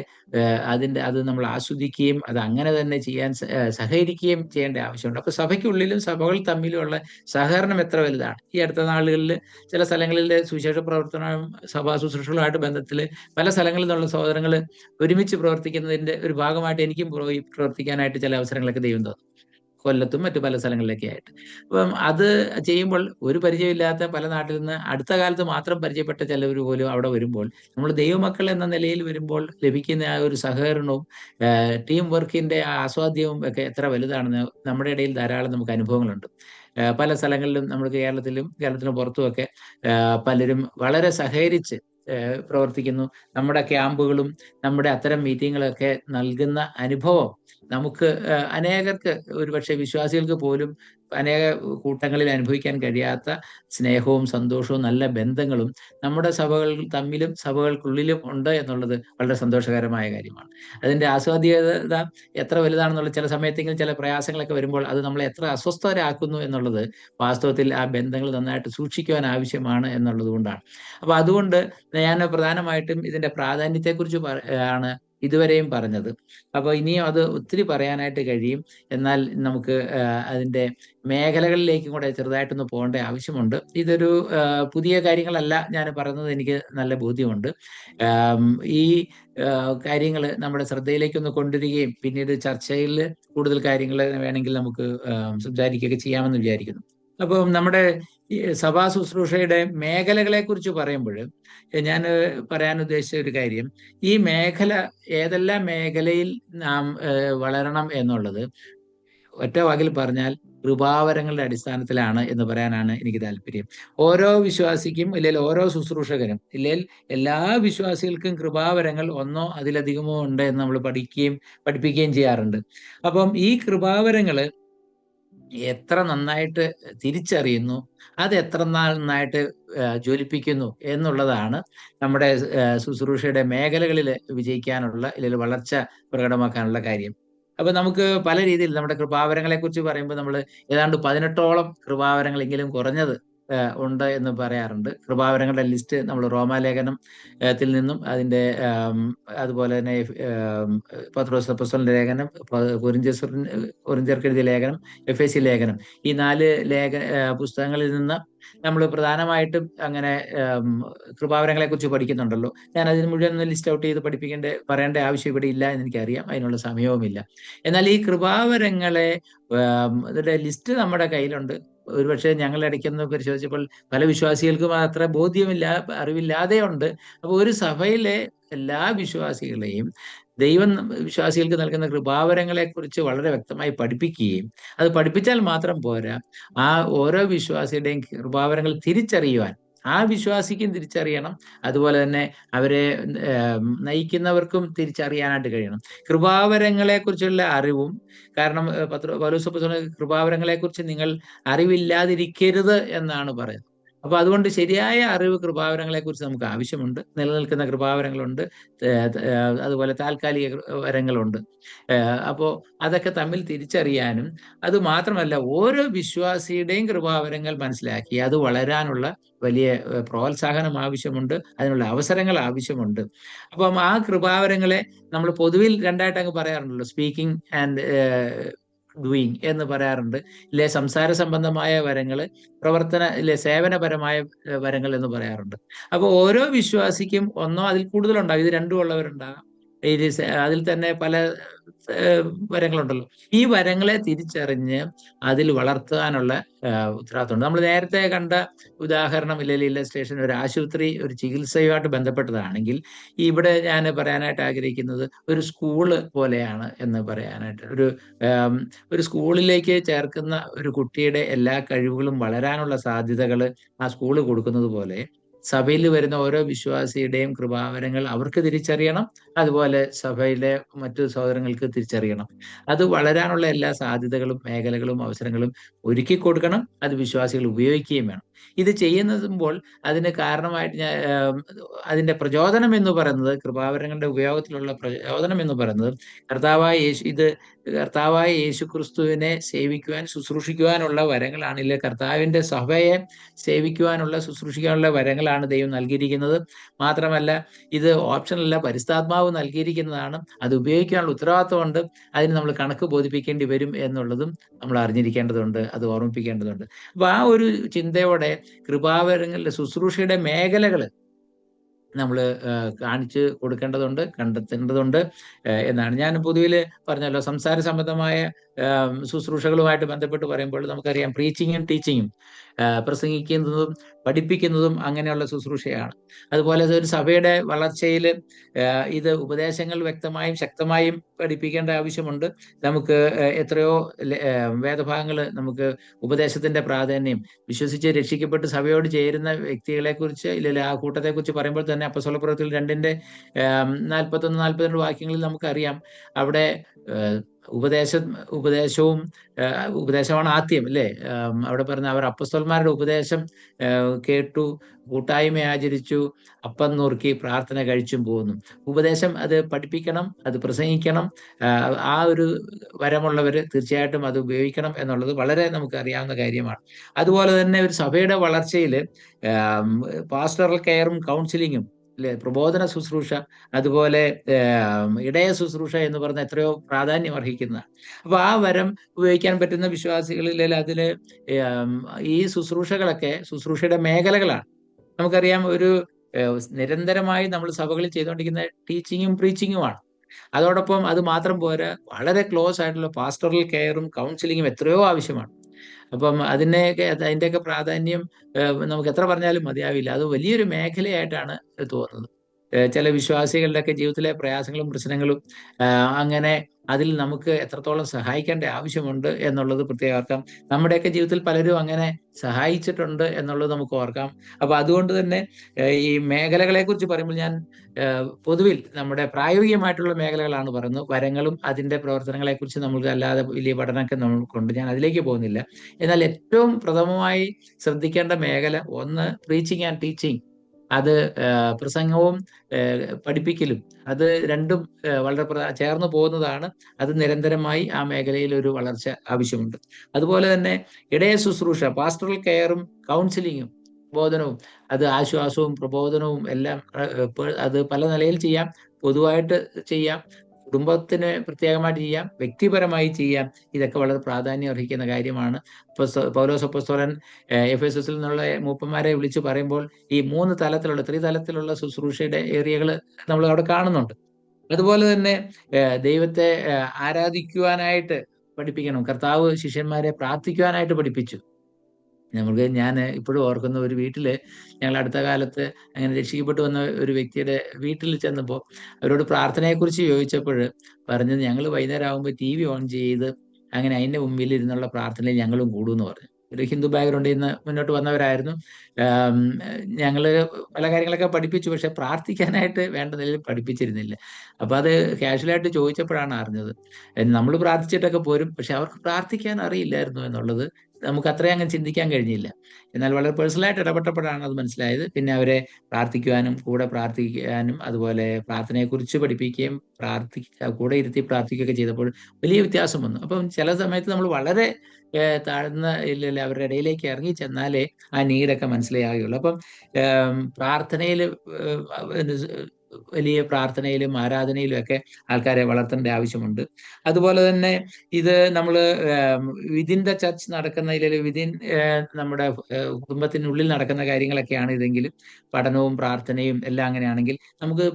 അത് നമ്മൾ ആസ്വദിക്കുകയും അത് അങ്ങനെ തന്നെ ചെയ്യാൻ സഹകരിക്കുകയും ചെയ്യേണ്ട ആവശ്യമുണ്ട്. അപ്പൊ സഭയ്ക്കുള്ളിലും സഭകൾ തമ്മിലുമുള്ള സഹകരണം എത്ര വലുതാണ്. ഈ അടുത്ത നാളുകളിൽ ചില സ്ഥലങ്ങളിൽ സുവിശേഷ പ്രവർത്തനവും സഭാ ശുശ്രൂഷകളുമായിട്ട് ബന്ധത്തിൽ പല സ്ഥലങ്ങളിൽ നിന്നുള്ള സഹോദരങ്ങൾ ഒരുമിച്ച് പ്രവർത്തിക്കുന്നതിന്റെ ഒരു ഭാഗമായിട്ട് എനിക്കും പോയി പ്രവർത്തിക്കാനായിട്ട് ചില അവസരങ്ങളൊക്കെ ദൈവം തന്നു, കൊല്ലത്തും മറ്റു പല സ്ഥലങ്ങളിലൊക്കെ ആയിട്ട്. അപ്പം അത് ചെയ്യുമ്പോൾ ഒരു പരിചയമില്ലാത്ത പല നാട്ടിൽ നിന്ന് അടുത്ത കാലത്ത് മാത്രം പരിചയപ്പെട്ട ചിലവർ പോലും അവിടെ വരുമ്പോൾ, നമ്മൾ ദൈവമക്കൾ എന്ന നിലയിൽ വരുമ്പോൾ ലഭിക്കുന്ന ആ ഒരു സഹകരണവും ടീം വർക്കിന്റെ ആ ആസ്വാദ്യവും ഒക്കെ എത്ര വലുതാണെന്ന് നമ്മുടെ ഇടയിൽ ധാരാളം നമുക്ക് അനുഭവങ്ങളുണ്ട്. പല സ്ഥലങ്ങളിലും, നമ്മൾ കേരളത്തിന് പുറത്തുമൊക്കെ പലരും വളരെ സഹകരിച്ച് പ്രവർത്തിക്കുന്നു. നമ്മുടെ ക്യാമ്പുകളും നമ്മുടെ അത്തരം മീറ്റിങ്ങുകളൊക്കെ നൽകുന്ന അനുഭവം നമുക്ക് അനേകർക്ക്, ഒരുപക്ഷെ വിശ്വാസികൾക്ക് പോലും അനേക കൂട്ടങ്ങളിൽ അനുഭവിക്കാൻ കഴിയാത്ത സ്നേഹവും സന്തോഷവും നല്ല ബന്ധങ്ങളും നമ്മുടെ സഭകൾ തമ്മിലും സഭകൾക്കുള്ളിലും ഉണ്ട് എന്നുള്ളത് വളരെ സന്തോഷകരമായ കാര്യമാണ്. അതിന്റെ ആസ്വാദ്യത എത്ര വലുതാണെന്നുള്ള, ചില സമയത്തെങ്കിലും ചില പ്രയാസങ്ങളൊക്കെ വരുമ്പോൾ അത് നമ്മളെ എത്ര അസ്വസ്ഥരാക്കുന്നു എന്നുള്ളത് വാസ്തവത്തിൽ ആ ബന്ധങ്ങൾ നന്നായിട്ട് സൂക്ഷിക്കുവാൻ ആവശ്യമാണ് എന്നുള്ളത് കൊണ്ടാണ്. അപ്പൊ അതുകൊണ്ട് ഞാൻ പ്രധാനമായിട്ടും ഇതിന്റെ പ്രാധാന്യത്തെക്കുറിച്ച് ആണ് ഇതുവരെയും പറഞ്ഞത്. അപ്പൊ ഇനിയും അത് ഒത്തിരി പറയാനായിട്ട് കഴിയും. എന്നാൽ നമുക്ക് അതിന്റെ മേഖലകളിലേക്കും കൂടെ ചെറുതായിട്ടൊന്ന് പോകേണ്ട ആവശ്യമുണ്ട്. ഇതൊരു പുതിയ കാര്യങ്ങളല്ല ഞാൻ പറയുന്നത്, എനിക്ക് നല്ല ബോധ്യമുണ്ട്. ഈ കാര്യങ്ങൾ നമ്മുടെ ശ്രദ്ധയിലേക്കൊന്ന് കൊണ്ടുവരികയും പിന്നീട് ചർച്ചയിൽ കൂടുതൽ കാര്യങ്ങൾ വേണമെങ്കിൽ നമുക്ക് സംസാരിക്കുകയൊക്കെ ചെയ്യാമെന്ന് വിചാരിക്കുന്നു. അപ്പം നമ്മുടെ ഈ സഭാ ശുശ്രൂഷയുടെ മേഖലകളെ കുറിച്ച് പറയുമ്പോൾ ഞാൻ പറയാൻ ഉദ്ദേശിച്ച ഒരു കാര്യം, ഈ മേഖല, ഏതെല്ലാം മേഖലയിൽ നാം വളരണം എന്നുള്ളത് ഒറ്റ വാക്കിൽ പറഞ്ഞാൽ കൃപാവരങ്ങളുടെ അടിസ്ഥാനത്തിലാണ് എന്ന് പറയാനാണ് എനിക്ക് താല്പര്യം. ഓരോ വിശ്വാസിക്കും, ഇല്ലെങ്കിൽ ഓരോ ശുശ്രൂഷകനും, ഇല്ലെങ്കിൽ എല്ലാ വിശ്വാസികൾക്കും കൃപാവരങ്ങൾ ഒന്നോ അതിലധികമോ ഉണ്ട് എന്ന് നമ്മൾ പഠിപ്പിക്കുകയും ചെയ്യാറുണ്ട്. അപ്പം ഈ കൃപാവരങ്ങള് എത്ര നന്നായിട്ട് തിരിച്ചറിയുന്നു, അത് എത്ര നന്നായിട്ട് ജ്വലിപ്പിക്കുന്നു എന്നുള്ളതാണ് നമ്മുടെ ശുശ്രൂഷയുടെ മേഖലകളിൽ വിജയിക്കാനുള്ള, അല്ലെങ്കിൽ വളർച്ച പ്രകടമാക്കാനുള്ള കാര്യം. അപ്പൊ നമുക്ക് പല രീതിയിൽ നമ്മുടെ കൃപാവരങ്ങളെ കുറിച്ച് പറയുമ്പോൾ നമ്മൾ ഏതാണ്ട് 18ഓളം കൃപാവരങ്ങളെങ്കിലും കുറഞ്ഞത് ഉണ്ട് എന്ന് പറയാറുണ്ട്. കൃപാവരങ്ങളുടെ ലിസ്റ്റ് നമ്മൾ റോമാലേഖനം ത്തിൽ നിന്നും അതിന്റെ അതുപോലെ തന്നെ പത്രോസ് അപ്പോസ്തലന്റെ ലേഖനം, കൊരിന്ത്യർക്ക് എഴുതിയ ലേഖനം, എഫേസ്യ ലേഖനം, ഈ 4 പുസ്തകങ്ങളിൽ നിന്ന് നമ്മൾ പ്രധാനമായിട്ടും അങ്ങനെ കൃപാവരങ്ങളെ കുറിച്ച് പഠിക്കുന്നുണ്ടല്ലോ. ഞാൻ അതിന് മുഴുവൻ ലിസ്റ്റ് ഔട്ട് ചെയ്ത് പറയേണ്ട ആവശ്യം ഇവിടെ ഇല്ല എന്ന് എനിക്കറിയാം, അതിനുള്ള സമയവുമില്ല. എന്നാൽ ഈ കൃപാവരങ്ങളെ ഇതിന്റെ ലിസ്റ്റ് നമ്മുടെ കയ്യിലുണ്ട്. ഒരുപക്ഷെ ഞങ്ങൾ ഇടയ്ക്കൊന്ന് പരിശോധിച്ചപ്പോൾ പല വിശ്വാസികൾക്കും അത്ര അറിവില്ലാതെ ഉണ്ട്. അപ്പോൾ ഒരു സഭയിലെ എല്ലാ വിശ്വാസികളെയും ദൈവം വിശ്വാസികൾക്ക് നൽകുന്ന കൃപാവരങ്ങളെ കുറിച്ച് വളരെ വ്യക്തമായി പഠിപ്പിക്കുകയും, അത് പഠിപ്പിച്ചാൽ മാത്രം പോരാ, ആ ഓരോ വിശ്വാസിയുടെയും കൃപാവരങ്ങൾ തിരിച്ചറിയുവാൻ ആ വിശ്വാസിക്കും തിരിച്ചറിയണം, അതുപോലെ തന്നെ അവരെ നയിക്കുന്നവർക്കും തിരിച്ചറിയാനായിട്ട് കഴിയണം. കൃപാവരങ്ങളെ കുറിച്ചുള്ള അറിവും, കാരണം പൗലോസ് അപ്പോസ്തലൻ കൃപാവരങ്ങളെ കുറിച്ച് നിങ്ങൾ അറിവില്ലാതിരിക്കരുത് എന്നാണ് പറയുന്നത്. അപ്പൊ അതുകൊണ്ട് ശരിയായ അറിവ് കൃപാവരങ്ങളെ കുറിച്ച് നമുക്ക് ആവശ്യമുണ്ട്. നിലനിൽക്കുന്ന കൃപാവരങ്ങളുണ്ട്, അതുപോലെ താൽക്കാലിക വരങ്ങളുണ്ട്. അപ്പോൾ അതൊക്കെ തമ്മിൽ തിരിച്ചറിയാനും, അത് മാത്രമല്ല ഓരോ വിശ്വാസിയുടെയും കൃപാവരങ്ങൾ മനസ്സിലാക്കി അത് വളരാനുള്ള വലിയ പ്രോത്സാഹനം ആവശ്യമുണ്ട്, അതിനുള്ള അവസരങ്ങൾ ആവശ്യമുണ്ട്. അപ്പം ആ കൃപാവരങ്ങളെ നമ്മൾ പൊതുവിൽ രണ്ടായിട്ട് അങ്ങ് പറയാറുണ്ടല്ലോ, സ്പീക്കിംഗ് ആൻഡ് ഡൂയിങ് എന്ന് പറയാറുണ്ട്. ഇല്ലെ സംസാര സംബന്ധമായ വരങ്ങള്, സേവനപരമായ വരങ്ങൾ എന്ന് പറയാറുണ്ട്. അപ്പോൾ ഓരോ വിശ്വാസിക്കും ഒന്നോ അതിൽ കൂടുതലുണ്ടാകും, ഇത് രണ്ടും ഉള്ളവരുണ്ടാകാം, അതിൽ തന്നെ പല വരങ്ങളുണ്ടല്ലോ. ഈ വരങ്ങളെ തിരിച്ചറിഞ്ഞ് അതിൽ വളർത്താനുള്ള ഉത്തരവാദിത്തമുണ്ട്. നമ്മൾ നേരത്തെ കണ്ട ഉദാഹരണം, ഇല്ലസ്ട്രേഷൻ ഒരു ആശുപത്രി, ഒരു ചികിത്സയുമായിട്ട് ബന്ധപ്പെട്ടതാണെങ്കിൽ, ഇവിടെ ഞാൻ പറയാനായിട്ട് ആഗ്രഹിക്കുന്നത് ഒരു സ്കൂള് പോലെയാണ് എന്ന് പറയാനായിട്ട്. ഒരു സ്കൂളിലേക്ക് ചേർക്കുന്ന ഒരു കുട്ടിയുടെ എല്ലാ കഴിവുകളും വളരാനുള്ള സാധ്യതകൾ ആ സ്കൂള് കൊടുക്കുന്നത് പോലെ സഭയിൽ വരുന്ന ഓരോ വിശ്വാസിയുടെയും കൃപാവരങ്ങൾ അവർക്ക് തിരിച്ചറിയണം, അതുപോലെ സഭയിലെ മറ്റു സഹോദരങ്ങൾക്ക് തിരിച്ചറിയണം. അത് വളരാനുള്ള എല്ലാ സാധ്യതകളും മേഖലകളും അവസരങ്ങളും ഒരുക്കി കൊടുക്കണം, അത് വിശ്വാസികൾ ഉപയോഗിക്കുകയും വേണം. ഇത് ചെയ്യുമ്പോൾ അതിന് കാരണമായിട്ട് അതിന്റെ പ്രചോദനം എന്ന് പറയുന്നത്, കൃപാവരങ്ങളുടെ ഉപയോഗത്തിലുള്ള പ്രചോദനം എന്ന് പറയുന്നത്, കർത്താവായ യേശു ക്രിസ്തുവിനെ സേവിക്കുവാൻ ശുശ്രൂഷിക്കുവാനുള്ള വരങ്ങളാണ്. ഇല്ല, കർത്താവിന്റെ സഭയെ സേവിക്കുവാനുള്ള ശുശ്രൂഷിക്കാനുള്ള വരങ്ങളാണ് ദൈവം നൽകിയിരിക്കുന്നത്. മാത്രമല്ല ഇത് ഓപ്ഷനല്ല, പരിശുദ്ധാത്മാവ് നൽകിയിരിക്കുന്നതാണ്. അത് ഉപയോഗിക്കാനുള്ള ഉത്തരവാദിത്വമുണ്ട്. അതിന് നമ്മൾ കണക്ക് ബോധിപ്പിക്കേണ്ടി വരും എന്നുള്ളതും നമ്മൾ അറിഞ്ഞിരിക്കേണ്ടതുണ്ട്, അത് ഓർമ്മിപ്പിക്കേണ്ടതുണ്ട്. അപ്പൊ ആ ഒരു ചിന്തയോടെ കൃപാവരങ്ങളുടെ ശുശ്രൂഷയുടെ മേഖലകൾ നമ്മൾ കാണിച്ചു കൊടുക്കേണ്ടതുണ്ട്, കണ്ടെത്തേണ്ടതുണ്ട് എന്നാണ്. ഞാൻ പൊതുവിൽ പറഞ്ഞല്ലോ, സംസാര സംബന്ധമായ ശുശ്രൂഷകളുമായിട്ട് ബന്ധപ്പെട്ട് പറയുമ്പോൾ നമുക്കറിയാം, പ്രീച്ചിങ്ങും ടീച്ചിങ്ങും, പ്രസംഗിക്കുന്നതും പഠിപ്പിക്കുന്നതും അങ്ങനെയുള്ള ശുശ്രൂഷയാണ്. അതുപോലെ ഒരു സഭയുടെ വളർച്ചയിൽ ഇത് ഉപദേശങ്ങൾ വ്യക്തമായും ശക്തമായും പഠിപ്പിക്കേണ്ട ആവശ്യമുണ്ട്. നമുക്ക് എത്രയോ വേദഭാഗങ്ങൾ, നമുക്ക് ഉപദേശത്തിന്റെ പ്രാധാന്യം, വിശ്വസിച്ച് രക്ഷിക്കപ്പെട്ട് സഭയോട് ചേരുന്ന വ്യക്തികളെ കുറിച്ച്, ഇല്ലെങ്കിൽ ആ കൂട്ടത്തെ കുറിച്ച് പറയുമ്പോൾ തന്നെ അപ്പോസ്തലപ്രവൃത്തികൾ 2:41-42 വാക്യങ്ങളിൽ നമുക്കറിയാം, അവിടെ ഉപദേശമാണ് ആദ്യം, അല്ലേ? അവിടെ പറഞ്ഞ അവർ അപ്പോസ്തലന്മാരുടെ ഉപദേശം കേട്ടു, കൂട്ടായ്മ ആചരിച്ചു, അപ്പം നുറുക്കി പ്രാർത്ഥന കഴിച്ചും പോകുന്നു. ഉപദേശം അത് പഠിപ്പിക്കണം, അത് പ്രസംഗിക്കണം. ആ ഒരു വരമുള്ളവർ തീർച്ചയായിട്ടും അത് ഉപയോഗിക്കണം എന്നുള്ളത് വളരെ നമുക്ക് അറിയാവുന്ന കാര്യമാണ്. അതുപോലെ തന്നെ ഒരു സഭയുടെ വളർച്ചയിൽ പാസ്റ്ററൽ കെയറും കൗൺസിലിങ്ങും, അല്ലെ, പ്രബോധന ശുശ്രൂഷ, അതുപോലെ ഇടയ ശുശ്രൂഷ എന്ന് പറഞ്ഞ എത്രയോ പ്രാധാന്യം അർഹിക്കുന്നതാണ്. അപ്പൊ ആ വരം ഉപയോഗിക്കാൻ പറ്റുന്ന വിശ്വാസികളിൽ അതില് ഈ ശുശ്രൂഷയുടെ മേഖലകളാണ്. നമുക്കറിയാം, ഒരു നിരന്തരമായി നമ്മൾ സഭകളിൽ ചെയ്തുകൊണ്ടിരിക്കുന്ന ടീച്ചിങ്ങും പ്രീച്ചിങ്ങുമാണ്. അതോടൊപ്പം അത് മാത്രം പോരാ, വളരെ ക്ലോസ് ആയിട്ടുള്ള പാസ്റ്ററൽ കെയറും കൗൺസിലിങ്ങും എത്രയോ ആവശ്യമാണ്. അപ്പം അതിൻ്റെയൊക്കെ പ്രാധാന്യം നമുക്ക് എത്ര പറഞ്ഞാലും മതിയാവില്ല. അത് വലിയൊരു മേഖലയായിട്ടാണ് തോന്നുന്നത്. ചില വിശ്വാസികളുടെയൊക്കെ ജീവിതത്തിലെ പ്രയാസങ്ങളും പ്രശ്നങ്ങളും അങ്ങനെ അതിൽ നമുക്ക് എത്രത്തോളം സഹായിക്കേണ്ട ആവശ്യമുണ്ട് എന്നുള്ളത് പ്രത്യേകം ഓർക്കാം. നമ്മുടെയൊക്കെ ജീവിതത്തിൽ പലരും അങ്ങനെ സഹായിച്ചിട്ടുണ്ട് എന്നുള്ളത് നമുക്ക് ഓർക്കാം. അപ്പൊ അതുകൊണ്ട് തന്നെ ഈ മേഖലകളെ കുറിച്ച് പറയുമ്പോൾ ഞാൻ പൊതുവിൽ നമ്മുടെ പ്രായോഗികമായിട്ടുള്ള മേഖലകളാണ് പറയുന്നത്. വരങ്ങളും അതിന്റെ പ്രവർത്തനങ്ങളെ കുറിച്ച് നമുക്ക് അല്ലാതെ വലിയ പഠനമൊക്കെ നമുക്കുണ്ട്, ഞാൻ അതിലേക്ക് പോകുന്നില്ല. എന്നാൽ ഏറ്റവും പ്രഥമമായി ശ്രദ്ധിക്കേണ്ട മേഖല ഒന്ന് പ്രീച്ചിങ് ആൻഡ് ടീച്ചിങ്, അത് പ്രസംഗവും പഠിപ്പിക്കലും അത് രണ്ടും വളരെ ചേർന്ന് പോകുന്നതാണ്. അത് നിരന്തരമായി ആ മേഖലയിൽ ഒരു വളർച്ച ആവശ്യമുണ്ട്. അതുപോലെ തന്നെ ഇടയ ശുശ്രൂഷ, പാസ്റ്ററൽ കെയറും കൗൺസിലിങ്ങും പ്രബോധനവും, അത് ആശ്വാസവും പ്രബോധനവും എല്ലാം അത് പല നിലയിൽ ചെയ്യാം. പൊതുവായിട്ട് ചെയ്യാം, കുടുംബത്തിന് പ്രത്യേകമായിട്ട് ചെയ്യാം, വ്യക്തിപരമായി ചെയ്യാം. ഇതൊക്കെ വളരെ പ്രാധാന്യം അർഹിക്കുന്ന കാര്യമാണ്. പൗലോസ് അപ്പോസ്തലൻ എഫെസസിൽ നിന്നുള്ള മൂപ്പന്മാരെ വിളിച്ചു പറയുമ്പോൾ ഈ 3 തലത്തിലുള്ള ത്രിതലത്തിലുള്ള ശുശ്രൂഷയുടെ ഏരിയകൾ നമ്മൾ അവിടെ കാണുന്നുണ്ട്. അതുപോലെ തന്നെ ദൈവത്തെ ആരാധിക്കുവാനായിട്ട് പഠിപ്പിക്കണം. കർത്താവ് ശിഷ്യന്മാരെ പ്രാർത്ഥിക്കുവാനായിട്ട് പഠിപ്പിച്ചു. ഞാൻ ഇപ്പോഴും ഓർക്കുന്ന ഒരു വീട്ടില്, ഞങ്ങൾ അടുത്ത കാലത്ത് അങ്ങനെ രക്ഷിക്കപ്പെട്ടു വന്ന ഒരു വ്യക്തിയുടെ വീട്ടിൽ ചെന്നപ്പോൾ അവരോട് പ്രാർത്ഥനയെക്കുറിച്ച് ചോദിച്ചപ്പോൾ പറഞ്ഞത്, ഞങ്ങൾ വൈകുന്നേരം ആകുമ്പോൾ TV ഓൺ ചെയ്ത് അങ്ങനെ അതിന്റെ മുമ്പിൽ ഇരുന്നുള്ള പ്രാർത്ഥനയിൽ ഞങ്ങളും കൂടുമെന്ന് പറഞ്ഞു. ഒരു ഹിന്ദു ബാക്ക്ഗ്രൗണ്ടിൽ നിന്ന് മുന്നോട്ട് വന്നവരായിരുന്നു. ആം, ഞങ്ങള് പല കാര്യങ്ങളൊക്കെ പഠിപ്പിച്ചു, പക്ഷെ പ്രാർത്ഥിക്കാനായിട്ട് വേണ്ട നിലയിൽ പഠിപ്പിച്ചിരുന്നില്ല. അപ്പൊ അത് കാഷ്വലായിട്ട് ചോദിച്ചപ്പോഴാണ് അറിഞ്ഞത്. നമ്മൾ പ്രാർത്ഥിച്ചിട്ടൊക്കെ പോരും, പക്ഷെ അവർക്ക് പ്രാർത്ഥിക്കാൻ അറിയില്ലായിരുന്നു എന്നുള്ളത് നമുക്ക് അത്രയും അങ്ങ് ചിന്തിക്കാൻ കഴിഞ്ഞില്ല. എന്നാൽ വളരെ പേഴ്സണലായിട്ട് ഇടപെട്ടപ്പോഴാണ് അത് മനസ്സിലായത്. പിന്നെ അവരെ പ്രാർത്ഥിക്കുവാനും കൂടെ പ്രാർത്ഥിക്കാനും അതുപോലെ പ്രാർത്ഥനയെക്കുറിച്ച് പഠിപ്പിക്കുകയും കൂടെ ഇരുത്തി പ്രാർത്ഥിക്കുകയൊക്കെ ചെയ്തപ്പോൾ വലിയ വ്യത്യാസം വന്നു. അപ്പം ചില സമയത്ത് നമ്മൾ വളരെ താഴ്ന്ന ഇല്ല അവരുടെ ഇടയിലേക്ക് ഇറങ്ങി ചെന്നാലേ ആ നീഡൊക്കെ മനസ്സിലാകുകയുള്ളൂ. അപ്പം പ്രാർത്ഥനയിൽ വലിയ പ്രാർത്ഥനയിലും ആരാധനയിലും ഒക്കെ ആൾക്കാരെ വളർത്തേണ്ട ആവശ്യമുണ്ട്. അതുപോലെ തന്നെ ഇത് നമ്മൾ വിതിൻ ദ ചർച്ച് നടക്കുന്ന, ഇല്ലെങ്കിൽ വിതിൻ നമ്മുടെ കുടുംബത്തിനുള്ളിൽ നടക്കുന്ന കാര്യങ്ങളൊക്കെയാണ് ഇതെങ്കിൽ പഠനവും പ്രാർത്ഥനയും എല്ലാം അങ്ങനെയാണെങ്കിൽ നമുക്ക്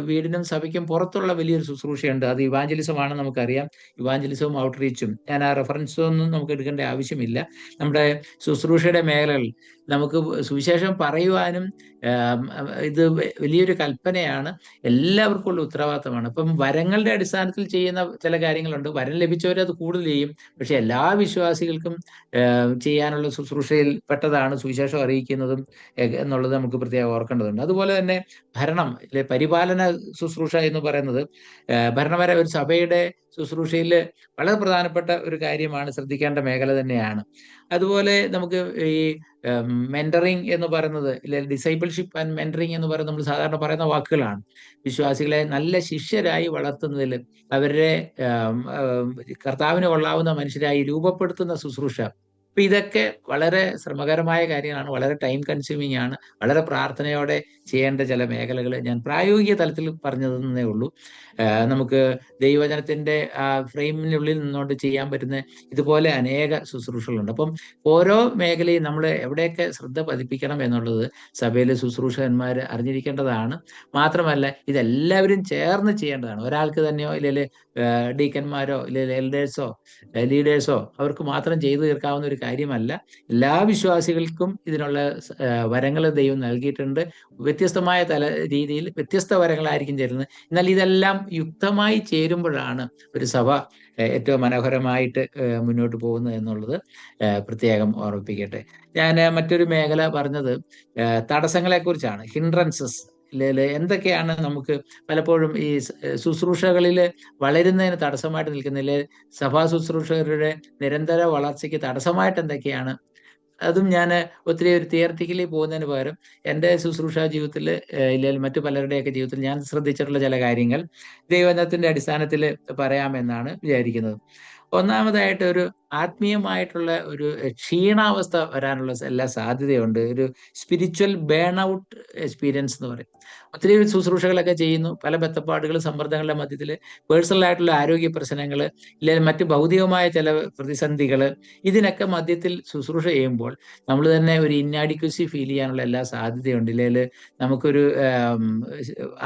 വീടിനും സഭയ്ക്കും പുറത്തുള്ള വലിയൊരു ശുശ്രൂഷയുണ്ട്. അത് ഇവാഞ്ചലിസമാണ്, നമുക്കറിയാം. ഇവാഞ്ചലിസവും ഔട്ട്റീച്ചും ഞാൻ ആ റെഫറൻസ് ഒന്നും നമുക്ക് എടുക്കേണ്ട ആവശ്യമില്ല. നമ്മുടെ ശുശ്രൂഷയുടെ മേഖലകൾ നമുക്ക് സുവിശേഷം പറയുവാനും ഇത് വലിയൊരു കൽപ്പനയാണ്, എല്ലാവർക്കും ഉള്ള ഉത്തരവാദിത്തമാണ്. അപ്പം വരങ്ങളുടെ അടിസ്ഥാനത്തിൽ ചെയ്യുന്ന ചില കാര്യങ്ങളുണ്ട്. വരം ലഭിച്ചവരത് കൂടുതൽ ചെയ്യും, പക്ഷെ എല്ലാ വിശ്വാസികൾക്കും ചെയ്യാനുള്ള ശുശ്രൂഷയിൽ പെട്ടതാണ് സുവിശേഷം അറിയിക്കുന്നതും എന്നുള്ളത് നമുക്ക് പ്രത്യേകം ഓർക്കേണ്ടതുണ്ട്. അതുപോലെ തന്നെ ഭരണം, പരിപാലന ശുശ്രൂഷ എന്ന് പറയുന്നത് ഭരണപര ഒരു സഭയുടെ ശുശ്രൂഷയിൽ വളരെ പ്രധാനപ്പെട്ട ഒരു കാര്യമാണ്, ശ്രദ്ധിക്കേണ്ട മേഖല തന്നെയാണ്. അതുപോലെ നമുക്ക് ഈ മെന്ററിങ് എന്ന് പറയുന്നത്, ഡിസൈബിൾഷിപ്പ് ആൻഡ് മെന്ററിങ് എന്ന് പറയുന്നത് നമ്മൾ സാധാരണ പറയുന്ന വാക്കുകളാണ്. വിശ്വാസികളെ നല്ല ശിഷ്യരായി വളർത്തുന്നതിൽ, അവരുടെ കർത്താവിന് കൊള്ളാവുന്ന മനുഷ്യരായി രൂപപ്പെടുത്തുന്ന ശുശ്രൂഷ, അപ്പൊ ഇതൊക്കെ വളരെ ശ്രമകരമായ കാര്യങ്ങളാണ്, വളരെ ടൈം കൺസ്യൂമിങ് ആണ്. വളരെ പ്രാർത്ഥനയോടെ ചെയ്യേണ്ട ചില മേഖലകൾ ഞാൻ പ്രായോഗിക തലത്തിൽ പറഞ്ഞതെന്നേ ഉള്ളൂ. നമുക്ക് ദൈവവചനത്തിന്റെ ഫ്രെയിമിനുള്ളിൽ നിന്നുകൊണ്ട് ചെയ്യാൻ പറ്റുന്ന ഇതുപോലെ അനേക ശുശ്രൂഷകളുണ്ട്. അപ്പം ഓരോ മേഖലയും നമ്മൾ എവിടെയൊക്കെ ശ്രദ്ധ പതിപ്പിക്കണം എന്നുള്ളത് സഭയിലെ ശുശ്രൂഷകന്മാർ അറിഞ്ഞിരിക്കേണ്ടതാണ്. മാത്രമല്ല ഇതെല്ലാവരും ചേർന്ന് ചെയ്യേണ്ടതാണ്. ഒരാൾക്ക് തന്നെയോ ഇല്ലെങ്കിൽ ഡീക്കന്മാരോ ഇല്ലെങ്കിൽ എൽഡേഴ്സോ ലീഡേഴ്സോ അവർക്ക് മാത്രം ചെയ്തു തീർക്കാവുന്ന ഒരു കാര്യമല്ല. എല്ലാ വിശ്വാസികൾക്കും ഇതിനുള്ള വരങ്ങൾ ദൈവം നൽകിയിട്ടുണ്ട്. വ്യത്യസ്തമായ രീതിയിൽ വ്യത്യസ്ത വരങ്ങളായിരിക്കും ചേരുന്നത്. എന്നാൽ ഇതെല്ലാം യുക്തമായി ചേരുമ്പോഴാണ് ഒരു സഭ ഏറ്റവും മനോഹരമായിട്ട് മുന്നോട്ട് പോകുന്നത് എന്നുള്ളത് പ്രത്യേകം ഓർമ്മിപ്പിക്കട്ടെ. ഞാൻ മറ്റൊരു മേഖല പറഞ്ഞത് തടസ്സങ്ങളെ കുറിച്ചാണ്, ഹിൻഡ്രൻസസ്. എന്തൊക്കെയാണ് നമുക്ക് പലപ്പോഴും ഈ ശുശ്രൂഷകളിൽ വളരുന്നതിന് തടസ്സമായിട്ട് നിൽക്കുന്നില്ലേ, സഭാ ശുശ്രൂഷകരുടെ നിരന്തര വളർച്ചയ്ക്ക് തടസ്സമായിട്ട് എന്തൊക്കെയാണ്? അതും ഞാൻ ഒത്തിരി ഒരു തിയററ്റിക്കലി പോകുന്നതിന് പകരം എൻ്റെ ശുശ്രൂഷ ജീവിതത്തിൽ ഇല്ലെങ്കിൽ മറ്റു പലരുടെയൊക്കെ ജീവിതത്തിൽ ഞാൻ ശ്രദ്ധിച്ചിട്ടുള്ള ചില കാര്യങ്ങൾ ദൈവവചനത്തിന്റെ അടിസ്ഥാനത്തിൽ പറയാമെന്നാണ് വിചാരിക്കുന്നത്. ഒന്നാമതായിട്ട് ഒരു ആത്മീയമായിട്ടുള്ള ഒരു ക്ഷീണാവസ്ഥ വരാനുള്ള എല്ലാ സാധ്യതയുണ്ട്. ഒരു സ്പിരിച്വൽ ബേൺ ഔട്ട് എക്സ്പീരിയൻസ് എന്ന് പറയും. ഒത്തിരി ശുശ്രൂഷകളൊക്കെ ചെയ്യുന്നു, പല ബന്ധപ്പാടുകൾ സമ്മർദ്ദങ്ങളുടെ മധ്യത്തിൽ പേഴ്സണൽ ആയിട്ടുള്ള ആരോഗ്യ പ്രശ്നങ്ങൾ ഇല്ലെങ്കിൽ മറ്റ് ഭൗതികമായ ചില പ്രതിസന്ധികൾ, ഇതിനൊക്കെ മധ്യത്തിൽ ശുശ്രൂഷ ചെയ്യുമ്പോൾ നമ്മൾ തന്നെ ഒരു ഇന്നാഡിക്വസി ഫീൽ ചെയ്യാനുള്ള എല്ലാ സാധ്യതയുണ്ട്. ഇല്ലെങ്കിൽ നമുക്കൊരു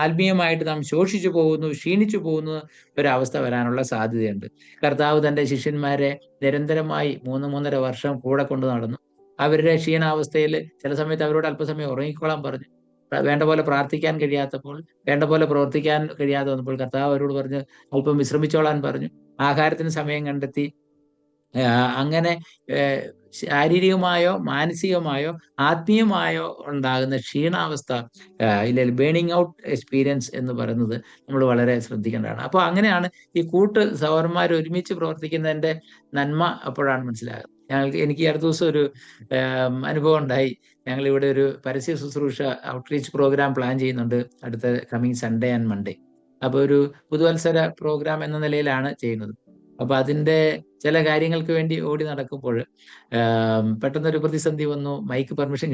ആത്മീയമായിട്ട് നാം ശോഷിച്ചു പോകുന്നു, ക്ഷീണിച്ചു പോകുന്ന ഒരവസ്ഥ വരാനുള്ള സാധ്യതയുണ്ട്. കർത്താവ് തന്റെ ശിഷ്യന്മാരെ നിരന്തരമായി 3-3.5 വർഷം കൂടെ കൊണ്ട് നടന്നു. അവരുടെ ക്ഷീണാവസ്ഥയിൽ ചില സമയത്ത് അവരോട് അല്പസമയം ഉറങ്ങിക്കോളാൻ പറഞ്ഞു. വേണ്ട പോലെ പ്രാർത്ഥിക്കാൻ കഴിയാത്തപ്പോൾ, വേണ്ട പോലെ പ്രവർത്തിക്കാൻ കഴിയാതെ വന്നപ്പോൾ കർത്താവ് അവരോട് പറഞ്ഞ് അല്പം വിശ്രമിച്ചോളാൻ പറഞ്ഞു. ആഹാരത്തിന് സമയം കണ്ടെത്തി. അങ്ങനെ ശാരീരികമായോ മാനസികമായോ ആത്മീയമായോ ഉണ്ടാകുന്ന ക്ഷീണാവസ്ഥ ഇല്ലെങ്കിൽ ബേണിംഗ് ഔട്ട് എക്സ്പീരിയൻസ് എന്ന് പറയുന്നത് നമ്മൾ വളരെ ശ്രദ്ധിക്കേണ്ടതാണ്. അപ്പോൾ അങ്ങനെയാണ് ഈ കൂട്ട് സഹോദരന്മാർ ഒരുമിച്ച് പ്രവർത്തിക്കുന്നതിന്റെ നന്മ അപ്പോഴാണ് മനസ്സിലാകുന്നത്. എനിക്ക് ഈ അടുത്ത ദിവസം ഒരു അനുഭവം ഉണ്ടായി. ഞങ്ങൾ ഇവിടെ ഒരു പരസ്യ ശുശ്രൂഷ ഔട്ട്റീച്ച് പ്രോഗ്രാം പ്ലാൻ ചെയ്യുന്നുണ്ട് അടുത്ത കമ്മിങ് സൺഡേ ആൻഡ് മൺഡേ. അപ്പൊ ഒരു പുതുവത്സര പ്രോഗ്രാം എന്ന നിലയിലാണ് ചെയ്യുന്നത്. അപ്പൊ അതിന്റെ ചില കാര്യങ്ങൾക്ക് വേണ്ടി ഓടി നടക്കുമ്പോൾ പെട്ടെന്നൊരു പ്രതിസന്ധി വന്നു. മൈക്ക് പെർമിഷൻ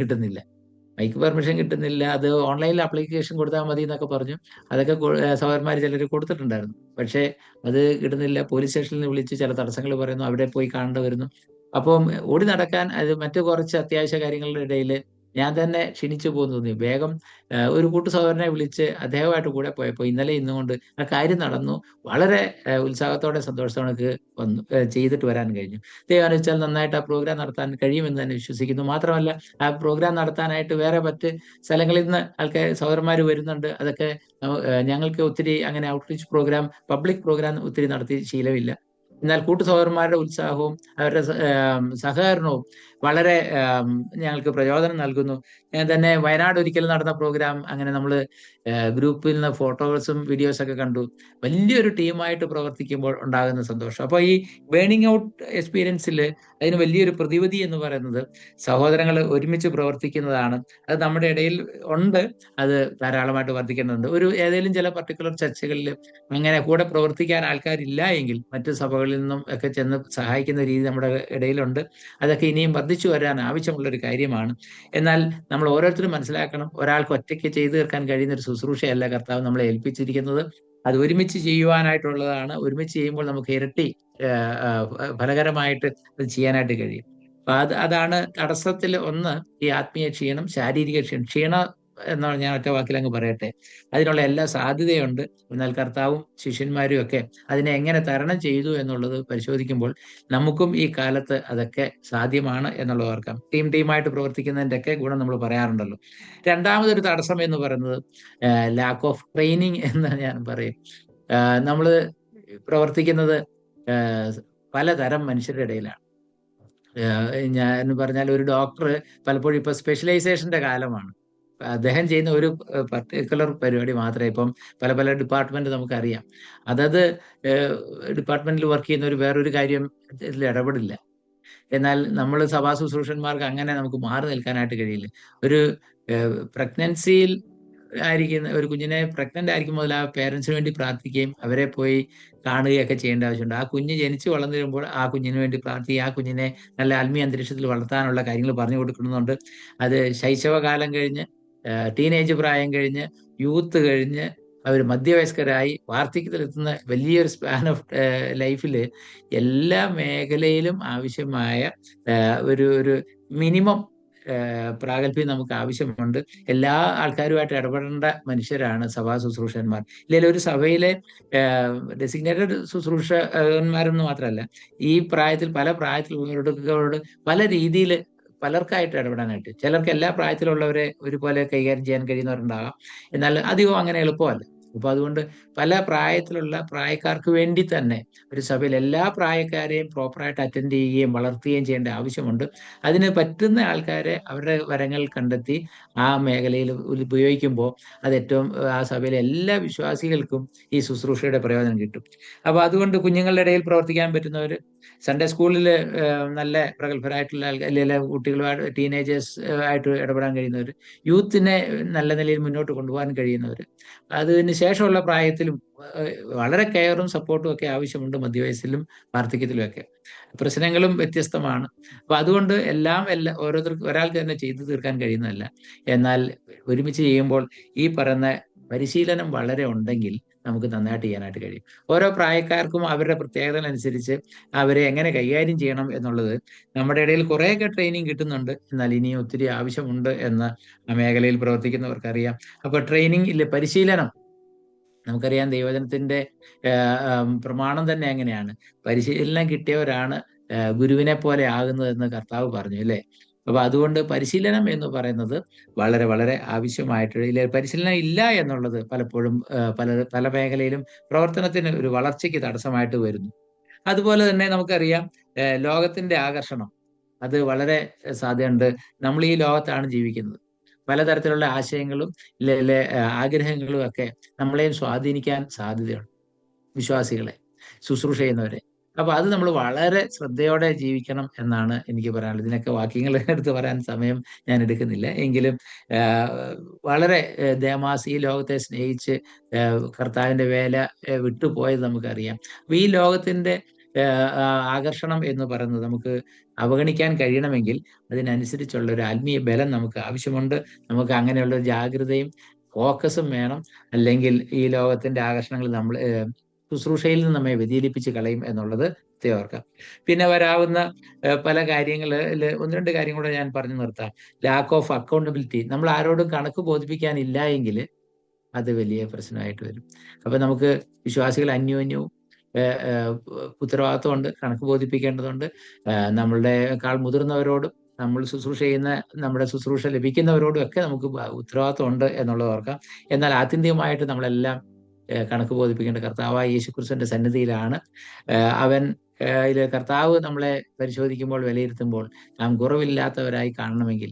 കിട്ടുന്നില്ല. അത് ഓൺലൈനിൽ ആപ്ലിക്കേഷൻ കൊടുത്താൽ മതി എന്നൊക്കെ പറഞ്ഞു. അതൊക്കെ സഹോദരന്മാർ ചിലർ കൊടുത്തിട്ടുണ്ടായിരുന്നു. പക്ഷേ അത് കിട്ടുന്നില്ല. പോലീസ് സ്റ്റേഷനിൽ നിന്ന് വിളിച്ച് ചില തടസ്സങ്ങൾ പറയുന്നു. അവിടെ പോയി കാണേണ്ടി വരുന്നു. അപ്പം ഓടി നടക്കാൻ അത് മറ്റു കുറച്ച് അത്യാവശ്യ കാര്യങ്ങളുടെ ഇടയിൽ ഞാൻ തന്നെ ക്ഷണിച്ചു പോകുന്നു തോന്നി. വേഗം ഒരു കൂട്ടു സഹോദരനെ വിളിച്ച് അദ്ദേഹമായിട്ട് കൂടെ പോയപ്പോൾ ഇന്നലെ ഇന്നുകൊണ്ട് ആ കാര്യം നടന്നു. വളരെ ഉത്സാഹത്തോടെ സന്തോഷത്തോടെ എനിക്ക് ചെയ്തിട്ട് വരാൻ കഴിഞ്ഞു. ദൈവം അനുവദിച്ചാൽ നന്നായിട്ട് ആ പ്രോഗ്രാം നടത്താൻ കഴിയുമെന്ന് തന്നെ വിശ്വസിക്കുന്നു. മാത്രമല്ല ആ പ്രോഗ്രാം നടത്താനായിട്ട് വേറെ മറ്റ് സ്ഥലങ്ങളിൽ നിന്ന് സഹോദരന്മാർ വരുന്നുണ്ട്. അതൊക്കെ ഞങ്ങൾക്ക് ഒത്തിരി അങ്ങനെ ഔട്ട്റീച്ച് പ്രോഗ്രാം, പബ്ലിക് പ്രോഗ്രാം ഒത്തിരി നടത്തി ശീലമില്ല. എന്നാൽ കൂട്ടു സഹോദരന്മാരുടെ ഉത്സാഹവും അവരുടെ സഹകരണവും വളരെ ഞങ്ങൾക്ക് പ്രചോദനം നൽകുന്നു. ഞാൻ തന്നെ വയനാട് ഒരിക്കൽ നടന്ന പ്രോഗ്രാം അങ്ങനെ നമ്മൾ ഗ്രൂപ്പിൽ നിന്ന് ഫോട്ടോസും വീഡിയോസും ഒക്കെ കണ്ടു. വലിയൊരു ടീമായിട്ട് പ്രവർത്തിക്കുമ്പോൾ ഉണ്ടാകുന്ന സന്തോഷം. അപ്പോൾ ഈ ബേണിംഗ് ഔട്ട് എക്സ്പീരിയൻസിൽ അതിന് വലിയൊരു പ്രതിവിധി എന്ന് പറയുന്നത് സഹോദരങ്ങൾ ഒരുമിച്ച് പ്രവർത്തിക്കുന്നതാണ്. അത് നമ്മുടെ ഇടയിൽ ഉണ്ട്. അത് ധാരാളമായിട്ട് വർദ്ധിക്കേണ്ടതുണ്ട്. ഏതെങ്കിലും ചില പർട്ടിക്കുലർ ചർച്ചകളിൽ അങ്ങനെ കൂടെ പ്രവർത്തിക്കാൻ ആൾക്കാരില്ല എങ്കിൽ മറ്റു സഭകളിൽ നിന്നും ഒക്കെ ചെന്ന് സഹായിക്കുന്ന രീതി നമ്മുടെ ഇടയിലുണ്ട്. അതൊക്കെ ഇനിയും വർദ്ധിച്ചു വരാൻ ആവശ്യമുള്ള ഒരു കാര്യമാണ്. എന്നാൽ നമ്മൾ ഓരോരുത്തരും മനസ്സിലാക്കണം, ഒരാൾക്ക് ഒറ്റയ്ക്ക് ചെയ്തു തീർക്കാൻ കഴിയുന്ന ഒരു ശുശ്രൂഷയല്ല കർത്താവ് നമ്മളെ ഏൽപ്പിച്ചിരിക്കുന്നത്. അത് ഒരുമിച്ച് ചെയ്യുവാനായിട്ടുള്ളതാണ്. ഒരുമിച്ച് ചെയ്യുമ്പോൾ നമുക്ക് ഇരട്ടി ഫലകരമായിട്ട് അത് ചെയ്യാനായിട്ട് കഴിയും. അപ്പൊ അതാണ് തടസ്സത്തിൽ ഒന്ന്, ഈ ആത്മീയ ക്ഷീണം, ശാരീരിക ക്ഷീണം എന്നാണ് ഞാൻ ഒറ്റ വാക്കിൽ അങ്ങ് പറയട്ടെ. അതിനുള്ള എല്ലാ സാധ്യതയുണ്ട്. എന്നാൽ കർത്താവും ശിഷ്യന്മാരും ഒക്കെ അതിനെ എങ്ങനെ തരണം ചെയ്തു എന്നുള്ളത് പരിശോധിക്കുമ്പോൾ നമുക്കും ഈ കാലത്ത് അതൊക്കെ സാധ്യമാണ് എന്നുള്ളത് ഓർക്കാം. ടീമായിട്ട് പ്രവർത്തിക്കുന്നതിൻ്റെ ഒക്കെ ഗുണം നമ്മൾ പറയാറുണ്ടല്ലോ. രണ്ടാമതൊരു തടസ്സം എന്ന് പറയുന്നത് ലാക്ക് ഓഫ് ട്രെയിനിങ് എന്ന് ഞാൻ പറയും. നമ്മൾ പ്രവർത്തിക്കുന്നത് പലതരം മനുഷ്യരുടെ ഇടയിലാണ്. ഞാൻ പറഞ്ഞാൽ ഒരു ഡോക്ടർ പലപ്പോഴും ഇപ്പൊ സ്പെഷ്യലൈസേഷന്റെ കാലമാണ്. അദ്ദേഹം ചെയ്യുന്ന ഒരു പർട്ടിക്കുലർ പരിപാടി മാത്രമേ ഇപ്പം പല ഡിപ്പാർട്ട്മെന്റ് നമുക്കറിയാം. അതത് ഡിപ്പാർട്ട്മെന്റിൽ വർക്ക് ചെയ്യുന്ന വേറൊരു കാര്യം ഇതിൽ ഇടപെടില്ല. എന്നാൽ നമ്മൾ സഭാ ശുശ്രൂഷന്മാർക്ക് അങ്ങനെ നമുക്ക് മാറി നിൽക്കാനായിട്ട് കഴിയില്ല. ഒരു പ്രഗ്നൻസിയിൽ ആയിരിക്കുന്ന ഒരു കുഞ്ഞിനെ പ്രഗ്നന്റ് ആയിരിക്കും മുതൽ ആ പേരൻസിന് വേണ്ടി പ്രാർത്ഥിക്കുകയും അവരെ പോയി കാണുകയൊക്കെ ചെയ്യേണ്ട ആവശ്യമുണ്ട്. ആ കുഞ്ഞ് ജനിച്ച് വളർന്നു വരുമ്പോൾ ആ കുഞ്ഞിന് വേണ്ടി പ്രാർത്ഥിക്കുക, ആ കുഞ്ഞിനെ നല്ല ആത്മീയ അന്തരീക്ഷത്തിൽ വളർത്താനുള്ള കാര്യങ്ങൾ പറഞ്ഞു കൊടുക്കുന്നുണ്ട്. അത് ശൈശവകാലം കഴിഞ്ഞ് ടീനേജ് പ്രായം കഴിഞ്ഞ് യൂത്ത് കഴിഞ്ഞ് അവർ മധ്യവയസ്കരായി വാർദ്ധക്യത്തിലെത്തുന്ന വലിയൊരു സ്പാൻ ഓഫ് ലൈഫിൽ എല്ലാ മേഖലയിലും ആവശ്യമായ ഒരു മിനിമം പ്രാഗൽഭ്യം നമുക്ക് ആവശ്യമുണ്ട്. എല്ലാ ആൾക്കാരുമായിട്ട് ഇടപെടേണ്ട മനുഷ്യരാണ് സഭാ ശുശ്രൂഷന്മാർ. ഇല്ലെങ്കിൽ ഒരു സഭയിലെ ഡെസിഗ്നേറ്റഡ് ശുശ്രൂഷകന്മാരെന്ന് മാത്രമല്ല, ഈ പ്രായത്തിൽ പല പ്രായത്തിലുള്ളവരോട് പല രീതിയിൽ പലർക്കായിട്ട് ഇടപെടാനായിട്ട്, ചിലർക്ക് എല്ലാ പ്രായത്തിലുള്ളവരെ ഒരുപോലെ കൈകാര്യം ചെയ്യാൻ കഴിയുന്നവരുണ്ടാകാം. എന്നാൽ അധികം അങ്ങനെ എളുപ്പമല്ല. അപ്പൊ അതുകൊണ്ട് പല പ്രായത്തിലുള്ള പ്രായക്കാർക്ക് വേണ്ടി തന്നെ ഒരു സഭയിൽ എല്ലാ പ്രായക്കാരെയും പ്രോപ്പറായിട്ട് അറ്റൻഡ് ചെയ്യുകയും വളർത്തുകയും ചെയ്യേണ്ട ആവശ്യമുണ്ട്. അതിന് പറ്റുന്ന ആൾക്കാരെ അവരുടെ വരങ്ങൾ കണ്ടെത്തി ആ മേഖലയിൽ ഉപയോഗിക്കുമ്പോൾ അത് ഏറ്റവും ആ സഭയിലെ എല്ലാ വിശ്വാസികൾക്കും ഈ ശുശ്രൂഷയുടെ പ്രയോജനം കിട്ടും. അപ്പൊ അതുകൊണ്ട് കുഞ്ഞുങ്ങളുടെ ഇടയിൽ പ്രവർത്തിക്കാൻ പറ്റുന്നവർ, സൺഡേ സ്കൂളിൽ നല്ല പ്രഗത്ഭരായിട്ടുള്ള അല്ലെങ്കിൽ കുട്ടികളുമായിട്ട് ടീനേജേഴ്സ് ആയിട്ട് ഇടപെടാൻ കഴിയുന്നവർ, യൂത്തിനെ നല്ല നിലയിൽ മുന്നോട്ട് കൊണ്ടുപോകാൻ കഴിയുന്നവർ, അതിന് ശേഷമുള്ള പ്രായത്തിലും വളരെ കെയറും സപ്പോർട്ടും ഒക്കെ ആവശ്യമുണ്ട്. മധ്യവയസ്സിലും വാർദ്ധക്യത്തിലും ഒക്കെ പ്രശ്നങ്ങളും വ്യത്യസ്തമാണ്. അപ്പൊ അതുകൊണ്ട് ഓരോരുത്തർക്ക് ഒരാൾക്ക് തന്നെ ചെയ്തു തീർക്കാൻ കഴിയുന്നതല്ല. എന്നാൽ ഒരുമിച്ച് ചെയ്യുമ്പോൾ ഈ പറയുന്ന പരിശീലനം വളരെ ഉണ്ടെങ്കിൽ നമുക്ക് നന്നായിട്ട് ചെയ്യാനായിട്ട് കഴിയും. ഓരോ പ്രായക്കാർക്കും അവരുടെ പ്രത്യേകതകൾ അനുസരിച്ച് അവരെ എങ്ങനെ കൈകാര്യം ചെയ്യണം എന്നുള്ളത് നമ്മുടെ ഇടയിൽ കുറേയൊക്കെ ട്രെയിനിങ് കിട്ടുന്നുണ്ട്. എന്നാൽ ഇനിയും ഒത്തിരി ആവശ്യമുണ്ട് എന്ന് ആ മേഖലയിൽ പ്രവർത്തിക്കുന്നവർക്കറിയാം. അപ്പൊ ട്രെയിനിങ് ഇല്ല, പരിശീലനം നമുക്കറിയാം. ദൈവജനത്തിന്റെ പ്രമാണം തന്നെ അങ്ങനെയാണ്. പരിശീലനം കിട്ടിയവരാണ് ഗുരുവിനെ പോലെ ആകുന്നതെന്ന് കർത്താവ് പറഞ്ഞു, അല്ലേ? അപ്പൊ അതുകൊണ്ട് പരിശീലനം എന്ന് പറയുന്നത് വളരെ വളരെ ആവശ്യമായിട്ട്, പരിശീലനം ഇല്ല എന്നുള്ളത് പലപ്പോഴും പല മേഖലയിലും പ്രവർത്തനത്തിന് ഒരു വളർച്ചയ്ക്ക് തടസ്സമായിട്ട് വരുന്നു. അതുപോലെ തന്നെ നമുക്കറിയാം ലോകത്തിന്റെ ആകർഷണം അത് വളരെ സാധ്യതയുണ്ട്. നമ്മൾ ഈ ലോകത്താണ് ജീവിക്കുന്നത്. പലതരത്തിലുള്ള ആശയങ്ങളും ആഗ്രഹങ്ങളും ഒക്കെ നമ്മളെയും സ്വാധീനിക്കാൻ സാധ്യതയുണ്ട്. വിശ്വാസികളെ, ശുശ്രൂഷ ചെയ്യുന്നവരെ. അപ്പൊ അത് നമ്മൾ വളരെ ശ്രദ്ധയോടെ ജീവിക്കണം എന്നാണ് എനിക്ക് പറയാനുള്ളത്. ഇതിനൊക്കെ വാക്യങ്ങൾ എടുത്ത് പറയാൻ സമയം ഞാൻ എടുക്കുന്നില്ല. എങ്കിലും വളരെ ദേമാസ് ഈ ലോകത്തെ സ്നേഹിച്ച് കർത്താവിന്റെ വേല വിട്ടുപോയത് നമുക്കറിയാം. അപ്പൊ ഈ ലോകത്തിന്റെ ആകർഷണം എന്ന് പറയുന്നത് നമുക്ക് അവഗണിക്കാൻ കഴിയണമെങ്കിൽ അതിനനുസരിച്ചുള്ള ഒരു ആത്മീയ ബലം നമുക്ക് ആവശ്യമുണ്ട്. നമുക്ക് അങ്ങനെയുള്ള ഒരു ജാഗ്രതയും ഫോക്കസും വേണം. അല്ലെങ്കിൽ ഈ ലോകത്തിന്റെ ആകർഷണങ്ങൾ നമ്മൾ ശുശ്രൂഷയിൽ നിന്ന് നമ്മെ വ്യതിചലിപ്പിച്ച് കളയും എന്നുള്ളത് ഓർക്കാം. പിന്നെ വരാവുന്ന പല കാര്യങ്ങളിൽ ഒന്ന് രണ്ട് കാര്യം കൂടെ ഞാൻ പറഞ്ഞു നിർത്താം. Lack of accountability. നമ്മൾ ആരോടും കണക്ക് ബോധിപ്പിക്കാനില്ല എങ്കിൽ അത് വലിയ പ്രശ്നമായിട്ട് വരും. അപ്പൊ നമുക്ക് വിശ്വാസികൾ അന്യോന്യവും ഉത്തരവാദിത്വമുണ്ട്, കണക്ക് ബോധിപ്പിക്കേണ്ടതുണ്ട്. നമ്മളുടെ കാൾ മുതിർന്നവരോടും നമ്മൾ ശുശ്രൂഷ ചെയ്യുന്ന നമ്മുടെ ശുശ്രൂഷ ലഭിക്കുന്നവരോടും ഒക്കെ നമുക്ക് ഉത്തരവാദിത്വം ഉണ്ട് എന്നുള്ളത് ഓർക്കാം. എന്നാൽ ആത്യന്തികമായിട്ട് നമ്മളെല്ലാം കണക്ക് ബോധിപ്പിക്കേണ്ട കർത്താവായ യേശുക്രിസ്തുവിന്റെ സന്നിധിയിലാണ്. അവൻ ഇതിൽ കർത്താവ് നമ്മളെ പരിശോധിക്കുമ്പോൾ, വിലയിരുത്തുമ്പോൾ നാം കുറവില്ലാത്തവരായി കാണണമെങ്കിൽ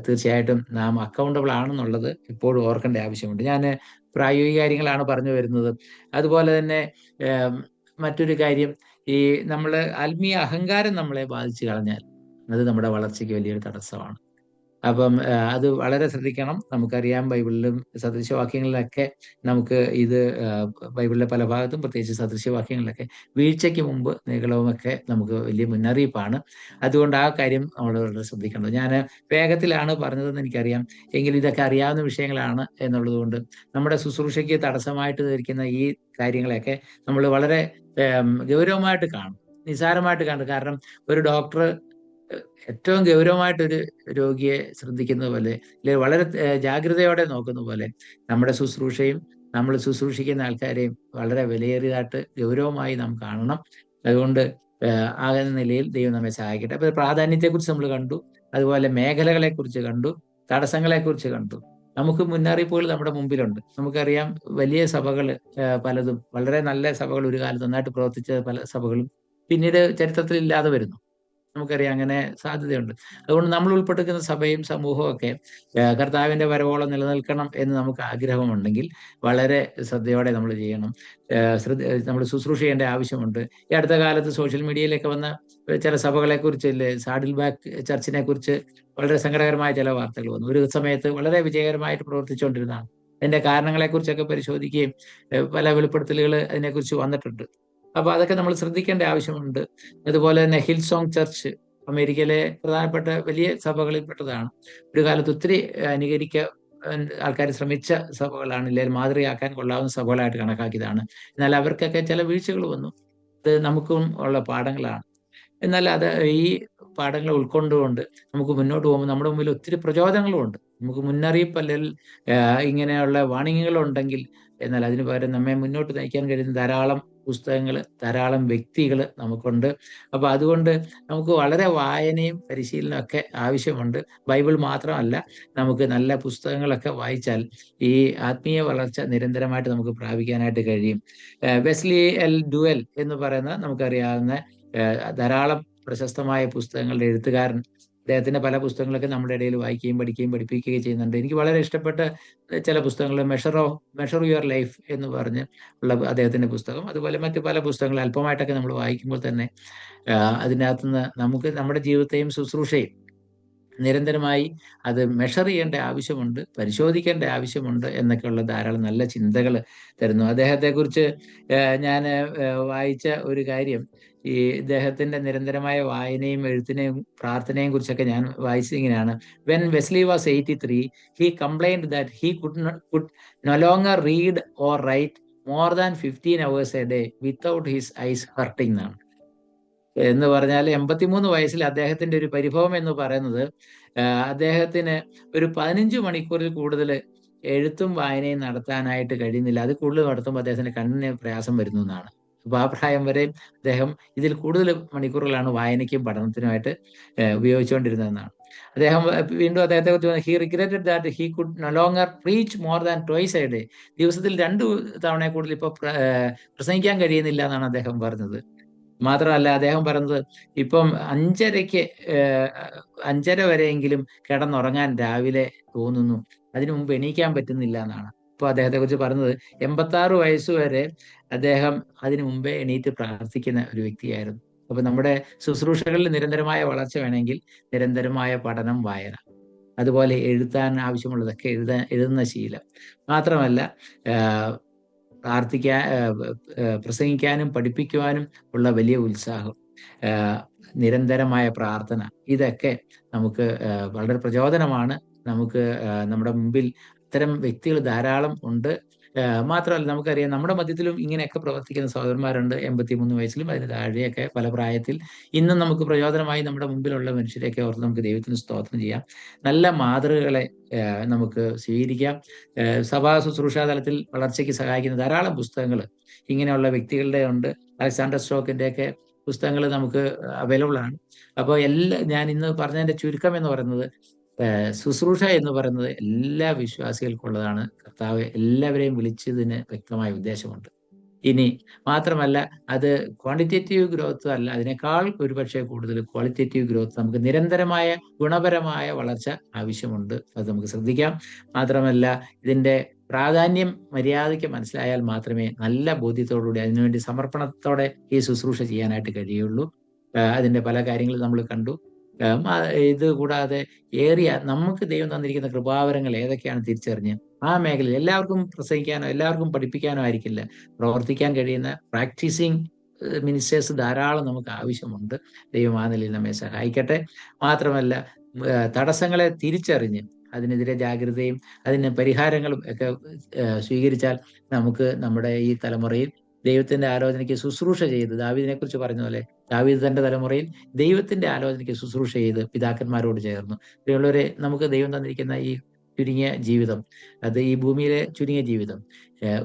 തീർച്ചയായിട്ടും നാം അക്കൗണ്ടബിൾ ആണെന്നുള്ളത് എപ്പോഴും ഓർക്കേണ്ട ആവശ്യമുണ്ട്. ഞാൻ പ്രായോഗിക കാര്യങ്ങളാണ് പറഞ്ഞു വരുന്നത്. അതുപോലെ തന്നെ മറ്റൊരു കാര്യം, ഈ നമ്മൾ ആത്മീയ അഹങ്കാരം നമ്മളെ ബാധിച്ചു കളഞ്ഞാൽ അത് നമ്മുടെ വളർച്ചയ്ക്ക് വലിയൊരു തടസ്സമാണ്. അപ്പം അത് വളരെ ശ്രദ്ധിക്കണം. നമുക്കറിയാം ബൈബിളിലും സദൃശവാക്യങ്ങളിലൊക്കെ നമുക്ക് ഇത് ബൈബിളിലെ പല ഭാഗത്തും പ്രത്യേകിച്ച് സദൃശവാക്യങ്ങളിലൊക്കെ വീഴ്ചയ്ക്ക് മുമ്പ് നിഗളവുമൊക്കെ നമുക്ക് വലിയ മുന്നറിയിപ്പാണ്. അതുകൊണ്ട് ആ കാര്യം നമ്മൾ വളരെ ശ്രദ്ധിക്കണം. ഞാൻ വേഗത്തിലാണ് പറഞ്ഞതെന്ന് എനിക്കറിയാം, എങ്കിലും ഇതൊക്കെ അറിയാവുന്ന വിഷയങ്ങളാണ് എന്നുള്ളത് കൊണ്ട് നമ്മുടെ ശുശ്രൂഷയ്ക്ക് തടസ്സമായിട്ട് ധരിക്കുന്ന ഈ കാര്യങ്ങളെയൊക്കെ നമ്മൾ വളരെ ഗൗരവമായിട്ട് കാണും, നിസ്സാരമായിട്ട് കാണും. കാരണം ഒരു ഡോക്ടർ ഏറ്റവും ഗൗരവമായിട്ടൊരു രോഗിയെ ശ്രദ്ധിക്കുന്ന പോലെ, അല്ലെങ്കിൽ വളരെ ജാഗ്രതയോടെ നോക്കുന്ന പോലെ നമ്മുടെ ശുശ്രൂഷയും നമ്മൾ ശുശ്രൂഷിക്കുന്ന ആൾക്കാരെയും വളരെ വിലയേറിയതായിട്ട് ഗൗരവമായി നാം കാണണം. അതുകൊണ്ട് ആകുന്ന നിലയിൽ ദൈവം നമ്മെ സഹായിക്കട്ടെ. അപ്പൊ പ്രാധാന്യത്തെക്കുറിച്ച് നമ്മൾ കണ്ടു, അതുപോലെ മേഖലകളെ കുറിച്ച് കണ്ടു, തടസ്സങ്ങളെ കുറിച്ച് കണ്ടു. നമുക്ക് മുന്നറിയിപ്പുകൾ നമ്മുടെ മുമ്പിലുണ്ട്. നമുക്കറിയാം വലിയ സഭകൾ പലതും, വളരെ നല്ല സഭകൾ, ഒരു കാലത്ത് നന്നായിട്ട് പ്രവർത്തിച്ച പല സഭകളും പിന്നീട് ചരിത്രത്തിൽ ഇല്ലാതെ വരുന്നു. നമുക്കറിയാം അങ്ങനെ സാധ്യതയുണ്ട്. അതുകൊണ്ട് നമ്മൾ ഉൾപ്പെട്ടിരിക്കുന്ന സഭയും സമൂഹവും ഒക്കെ കർത്താവിന്റെ വരവോളം നിലനിൽക്കണം എന്ന് നമുക്ക് ആഗ്രഹമുണ്ടെങ്കിൽ വളരെ ശ്രദ്ധയോടെ നമ്മൾ ചെയ്യണം. നമ്മൾ ശുശ്രൂഷ ചെയ്യേണ്ട ആവശ്യമുണ്ട്. ഈ അടുത്ത കാലത്ത് സോഷ്യൽ മീഡിയയിലൊക്കെ വന്ന ചില സഭകളെ കുറിച്ച്, സാഡിൽ ബാക്ക് ചർച്ചിനെ കുറിച്ച് വളരെ സങ്കടകരമായ ചില വാർത്തകൾ വന്നു. ഒരു സമയത്ത് വളരെ വിജയകരമായിട്ട് പ്രവർത്തിച്ചുകൊണ്ടിരുന്നതാണ്. അതിന്റെ കാരണങ്ങളെ കുറിച്ചൊക്കെ പരിശോധിക്കുകയും പല വെളിപ്പെടുത്തലുകൾ അതിനെക്കുറിച്ച് വന്നിട്ടുണ്ട്. അപ്പൊ അതൊക്കെ നമ്മൾ ശ്രദ്ധിക്കേണ്ട ആവശ്യമുണ്ട്. അതുപോലെ തന്നെ ഹിൽസോങ് ചർച്ച് അമേരിക്കയിലെ പ്രധാനപ്പെട്ട വലിയ സഭകളിൽപ്പെട്ടതാണ്. ഒരു കാലത്ത് ഒത്തിരി ആൾക്കാർ ശ്രമിച്ച സഭകളാണ്, ഇല്ലെങ്കിൽ മാതൃകയാക്കാൻ കൊള്ളാവുന്ന സഭകളായിട്ട് കണക്കാക്കിയതാണ്. എന്നാൽ അവർക്കൊക്കെ ചില വീഴ്ചകൾ വന്നു. അത് നമുക്കും ഉള്ള പാഠങ്ങളാണ്. എന്നാൽ അത് ഈ പാഠങ്ങൾ ഉൾക്കൊണ്ടുകൊണ്ട് നമുക്ക് മുന്നോട്ട് പോകുമ്പോൾ നമ്മുടെ മുമ്പിൽ ഒത്തിരി പ്രചോദനങ്ങളുമുണ്ട്. നമുക്ക് മുന്നറിയിപ്പ് അല്ലെങ്കിൽ ഇങ്ങനെയുള്ള വാണിങ്ങുകളുണ്ടെങ്കിൽ, എന്നാൽ അതിന് പകരം നമ്മെ മുന്നോട്ട് നയിക്കാൻ കഴിയുന്ന ധാരാളം പുസ്തകങ്ങൾ, ധാരാളം വ്യക്തികൾ നമുക്കുണ്ട്. അപ്പൊ അതുകൊണ്ട് നമുക്ക് വളരെ വായനയും പരിശീലനവും ഒക്കെ ആവശ്യമുണ്ട്. ബൈബിൾ മാത്രമല്ല, നമുക്ക് നല്ല പുസ്തകങ്ങളൊക്കെ വായിച്ചാൽ ഈ ആത്മീയ വളർച്ച നിരന്തരമായിട്ട് നമുക്ക് പ്രാപിക്കാനായിട്ട് കഴിയും. വെസ്ലി എൽ ഡുവൽ എന്ന് പറയുന്ന നമുക്കറിയാവുന്ന ധാരാളം പ്രശസ്തമായ പുസ്തകങ്ങളുടെ എഴുത്തുകാരൻ, അദ്ദേഹത്തിന്റെ പല പുസ്തകങ്ങളൊക്കെ നമ്മുടെ ഇടയിൽ വായിക്കുകയും പഠിക്കുകയും പഠിപ്പിക്കുകയും ചെയ്യുന്നുണ്ട്. എനിക്ക് വളരെ ഇഷ്ടപ്പെട്ട ചില പുസ്തകങ്ങൾ, മെഷർ യുവർ ലൈഫ് എന്ന് പറഞ്ഞ് ഉള്ള അദ്ദേഹത്തിന്റെ പുസ്തകം, അതുപോലെ മറ്റു പല പുസ്തകങ്ങൾ അല്പമായിട്ടൊക്കെ നമ്മൾ വായിക്കുമ്പോൾ തന്നെ അതിനകത്തുനിന്ന് നമുക്ക് നമ്മുടെ ജീവിതത്തെയും ശുശ്രൂഷയും നിരന്തരമായി അത് മെഷർ ചെയ്യേണ്ട ആവശ്യമുണ്ട്, പരിശോധിക്കേണ്ട ആവശ്യമുണ്ട് എന്നൊക്കെയുള്ള ധാരാളം നല്ല ചിന്തകൾ തരുന്നു. അദ്ദേഹത്തെക്കുറിച്ച് ഞാൻ വായിച്ച ഒരു കാര്യം, ഈ ഇദ്ദേഹത്തിന്റെ നിരന്തരമായ വായനയും എഴുത്തിനെയും പ്രാർത്ഥനയും കുറിച്ചൊക്കെ ഞാൻ വായിച്ചിങ്ങനെയാണ്. When Wesley was 83, he complained that he could no longer read or write more than 15 hours a day without his eyes hurting എന്നാണ്. എന്ന് പറഞ്ഞാൽ 83 വയസ്സിൽ അദ്ദേഹത്തിന്റെ ഒരു പരിഭവം എന്ന് പറയുന്നത്, അദ്ദേഹത്തിന് ഒരു 15 മണിക്കൂറിൽ കൂടുതൽ എഴുത്തും വായനയും നടത്താനായിട്ട് കഴിയുന്നില്ല. അത് കൂടുതൽ നടത്തുമ്പോൾ അദ്ദേഹത്തിന് കണ്ണിന് പ്രയാസം വരുന്നു എന്നാണ്. അപ്പൊ ആ പ്രായം വരെ അദ്ദേഹം ഇതിൽ കൂടുതൽ മണിക്കൂറുകളാണ് വായനയ്ക്കും പഠനത്തിനുമായിട്ട് ഉപയോഗിച്ചുകൊണ്ടിരുന്നതെന്നാണ്. വീണ്ടും അദ്ദേഹത്തെ കുറിച്ച്, he regretted that he could no longer preach more than twice a day. ദിവസത്തിൽ 2 തവണ കൂടുതൽ ഇപ്പൊ പ്രസംഗിക്കാൻ കഴിയുന്നില്ല എന്നാണ് അദ്ദേഹം പറഞ്ഞത്. മാത്രമല്ല അദ്ദേഹം പറയുന്നത്, ഇപ്പം 5:30 വരെയെങ്കിലും കിടന്നുറങ്ങാൻ രാവിലെ തോന്നുന്നു, അതിനു മുമ്പ് എണീക്കാൻ പറ്റുന്നില്ല എന്നാണ്. ഇപ്പോൾ അദ്ദേഹത്തെ കുറിച്ച് പറഞ്ഞത് 86 വയസ്സ് വരെ അദ്ദേഹം അതിനു മുമ്പേ എണീറ്റ് പ്രാർത്ഥിക്കുന്ന ഒരു വ്യക്തിയായിരുന്നു. അപ്പൊ നമ്മുടെ ശുശ്രൂഷകളിൽ നിരന്തരമായ വളർച്ച വേണമെങ്കിൽ നിരന്തരമായ പഠനം, വായന, അതുപോലെ എഴുതാൻ ആവശ്യമുള്ളതൊക്കെ എഴുതുന്ന ശീലം മാത്രമല്ല, പ്രാർത്ഥിക്കാൻ, പ്രസംഗിക്കാനും പഠിപ്പിക്കുവാനും ഉള്ള വലിയ ഉത്സാഹം, നിരന്തരമായ പ്രാർത്ഥന, ഇതൊക്കെ നമുക്ക് വളരെ പ്രചോദനമാണ്. നമുക്ക് നമ്മുടെ മുമ്പിൽ ഇത്തരം വ്യക്തികൾ ധാരാളം ഉണ്ട്. മാത്രമല്ല, നമുക്കറിയാം നമ്മുടെ മധ്യത്തിലും ഇങ്ങനെയൊക്കെ പ്രവർത്തിക്കുന്ന സഹോദരന്മാരുണ്ട്. 83 വയസ്സിലും അതിന് താഴെയൊക്കെ പല പ്രായത്തിൽ ഇന്നും നമുക്ക് പ്രചോദനമായി നമ്മുടെ മുമ്പിലുള്ള മനുഷ്യരെയൊക്കെ ഓർത്ത് നമുക്ക് ദൈവത്തിന് സ്തോത്രം ചെയ്യാം. നല്ല മാതൃകകളെ നമുക്ക് സ്വീകരിക്കാം. സഭാ ശുശ്രൂഷാ തലത്തിൽ വളർച്ചയ്ക്ക് സഹായിക്കുന്ന ധാരാളം പുസ്തകങ്ങൾ ഇങ്ങനെയുള്ള വ്യക്തികളുടെ ഉണ്ട്. അലക്സാണ്ടർ സ്റ്റോക്കിന്റെ ഒക്കെ പുസ്തകങ്ങൾ നമുക്ക് അവൈലബിൾ ആണ്. അപ്പോൾ ഞാൻ ഇന്ന് പറഞ്ഞതിന്റെ ചുരുക്കം എന്ന് പറയുന്നത്, ശുശ്രൂഷ എന്ന് പറയുന്നത് എല്ലാ വിശ്വാസികൾക്കുള്ളതാണ്. കർത്താവ് എല്ലാവരെയും വിളിച്ചതിന് വ്യക്തമായ ഉദ്ദേശമുണ്ട്. ഇനി മാത്രമല്ല, അത് ക്വാണ്ടിറ്റേറ്റീവ് ഗ്രോത്ത് അല്ല, അതിനേക്കാൾ ഒരുപക്ഷെ കൂടുതൽ ക്വാളിറ്റേറ്റീവ് ഗ്രോത്ത്, നമുക്ക് നിരന്തരമായ ഗുണപരമായ വളർച്ച ആവശ്യമുണ്ട്. അത് നമുക്ക് ശ്രദ്ധിക്കാം. മാത്രമല്ല, ഇതിന്റെ പ്രാധാന്യം മര്യാദയ്ക്ക് മനസ്സിലായാൽ മാത്രമേ നല്ല ബോധ്യത്തോടുകൂടി അതിനുവേണ്ടി സമർപ്പണത്തോടെ ഈ ശുശ്രൂഷ ചെയ്യാനായിട്ട് കഴിയുള്ളൂ. അതിന്റെ പല കാര്യങ്ങളും നമ്മൾ കണ്ടു. ഇത് കൂടാതെ നമുക്ക് ദൈവം തന്നിരിക്കുന്ന കൃപാവരങ്ങൾ ഏതൊക്കെയാണ് തിരിച്ചറിഞ്ഞ് ആ മേഖലയിൽ എല്ലാവർക്കും പ്രസംഗിക്കാനോ എല്ലാവർക്കും പഠിപ്പിക്കാനോ ആയിരിക്കില്ല, പ്രവർത്തിക്കാൻ കഴിയുന്ന പ്രാക്ടീസിങ് മിനിസ്റ്റേഴ്സ് ധാരാളം നമുക്ക് ആവശ്യമുണ്ട്. ദൈവം ആ നിലയിൽ നമ്മെ സഹായിക്കട്ടെ. മാത്രമല്ല, തടസ്സങ്ങളെ തിരിച്ചറിഞ്ഞ് അതിനെതിരെ ജാഗ്രതയും അതിന് പരിഹാരങ്ങളും ഒക്കെ സ്വീകരിച്ചാൽ നമുക്ക് നമ്മുടെ ഈ തലമുറയിൽ ദൈവത്തിന്റെ ആലോചനയ്ക്ക് ശുശ്രൂഷ ചെയ്ത്, ദാവീദിനെ കുറിച്ച് പറഞ്ഞ പോലെ ദാവീദ് തന്റെ തലമുറയിൽ ദൈവത്തിന്റെ ആലോചനയ്ക്ക് ശുശ്രൂഷ ചെയ്ത് പിതാക്കന്മാരോട് ചേർന്നു. പ്രിയമുള്ളവരെ, നമുക്ക് ദൈവം തന്നിരിക്കുന്ന ഈ ചുരുങ്ങിയ ജീവിതം, അത് ഈ ഭൂമിയിലെ ചുരുങ്ങിയ ജീവിതം,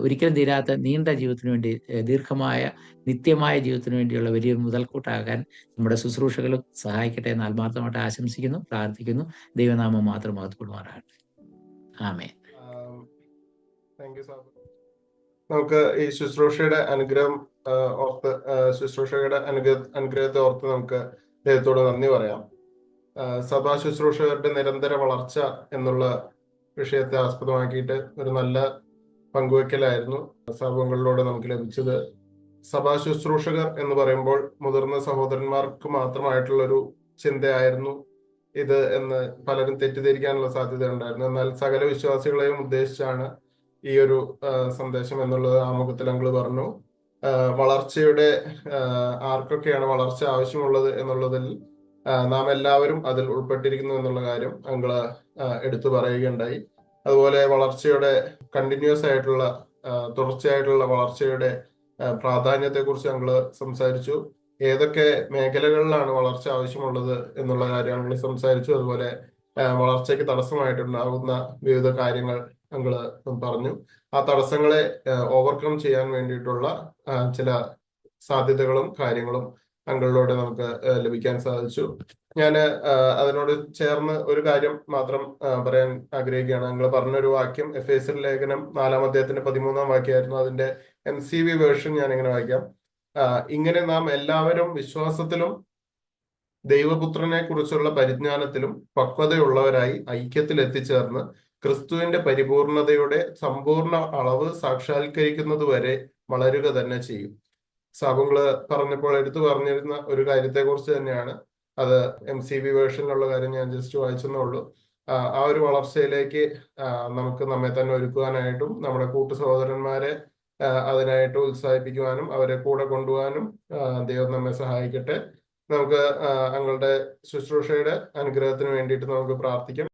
ഒരിക്കലും തീരാത്ത നീണ്ട ജീവിതത്തിന് വേണ്ടി, ദീർഘമായ നിത്യമായ ജീവിതത്തിന് വേണ്ടിയുള്ള വലിയ മുതൽക്കൂട്ടാകാൻ നമ്മുടെ ശുശ്രൂഷകളും സഹായിക്കട്ടെ എന്ന് ആത്മാർത്ഥമായിട്ട് ആശംസിക്കുന്നു, പ്രാർത്ഥിക്കുന്നു. ദൈവനാമം മാത്രം മഹത്വപ്പെടുമാറാകട്ടെ. ആമേൻ. Thank you sir. നമുക്ക് ഈ ശുശ്രൂഷയുടെ അനുഗ്രഹം ഓർത്ത്, ശുശ്രൂഷയുടെ അനുഗ്രഹത്തെ ഓർത്ത് നമുക്ക് ദൈവത്തോട് നന്ദി പറയാം. സഭാ ശുശ്രൂഷകരുടെ നിരന്തര വളർച്ച എന്നുള്ള വിഷയത്തെ ആസ്പദമാക്കിയിട്ട് ഒരു നല്ല പങ്കുവെക്കലായിരുന്നു സംഭവങ്ങളിലൂടെ നമുക്ക് ലഭിച്ചത്. സഭാ ശുശ്രൂഷകർ എന്ന് പറയുമ്പോൾ മുതിർന്ന സഹോദരന്മാർക്ക് മാത്രമായിട്ടുള്ളൊരു ചിന്തയായിരുന്നു ഇത് എന്ന് പലരും തെറ്റിദ്ധരിക്കാനുള്ള സാധ്യത ഉണ്ടായിരുന്നു. എന്നാൽ സകല വിശ്വാസികളെയും ഉദ്ദേശിച്ചാണ് ഈ ഒരു സന്ദേശം എന്നുള്ളത് ആമുഖത്തിൽ അങ്കിൾ പറഞ്ഞു. വളർച്ചയുടെ ആർക്കൊക്കെയാണ് വളർച്ച ആവശ്യമുള്ളത് എന്നുള്ളതിൽ നാം എല്ലാവരും അതിൽ ഉൾപ്പെട്ടിരിക്കുന്നു എന്നുള്ള കാര്യം അങ്കിള് എടുത്തു പറയുകയുണ്ടായി. അതുപോലെ വളർച്ചയുടെ കണ്ടിന്യൂസ് ആയിട്ടുള്ള തുടർച്ചയായിട്ടുള്ള വളർച്ചയുടെ പ്രാധാന്യത്തെക്കുറിച്ച് അങ്കിള് സംസാരിച്ചു. ഏതൊക്കെ മേഖലകളിലാണ് വളർച്ച ആവശ്യമുള്ളത് എന്നുള്ള കാര്യം അങ്കിള് സംസാരിച്ചു. അതുപോലെ വളർച്ചയ്ക്ക് തടസ്സമായിട്ടുണ്ടാകുന്ന വിവിധ കാര്യങ്ങൾ അങ്കിള് പറഞ്ഞു. ആ തടസ്സങ്ങളെ ഓവർകം ചെയ്യാൻ വേണ്ടിയിട്ടുള്ള ചില സാധ്യതകളും കാര്യങ്ങളും അങ്കിളിലൂടെ നമുക്ക് ലഭിക്കാൻ സാധിച്ചു. ഞാൻ അതിനോട് ചേർന്ന് ഒരു കാര്യം മാത്രം പറയാൻ ആഗ്രഹിക്കുകയാണ്. അങ്കിള് പറഞ്ഞൊരു വാക്യം എഫേസ്യർ ലേഖനം 4-ാം അധ്യായത്തിന്റെ 13-ാം വാക്യമായിരുന്നു. അതിന്റെ MCV വേർഷൻ ഞാൻ ഇങ്ങനെ വായിക്കാം. ഇങ്ങനെ നാം എല്ലാവരും വിശ്വാസത്തിലും ദൈവപുത്രനെ കുറിച്ചുള്ള പരിജ്ഞാനത്തിലും പക്വതയുള്ളവരായി ഐക്യത്തിൽ എത്തിച്ചേർന്ന് ക്രിസ്തുവിന്റെ പരിപൂർണതയുടെ സമ്പൂർണ്ണ അളവ് സാക്ഷാത്കരിക്കുന്നത് വരെ വളരുക തന്നെ ചെയ്യും. സാബുങ്ങള് പറഞ്ഞപ്പോൾ എടുത്തു പറഞ്ഞിരുന്ന ഒരു കാര്യത്തെ കുറിച്ച് തന്നെയാണ്. അത് MCV വേർഷനിലുള്ള കാര്യം ഞാൻ ജസ്റ്റ് വായിച്ചെന്നേ ഉള്ളൂ. ആ ഒരു വളർച്ചയിലേക്ക് നമുക്ക് നമ്മെ തന്നെ ഒരുക്കുവാനായിട്ടും നമ്മുടെ കൂട്ടു സഹോദരന്മാരെ അതിനായിട്ട് ഉത്സാഹിപ്പിക്കുവാനും അവരെ കൂടെ കൊണ്ടുപോകാനും ദൈവം നമ്മെ സഹായിക്കട്ടെ. നമുക്ക് അങ്ങളുടെ ശുശ്രൂഷയുടെ അനുഗ്രഹത്തിന് വേണ്ടിയിട്ട് നമുക്ക് പ്രാർത്ഥിക്കാം.